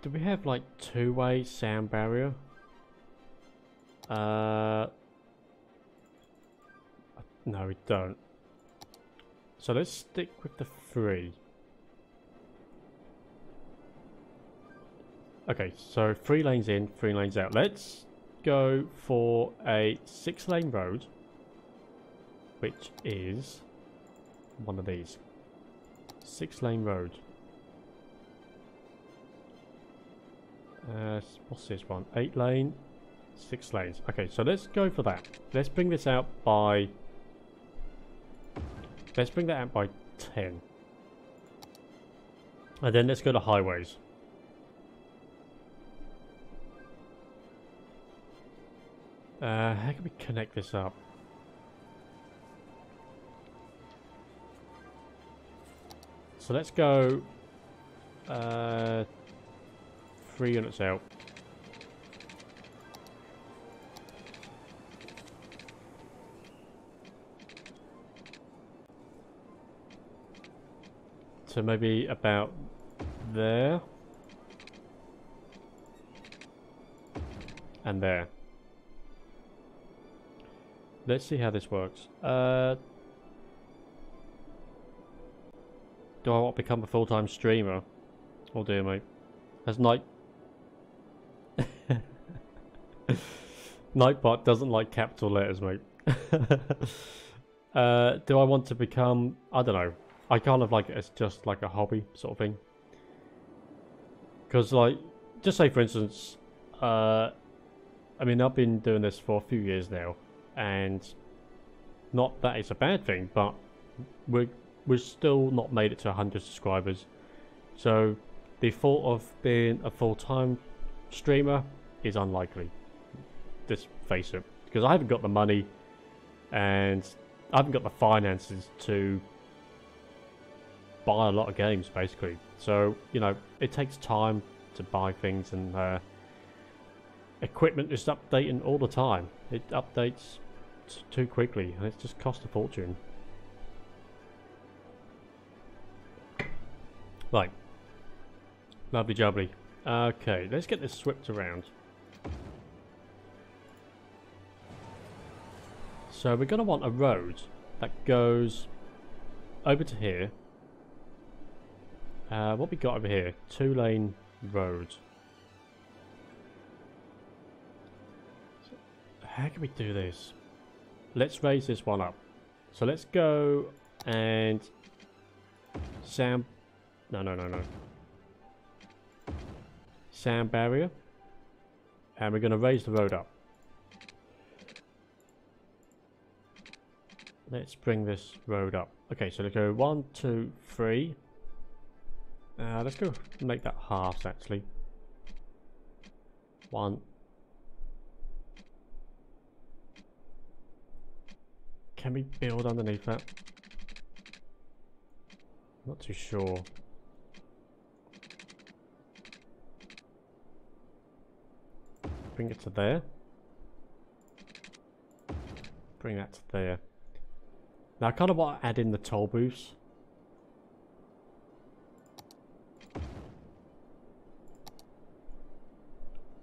Do we have like 2-way sound barrier? No, we don't. So let's stick with the 3. Okay, so 3 lanes in, 3 lanes out. Let's go for a 6-lane road, which is one of these. 6-lane road. What's this one? 8 lane, 6 lanes. Okay, so let's go for that. Let's bring this out by... Let's bring that out by 10. And then let's go to highways. How can we connect this up? So let's go 3 units out. So maybe about there. And there. Let's see how this works. Do I want to become a full-time streamer? Oh dear, mate. As Nightbot doesn't like capital letters, mate. Do I want to become... I don't know. I kind of like it as just like a hobby sort of thing. Because like, just say for instance, I mean I've been doing this for a few years now. And not that it's a bad thing, but we're still not made it to 100 subscribers. So the thought of being a full-time streamer is unlikely. Let's face it, because I haven't got the money and I haven't got the finances to buy a lot of games basically. So, you know, it takes time to buy things, and equipment is updating all the time. It updates too quickly and it just costs a fortune. Right. Lovely jubbly. Okay, let's get this swept around. So we're going to want a road that goes over to here. What we got over here? 2-lane road. So how can we do this? Let's raise this one up. So let's go and sound... No. Sound barrier. And we're going to raise the road up. Let's bring this road up. Okay, so let's go 1, 2, 3. Let's go make that halves actually. 1. Can we build underneath that? Not too sure. Bring it to there. Bring that to there. Now I kind of want to add in the toll booths.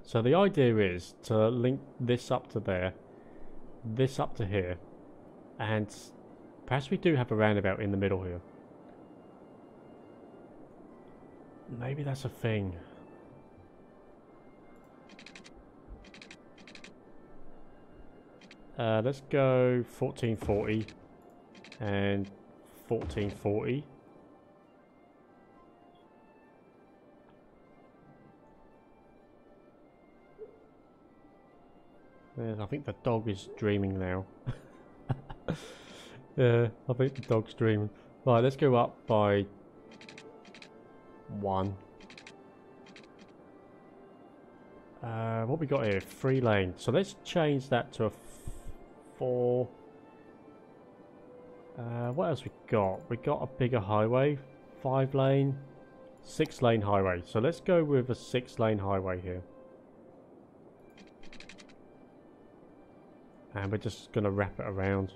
So the idea is to link this up to there, this up to here, And perhaps we do have a roundabout in the middle here. Maybe that's a thing. Let's go 1440 and 1440. I think the dog is dreaming now. Yeah, I think the dog's dreaming. Right, let's go up by 1. What we got here? 3 lane. So let's change that to a 4. What else we got? We got a bigger highway. 5 lane, 6 lane highway. So let's go with a 6 lane highway here. And we're just going to wrap it around.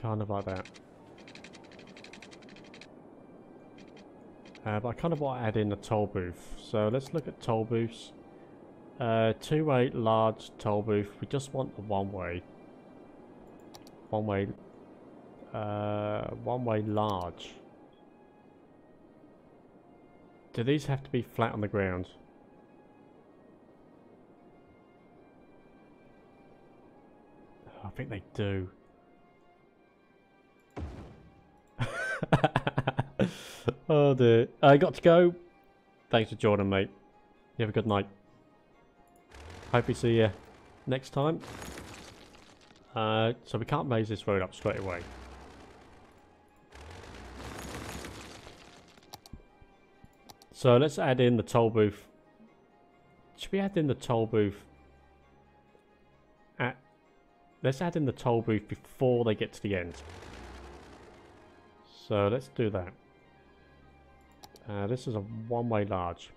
Kind of like that. But I kind of want to add in a toll booth. So let's look at toll booths. 2-way large toll booth. We just want a one-way. One-way large. Do these have to be flat on the ground? I think they do. Oh dear. I got to go. Thanks for joining, mate. You have a good night. Hope we see you next time. So we can't maze this road up straight away. So let's add in the toll booth. Should we add in the toll booth at... Let's add in the toll booth before they get to the end. So let's do that. This is a one-way large.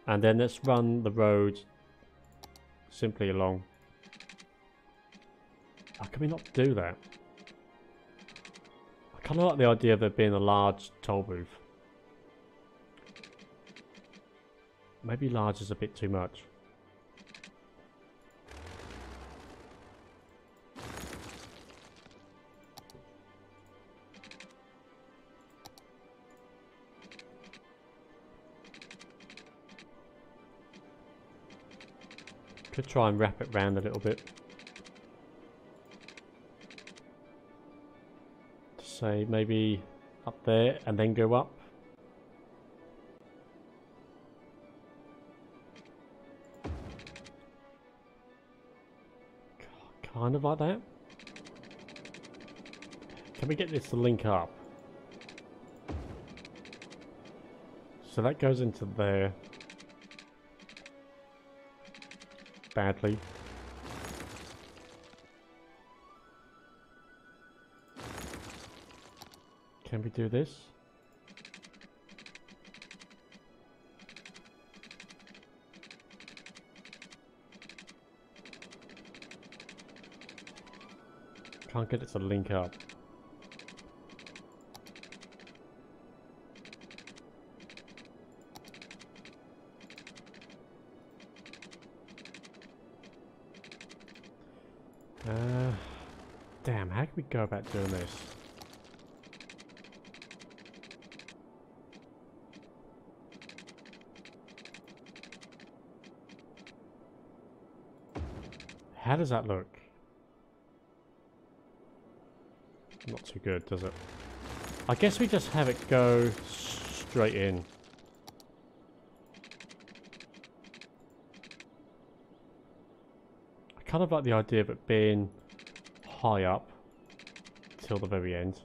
And then let's run the road simply along. How can we not do that? I kind of like the idea of there being a large toll booth. Maybe large is a bit too much. Could try and wrap it round a little bit. Say maybe up there and then go up. Kind of like that. Can we get this to link up? So that goes into there. Badly. Can we do this? Can't get it to link up. Damn, how can we go about doing this? How does that look? Not too good, does it? I guess we just have it go straight in. I kind of like the idea of it being high up till the very end.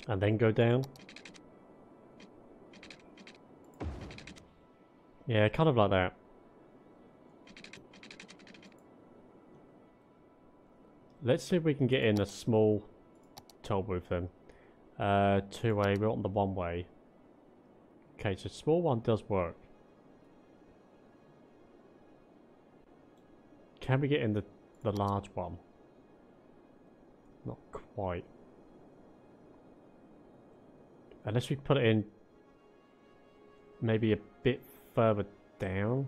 And then go down. Yeah, kind of like that. Let's see if we can get in a small toll booth then. 2-way, we're on the 1-way. Okay, so small one does work. Can we get in the large one? Not quite. Unless we put it in maybe a bit further down.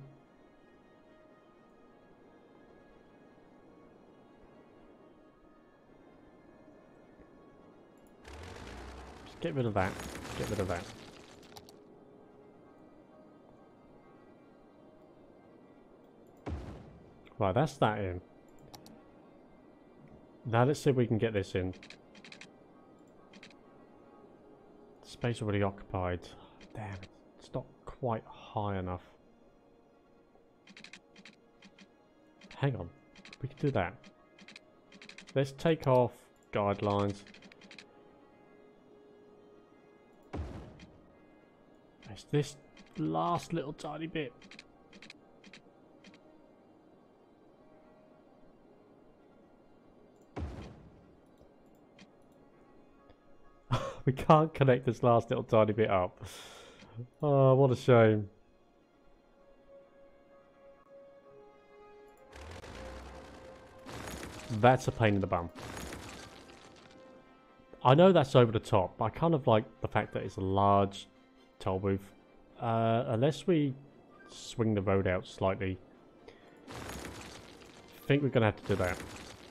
Just get rid of that. Get rid of that. Right, that's that in. Now let's see if we can get this in. Space already occupied. Damn, it's not quite high enough. Hang on, we can do that. Let's take off guidelines. It's this last little tiny bit. We can't connect this last little tiny bit up. Oh, what a shame. That's a pain in the bum. I know that's over the top, but I kind of like the fact that it's a large toll booth. Unless we swing the road out slightly. I think we're going to have to do that.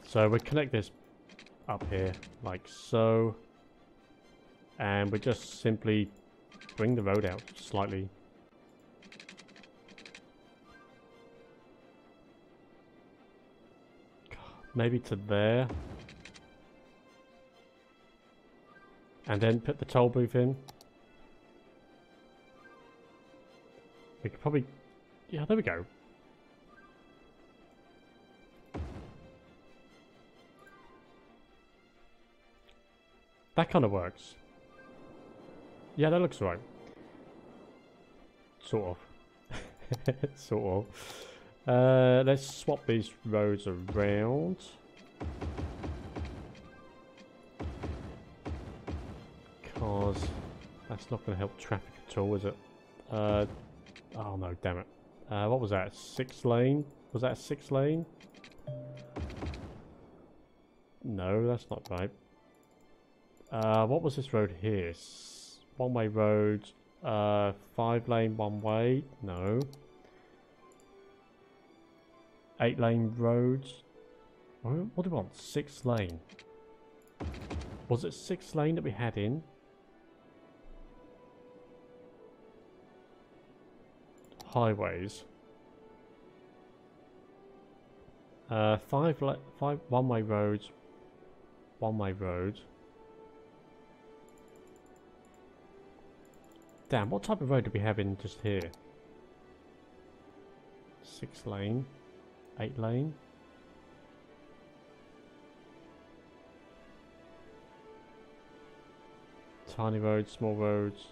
So we connect this up here, like so. And we just simply bring the road out slightly. Maybe to there. And then put the toll booth in. We could probably... Yeah, there we go. That kind of works. Yeah, that looks right. Sort of. Sort of. Let's swap these roads around. Because that's not going to help traffic at all, is it? Oh no, damn it. What was that? 6 lane? Was that a 6 lane? No, that's not right. What was this road here? One-way road, 5 lane one way, no. 8 lane roads. What do we want? 6 lane. Was it 6 lane that we had in? Highways. 5 one-way roads. One-way road. Damn, what type of road do we have in just here? 6 lane, 8 lane. Tiny roads, small roads.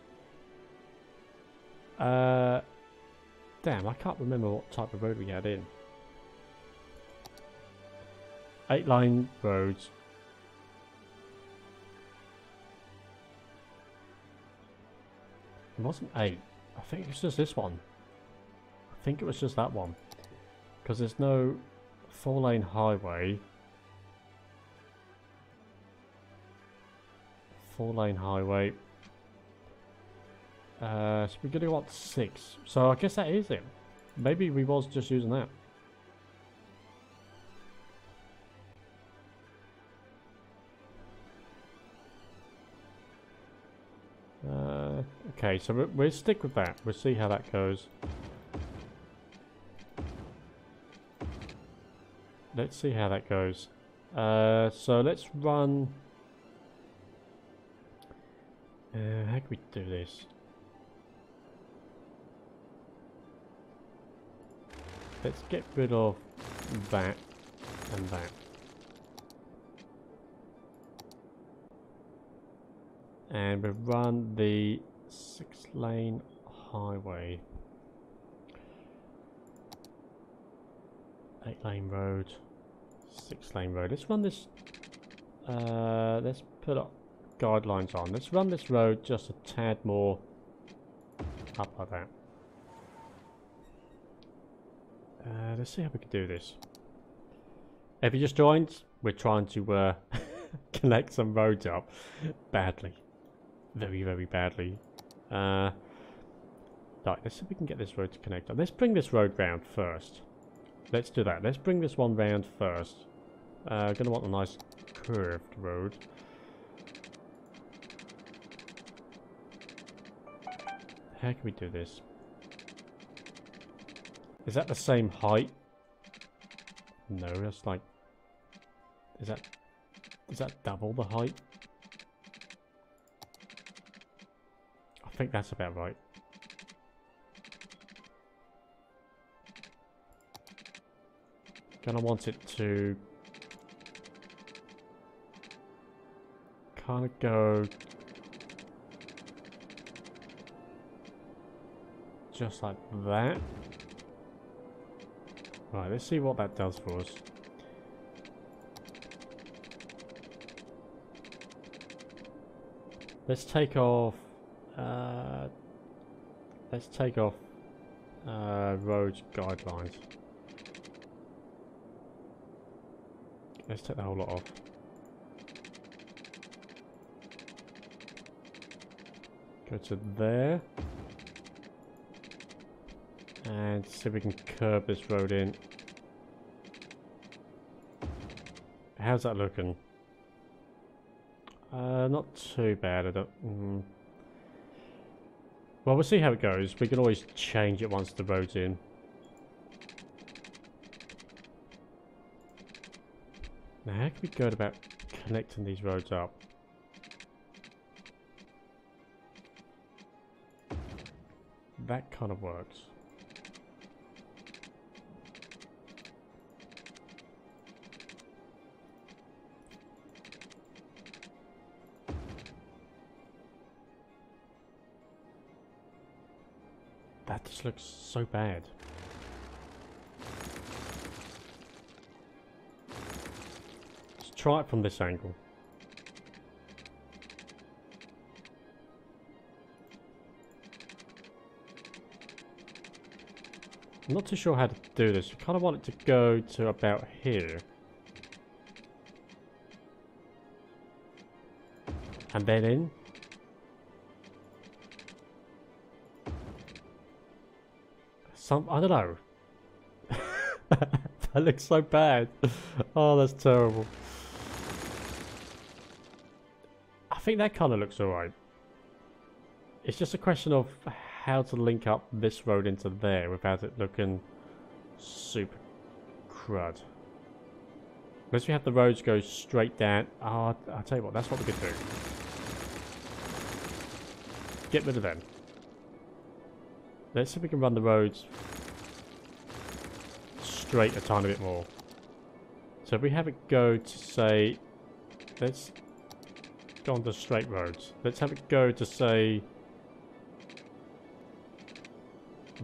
Damn, I can't remember what type of road we had in. 8 lane roads. It wasn't 8. I think it was just this one. I think it was just that one. Because there's no 4 lane highway. 4 lane highway. So we're going to want 6. So I guess that is it. Maybe we was just using that. Okay, so we'll stick with that. We'll see how that goes. Let's see how that goes. So let's run... how can we do this? Let's get rid of that and that. And we'll run the 6 lane highway. 8 lane road. 6 lane road. Let's run this. Let's put up guidelines on. Let's run this road just a tad more up like that. Let's see how we can do this. If you just joined, we're trying to connect some roads up badly. very, very badly. Right, let's see if we can get this road to connect. Let's bring this road round first. Let's do that. Let's bring this one round first. Gonna want a nice curved road. How can we do this? Is that the same height? No, that's like... Is that double the height? I think that's about right. Gonna want it to kind of go just like that. Right, let's see what that does for us. Let's take off road guidelines. Let's take the whole lot off. Go to there. And see if we can curb this road in. How's that looking? Not too bad. I don't... Well, we'll see how it goes. We can always change it once the road's in. Now, how can we go about connecting these roads up? That kind of works. That just looks so bad. Let's try it from this angle. I'm not too sure how to do this. I kind of want it to go to about here. And then in. I don't know. That looks so bad. Oh, that's terrible. I think that kind of looks alright. It's just a question of how to link up this road into there without it looking super crud. Unless we have the roads go straight down. Oh, I'll tell you what, that's what we could do. Get rid of them. Let's see if we can run the roads straight a tiny bit more. So if we have it go to say, let's go on to straight roads. Let's have it go to say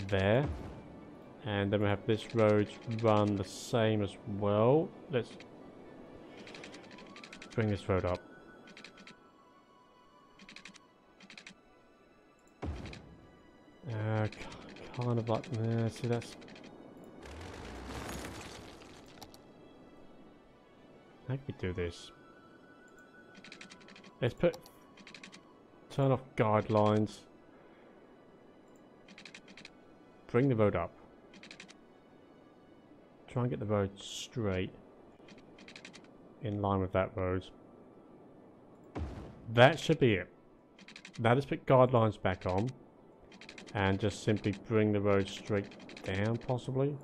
there. And then we have this road run the same as well. Let's bring this road up. Kind of like, see that's... How can we do this? Let's turn off guidelines. Bring the road up. Try and get the road straight. In line with that road. That should be it. Now let's put guidelines back on. And just simply bring the road straight down, possibly.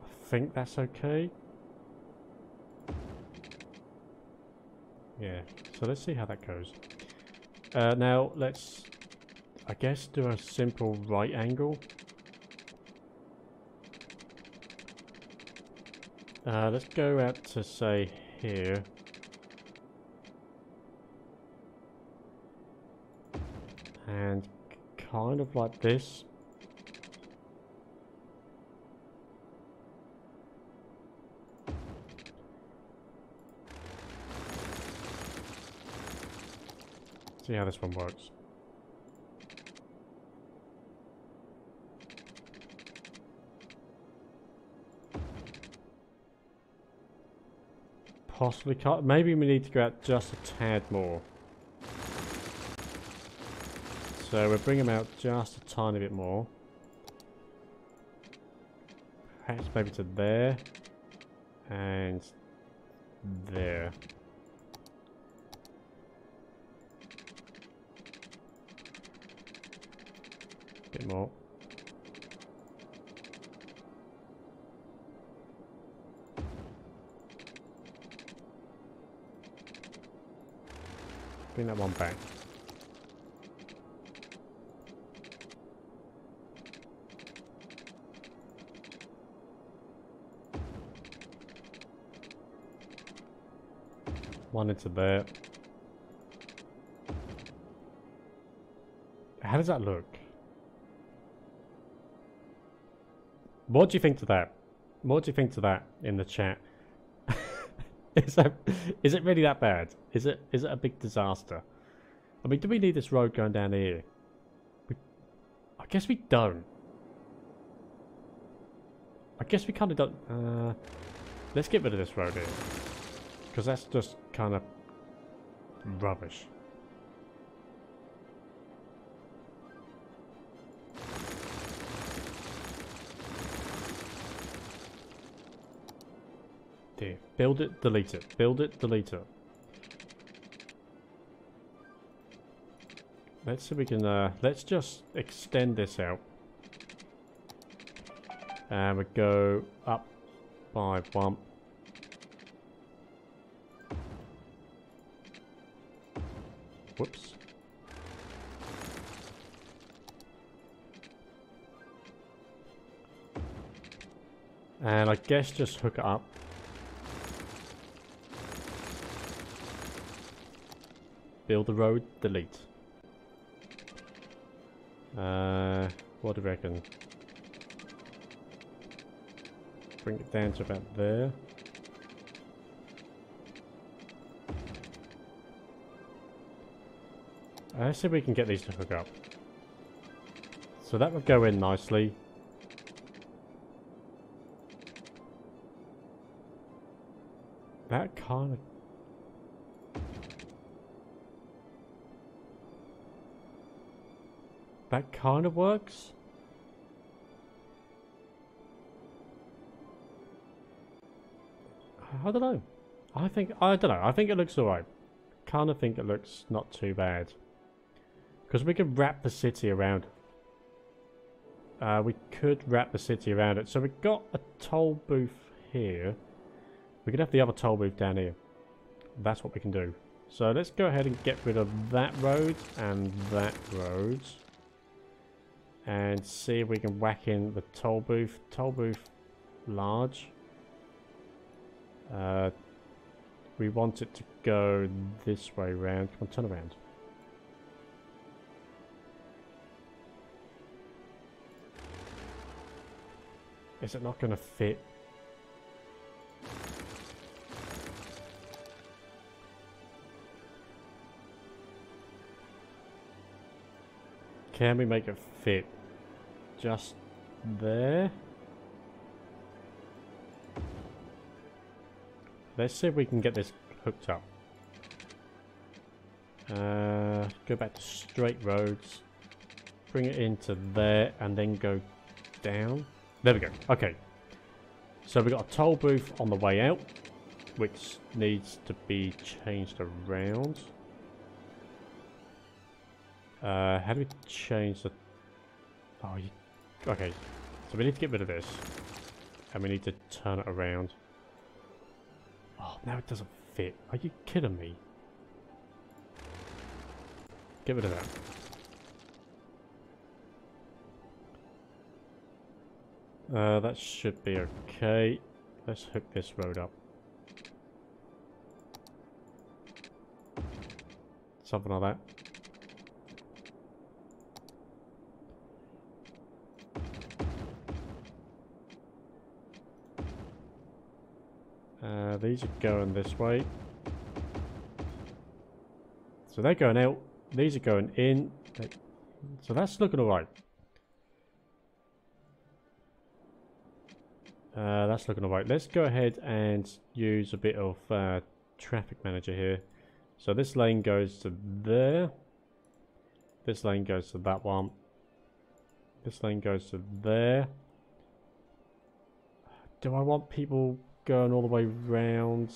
I think that's okay. Yeah, so let's see how that goes. Now, let's, I guess, do a simple right angle. Let's go out to, say, here. And kind of like this. See how this one works. Possibly can't. Maybe we need to go out just a tad more. So we'll bring them out just a tiny bit more. Perhaps maybe to there. And there. Bit more. Bring that one back. One into there. How does that look? What do you think to that? What do you think to that in the chat? Is it really that bad? Is it a big disaster? I mean, do we need this road going down here? I guess we don't. I guess we kind of don't. Let's get rid of this road here, because that's just kind of rubbish. There. Build it, delete it. Build it, delete it. Let's see if we can, let's just extend this out. And we go up by one. Whoops. And I guess just hook it up. Build the road, delete. What do you reckon? Bring it down to about there. Let's see if we can get these to hook up. So that would go in nicely. That kind of... That kind of works. I don't know. I don't know. I think it looks alright. Kind of think it looks not too bad. Because we could wrap the city around. We could wrap the city around it. So we've got a toll booth here. We could have the other toll booth down here. That's what we can do. So let's go ahead and get rid of that road and that road. And see if we can whack in the toll booth. Toll booth large. We want it to go this way round. Come on, turn around. Is it not going to fit? Can we make it fit? Just there? Let's see if we can get this hooked up. Go back to straight roads. Bring it into there and then go down. There we go. Okay. So we've got a toll booth on the way out, which needs to be changed around. How do we change the... Oh, okay. So we need to get rid of this. And we need to turn it around. Oh, now it doesn't fit. Are you kidding me? Get rid of that. That should be okay. Let's hook this road up. Something like that. These are going this way. So they're going out. These are going in. So that's looking alright. That's looking alright. Let's go ahead and use a bit of traffic manager here. So this lane goes to there. This lane goes to that one. This lane goes to there. Do I want people going all the way round?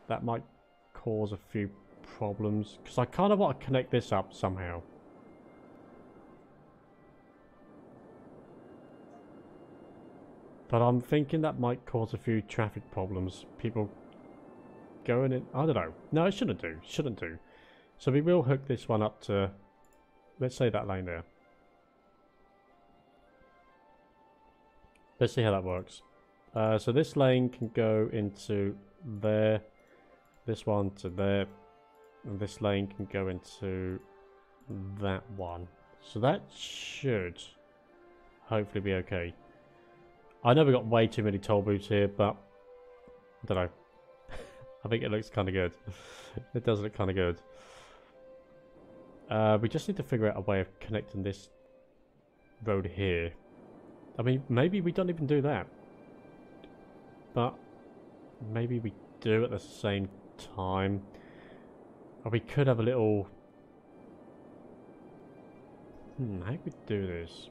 That might cause a few problems. Because I kind of want to connect this up somehow. But I'm thinking that might cause a few traffic problems. People going in... I don't know. No, it shouldn't do. Shouldn't do. So we will hook this one up to... Let's say that lane there. Let's see how that works. So this lane can go into there. This one to there. And this lane can go into that one. So that should hopefully be okay. I know we've got way too many toll booths here, but I don't know. I think it looks kind of good. It does look kind of good. We just need to figure out a way of connecting this road here. I mean, maybe we don't even do that. But maybe we do at the same time. Or we could have a little... how do we do this?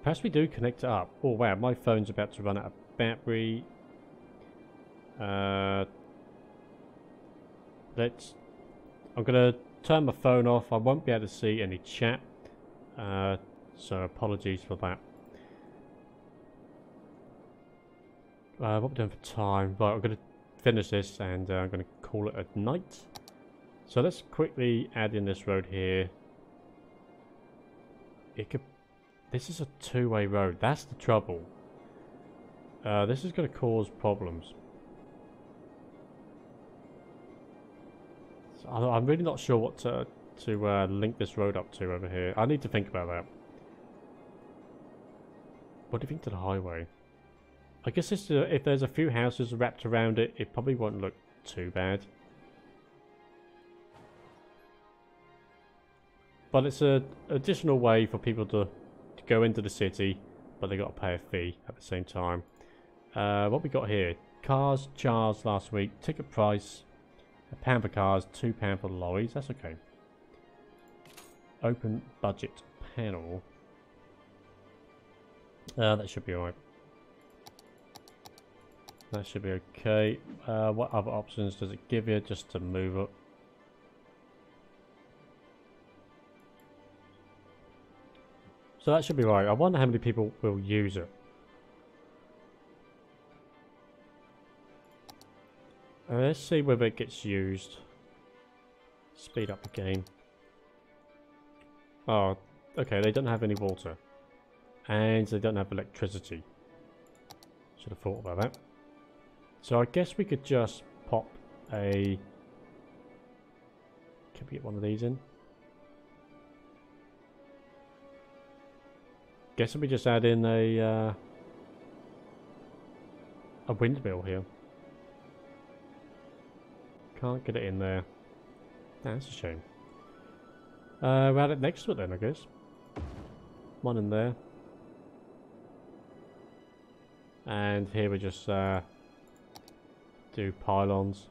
Perhaps we do connect it up. Oh wow, my phone's about to run out of battery. I'm gonna turn my phone off. I won't be able to see any chat. So apologies for that. What we're doing for time? Right, I'm gonna finish this and I'm gonna call it a night. So let's quickly add in this road here. This is a two-way road. That's the trouble. This is going to cause problems. So I'm really not sure what to link this road up to over here. I need to think about that. What do you think to the highway? I guess this, if there's a few houses wrapped around it, it probably won't look too bad. But it's an additional way for people to go into the city, but they got to pay a fee at the same time. What we got here? Cars charged last week. Ticket price: £1 for cars, £2 for lorries. That's okay. Open budget panel. That should be alright. That should be okay. What other options does it give you just to move up? So that should be right. I wonder how many people will use it. Let's see whether it gets used. Speed up the game. Oh, okay, they don't have any water. And they don't have electricity. Should have thought about that. So I guess we could just pop a... Can we get one of these in? Guess we just add in a windmill here. Can't get it in there. That's a shame. We'll add it next to it then, I guess. One in there. And here we just do pylons.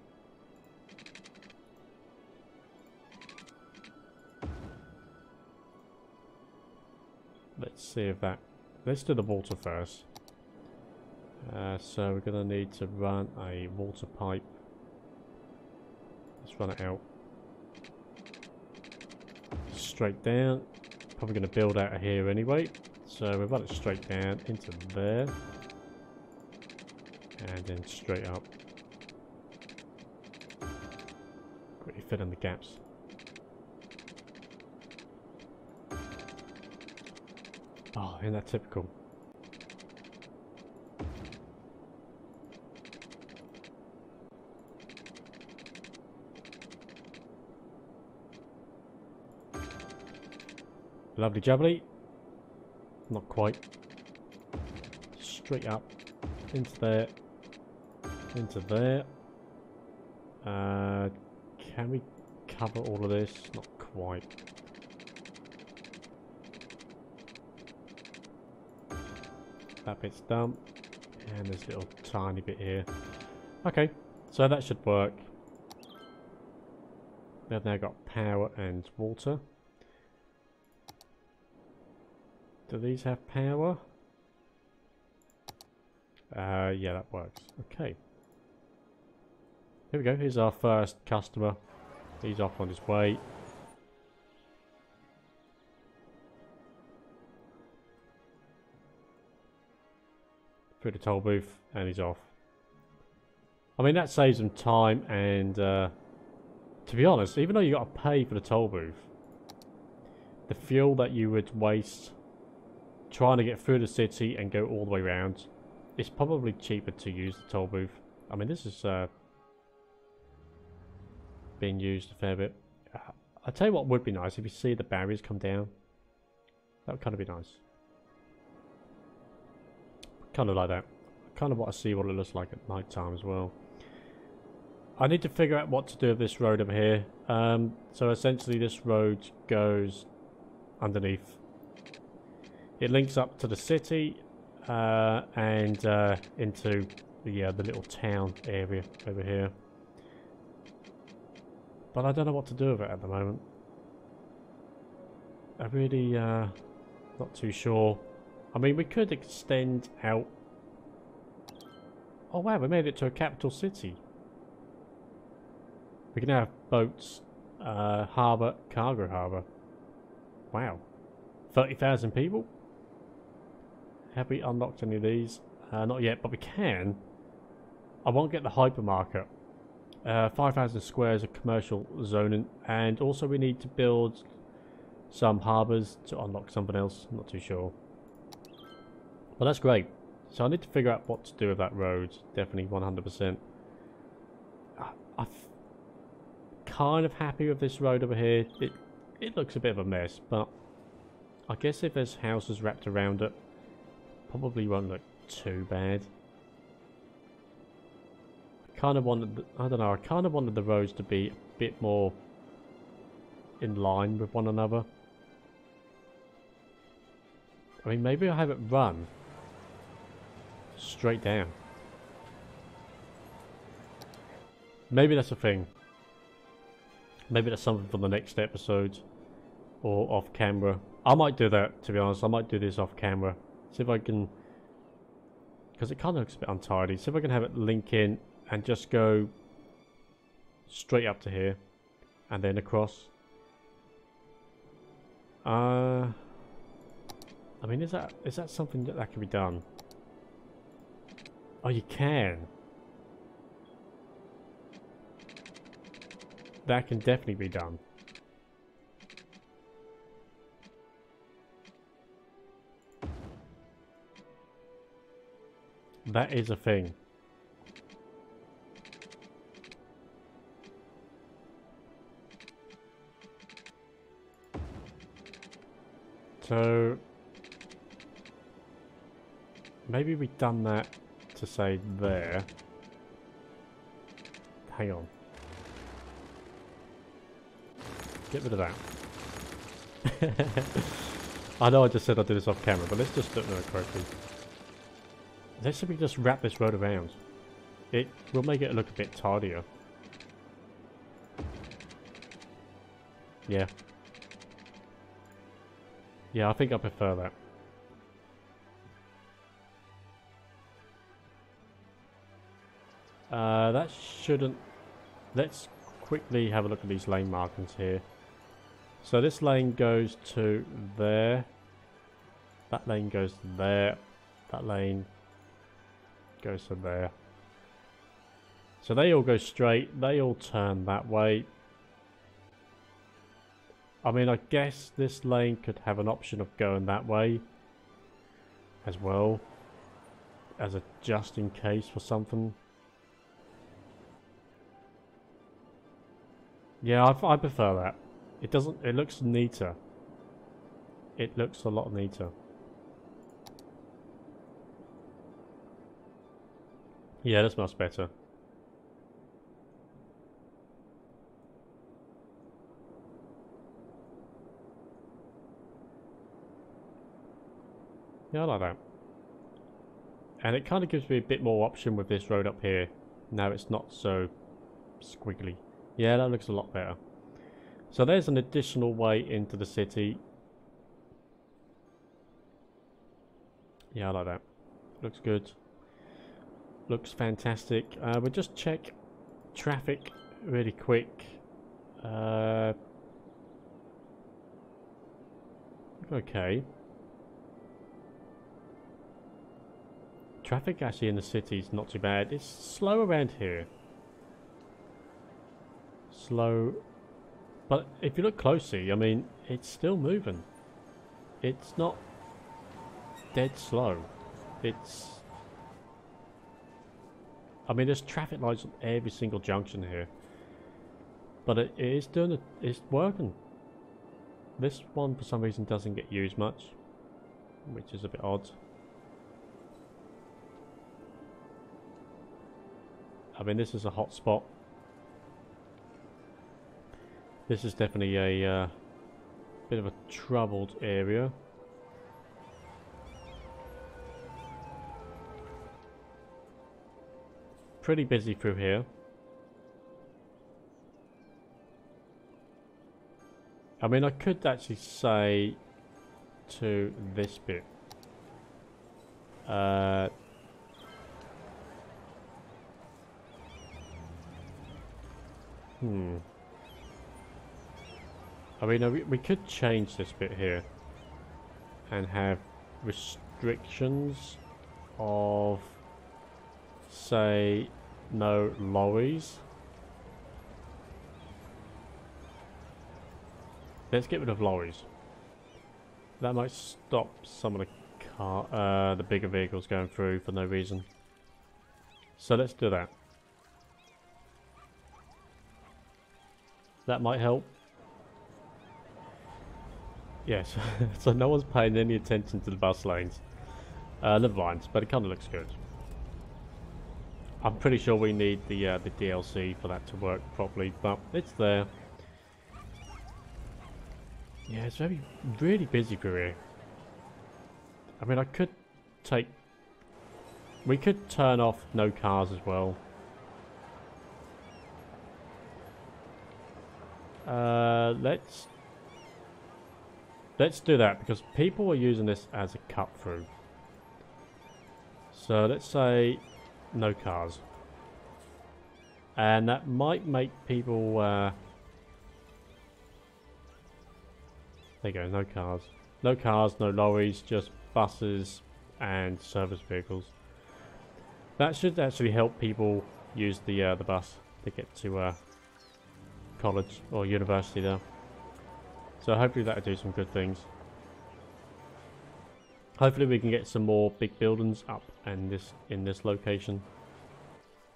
Let's see if that... Let's do the water first. So we're going to need to run a water pipe. Let's run it out. Straight down. Probably going to build out of here anyway. So we'll run it straight down into there. And then straight up. Quickly fill in the gaps. Oh, isn't that typical? Lovely jubbly. Not quite. Straight up. Into there. Into there. Can we cover all of this? Not quite. That bit's done. And this little tiny bit here. Okay, so that should work. They've now got power and water. Do these have power? Yeah, that works. Okay. Here we go. Here's our first customer. He's off on his way. Through the toll booth, and he's off. I mean, that saves him time, and to be honest, even though you got to pay for the toll booth, the fuel that you would waste trying to get through the city and go all the way around, it's probably cheaper to use the toll booth. I mean, this is being used a fair bit. I'll tell you what would be nice, if you see the barriers come down. That would kind of be nice. Kind of like that. Kind of want to see what it looks like at night time as well. I need to figure out what to do with this road over here. So essentially this road goes underneath. It links up to the city and into the little town area over here. But I don't know what to do with it at the moment. I really not too sure. I mean, we could extend out. Oh wow, we made it to a capital city. We can now have boats, harbour, cargo harbour. Wow. 30,000 people? Have we unlocked any of these? Not yet, but we can. I won't get the hypermarket. 5,000 squares of commercial zoning, and also we need to build some harbours to unlock something else. I'm not too sure. But that's great. So I need to figure out what to do with that road. Definitely 100%. I'm kind of happy with this road over here. It looks a bit of a mess, but I guess if there's houses wrapped around it, probably won't look too bad. Kind of wanted, I don't know, I kind of wanted the roads to be a bit more in line with one another. I mean, maybe I'll have it run straight down. Maybe that's a thing. Maybe that's something for the next episode or off camera. I might do that, to be honest. I might do this off camera. See if I can, because it kind of looks a bit untidy. See if I can have it link in and just go straight up to here and then across. I mean, is that something that can be done? Oh, you can. That can definitely be done. That is a thing. So maybe we've done that to say there. Hang on. Get rid of that. I know I just said I'd do this off camera, but let's just do it correctly. Let's simply just wrap this road around. It will make it look a bit tidier. Yeah. Yeah, I think I prefer that. That shouldn't... Let's quickly have a look at these lane markings here. So this lane goes to there. That lane goes to there. That lane goes to there. So they all go straight. They all turn that way. I mean, I guess this lane could have an option of going that way as well, as a just in case for something. Yeah, I prefer that. It doesn't. It looks neater. It looks a lot neater. Yeah, that's much better. Yeah, I like that. And it kind of gives me a bit more option with this road up here. Now it's not so squiggly. Yeah, that looks a lot better. So there's an additional way into the city. Yeah, I like that. Looks good. Looks fantastic. We'll just check traffic really quick. Okay. Traffic actually in the city is not too bad. It's slow around here. Slow. But if you look closely, I mean, it's still moving. It's not dead slow. It's... I mean, there's traffic lights on every single junction here. But it is doing it. It's working. This one, for some reason, doesn't get used much, which is a bit odd. I mean, this is a hot spot. This is definitely a bit of a troubled area. Pretty busy through here. I mean, I could actually say to this bit. I mean, we could change this bit here and have restrictions of, say, no lorries. Let's get rid of lorries. That might stop some of the bigger vehicles going through for no reason. So let's do that. That might help. Yes, so no one's paying any attention to the bus lanes. The lines, but it kind of looks good. I'm pretty sure we need the DLC for that to work properly, but it's there. Yeah, it's really busy through here. I mean, we could turn off no cars as well. Let's do that because people are using this as a cut through. So let's say no cars, and that might make people. There you go, no cars, no lorries, just buses and service vehicles. That should actually help people use the bus to get to college or university there. So hopefully that'll do some good things. Hopefully we can get some more big buildings up and in this location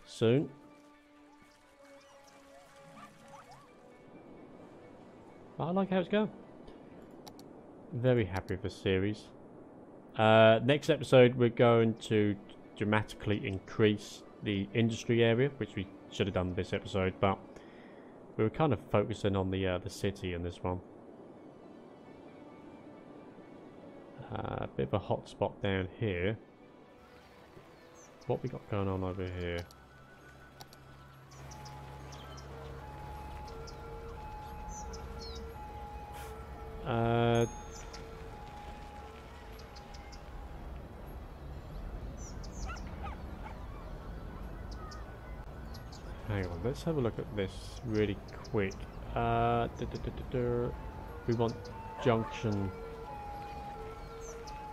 soon. I like how it's going. Very happy with this series. Next episode we're going to dramatically increase the industry area, which we should have done this episode, but we were kind of focusing on the city in this one. A bit of a hot spot down here. What we got going on over here? Hang on, let's have a look at this really quick. We want junction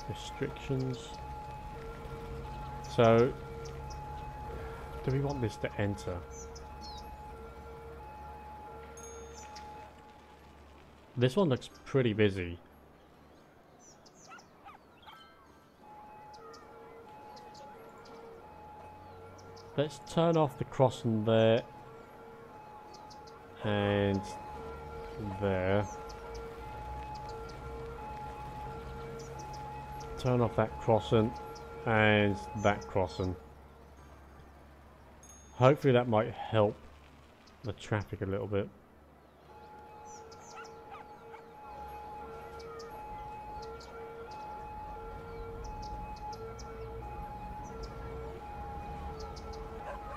restrictions. So, do we want this to enter? This one looks pretty busy. Let's turn off the crossing there and there. Turn off that crossing and that crossing. Hopefully that might help the traffic a little bit.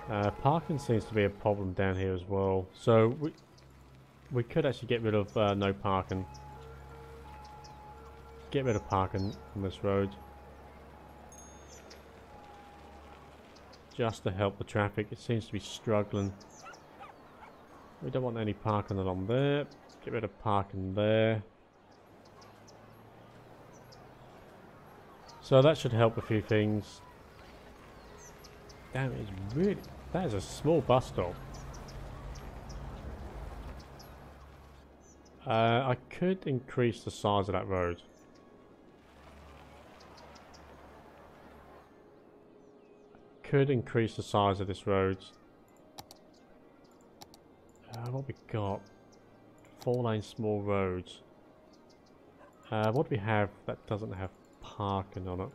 Parking seems to be a problem down here as well. So we could actually get rid of no parking. Get rid of parking on this road. Just to help the traffic. It seems to be struggling. We don't want any parking along there. Get rid of parking there. So that should help a few things. Damn, it's really... That is a small bus stop. I could increase the size of that road. Could increase the size of this road. What we got? 4-lane small roads. What do we have that doesn't have parking on it?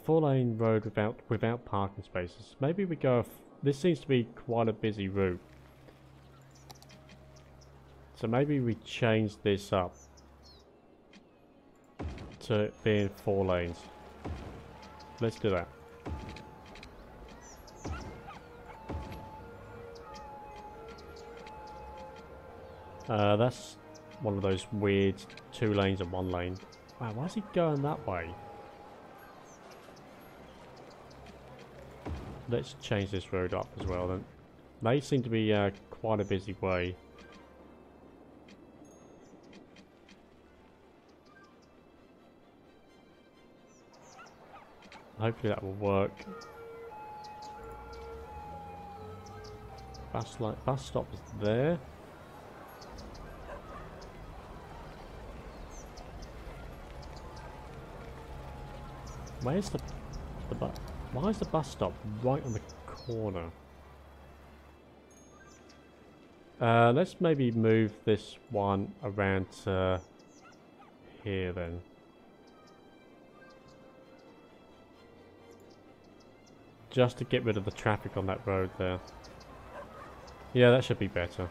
Four-lane road without parking spaces. Maybe we go. This seems to be quite a busy route, so maybe we change this up to being 4 lanes. Let's do that. That's one of those weird 2 lanes and 1 lane. Wow, why is he going that way? Let's change this road up as well then. They seem to be quite a busy way. Hopefully that will work. Bus stop is there. Where's the bus? Why is the bus stop right on the corner? Let's maybe move this one around to here then. Just to get rid of the traffic on that road there. Yeah, that should be better.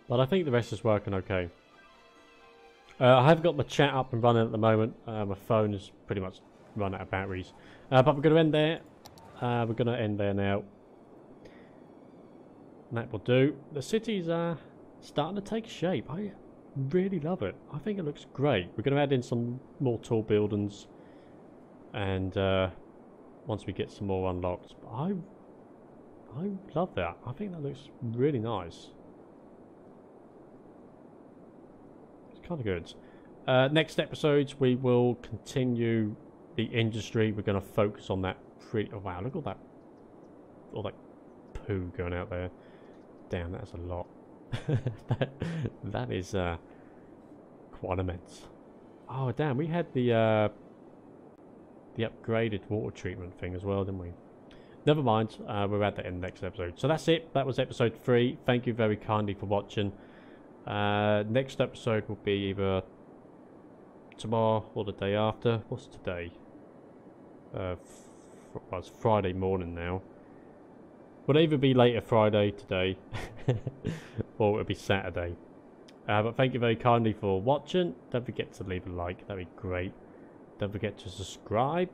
But I think the rest is working okay. I have got my chat up and running at the moment. My phone is pretty much run out of batteries. But we're going to end there. We're going to end there now. And that will do. The city's starting to take shape. I really love it. I think it looks great. We're going to add in some more tall buildings. And once we get some more unlocked. But I love that. I think that looks really nice. Kind of good. Next episodes we will continue the industry. We're going to focus on that pretty... Oh wow, look at all that poo going out there. Damn, that's a lot. that is quite immense. Oh damn, we had the upgraded water treatment thing as well, didn't we? Never mind, we're at the end of the next episode. So that's it. That was episode 3. Thank you very kindly for watching. Next episode will be either tomorrow or the day after. What's today? Well, it's Friday morning now. Will either be later Friday today or it'll be Saturday. But thank you very kindly for watching. Don't forget to leave a like, that'd be great. Don't forget to subscribe,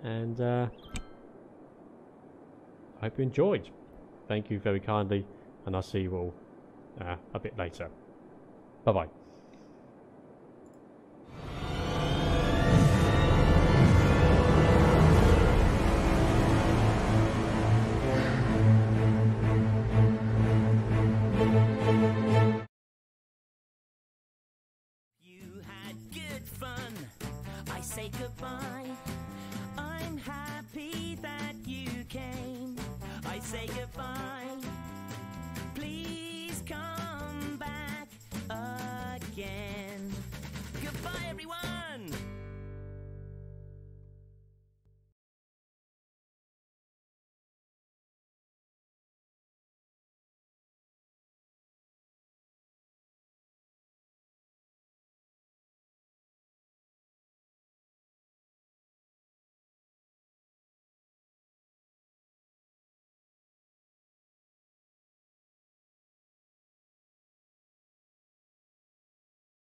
and I hope you enjoyed. Thank you very kindly, and I'll see you all a bit later. Bye bye. You had good fun. I say goodbye. I'm happy that you came. I say goodbye.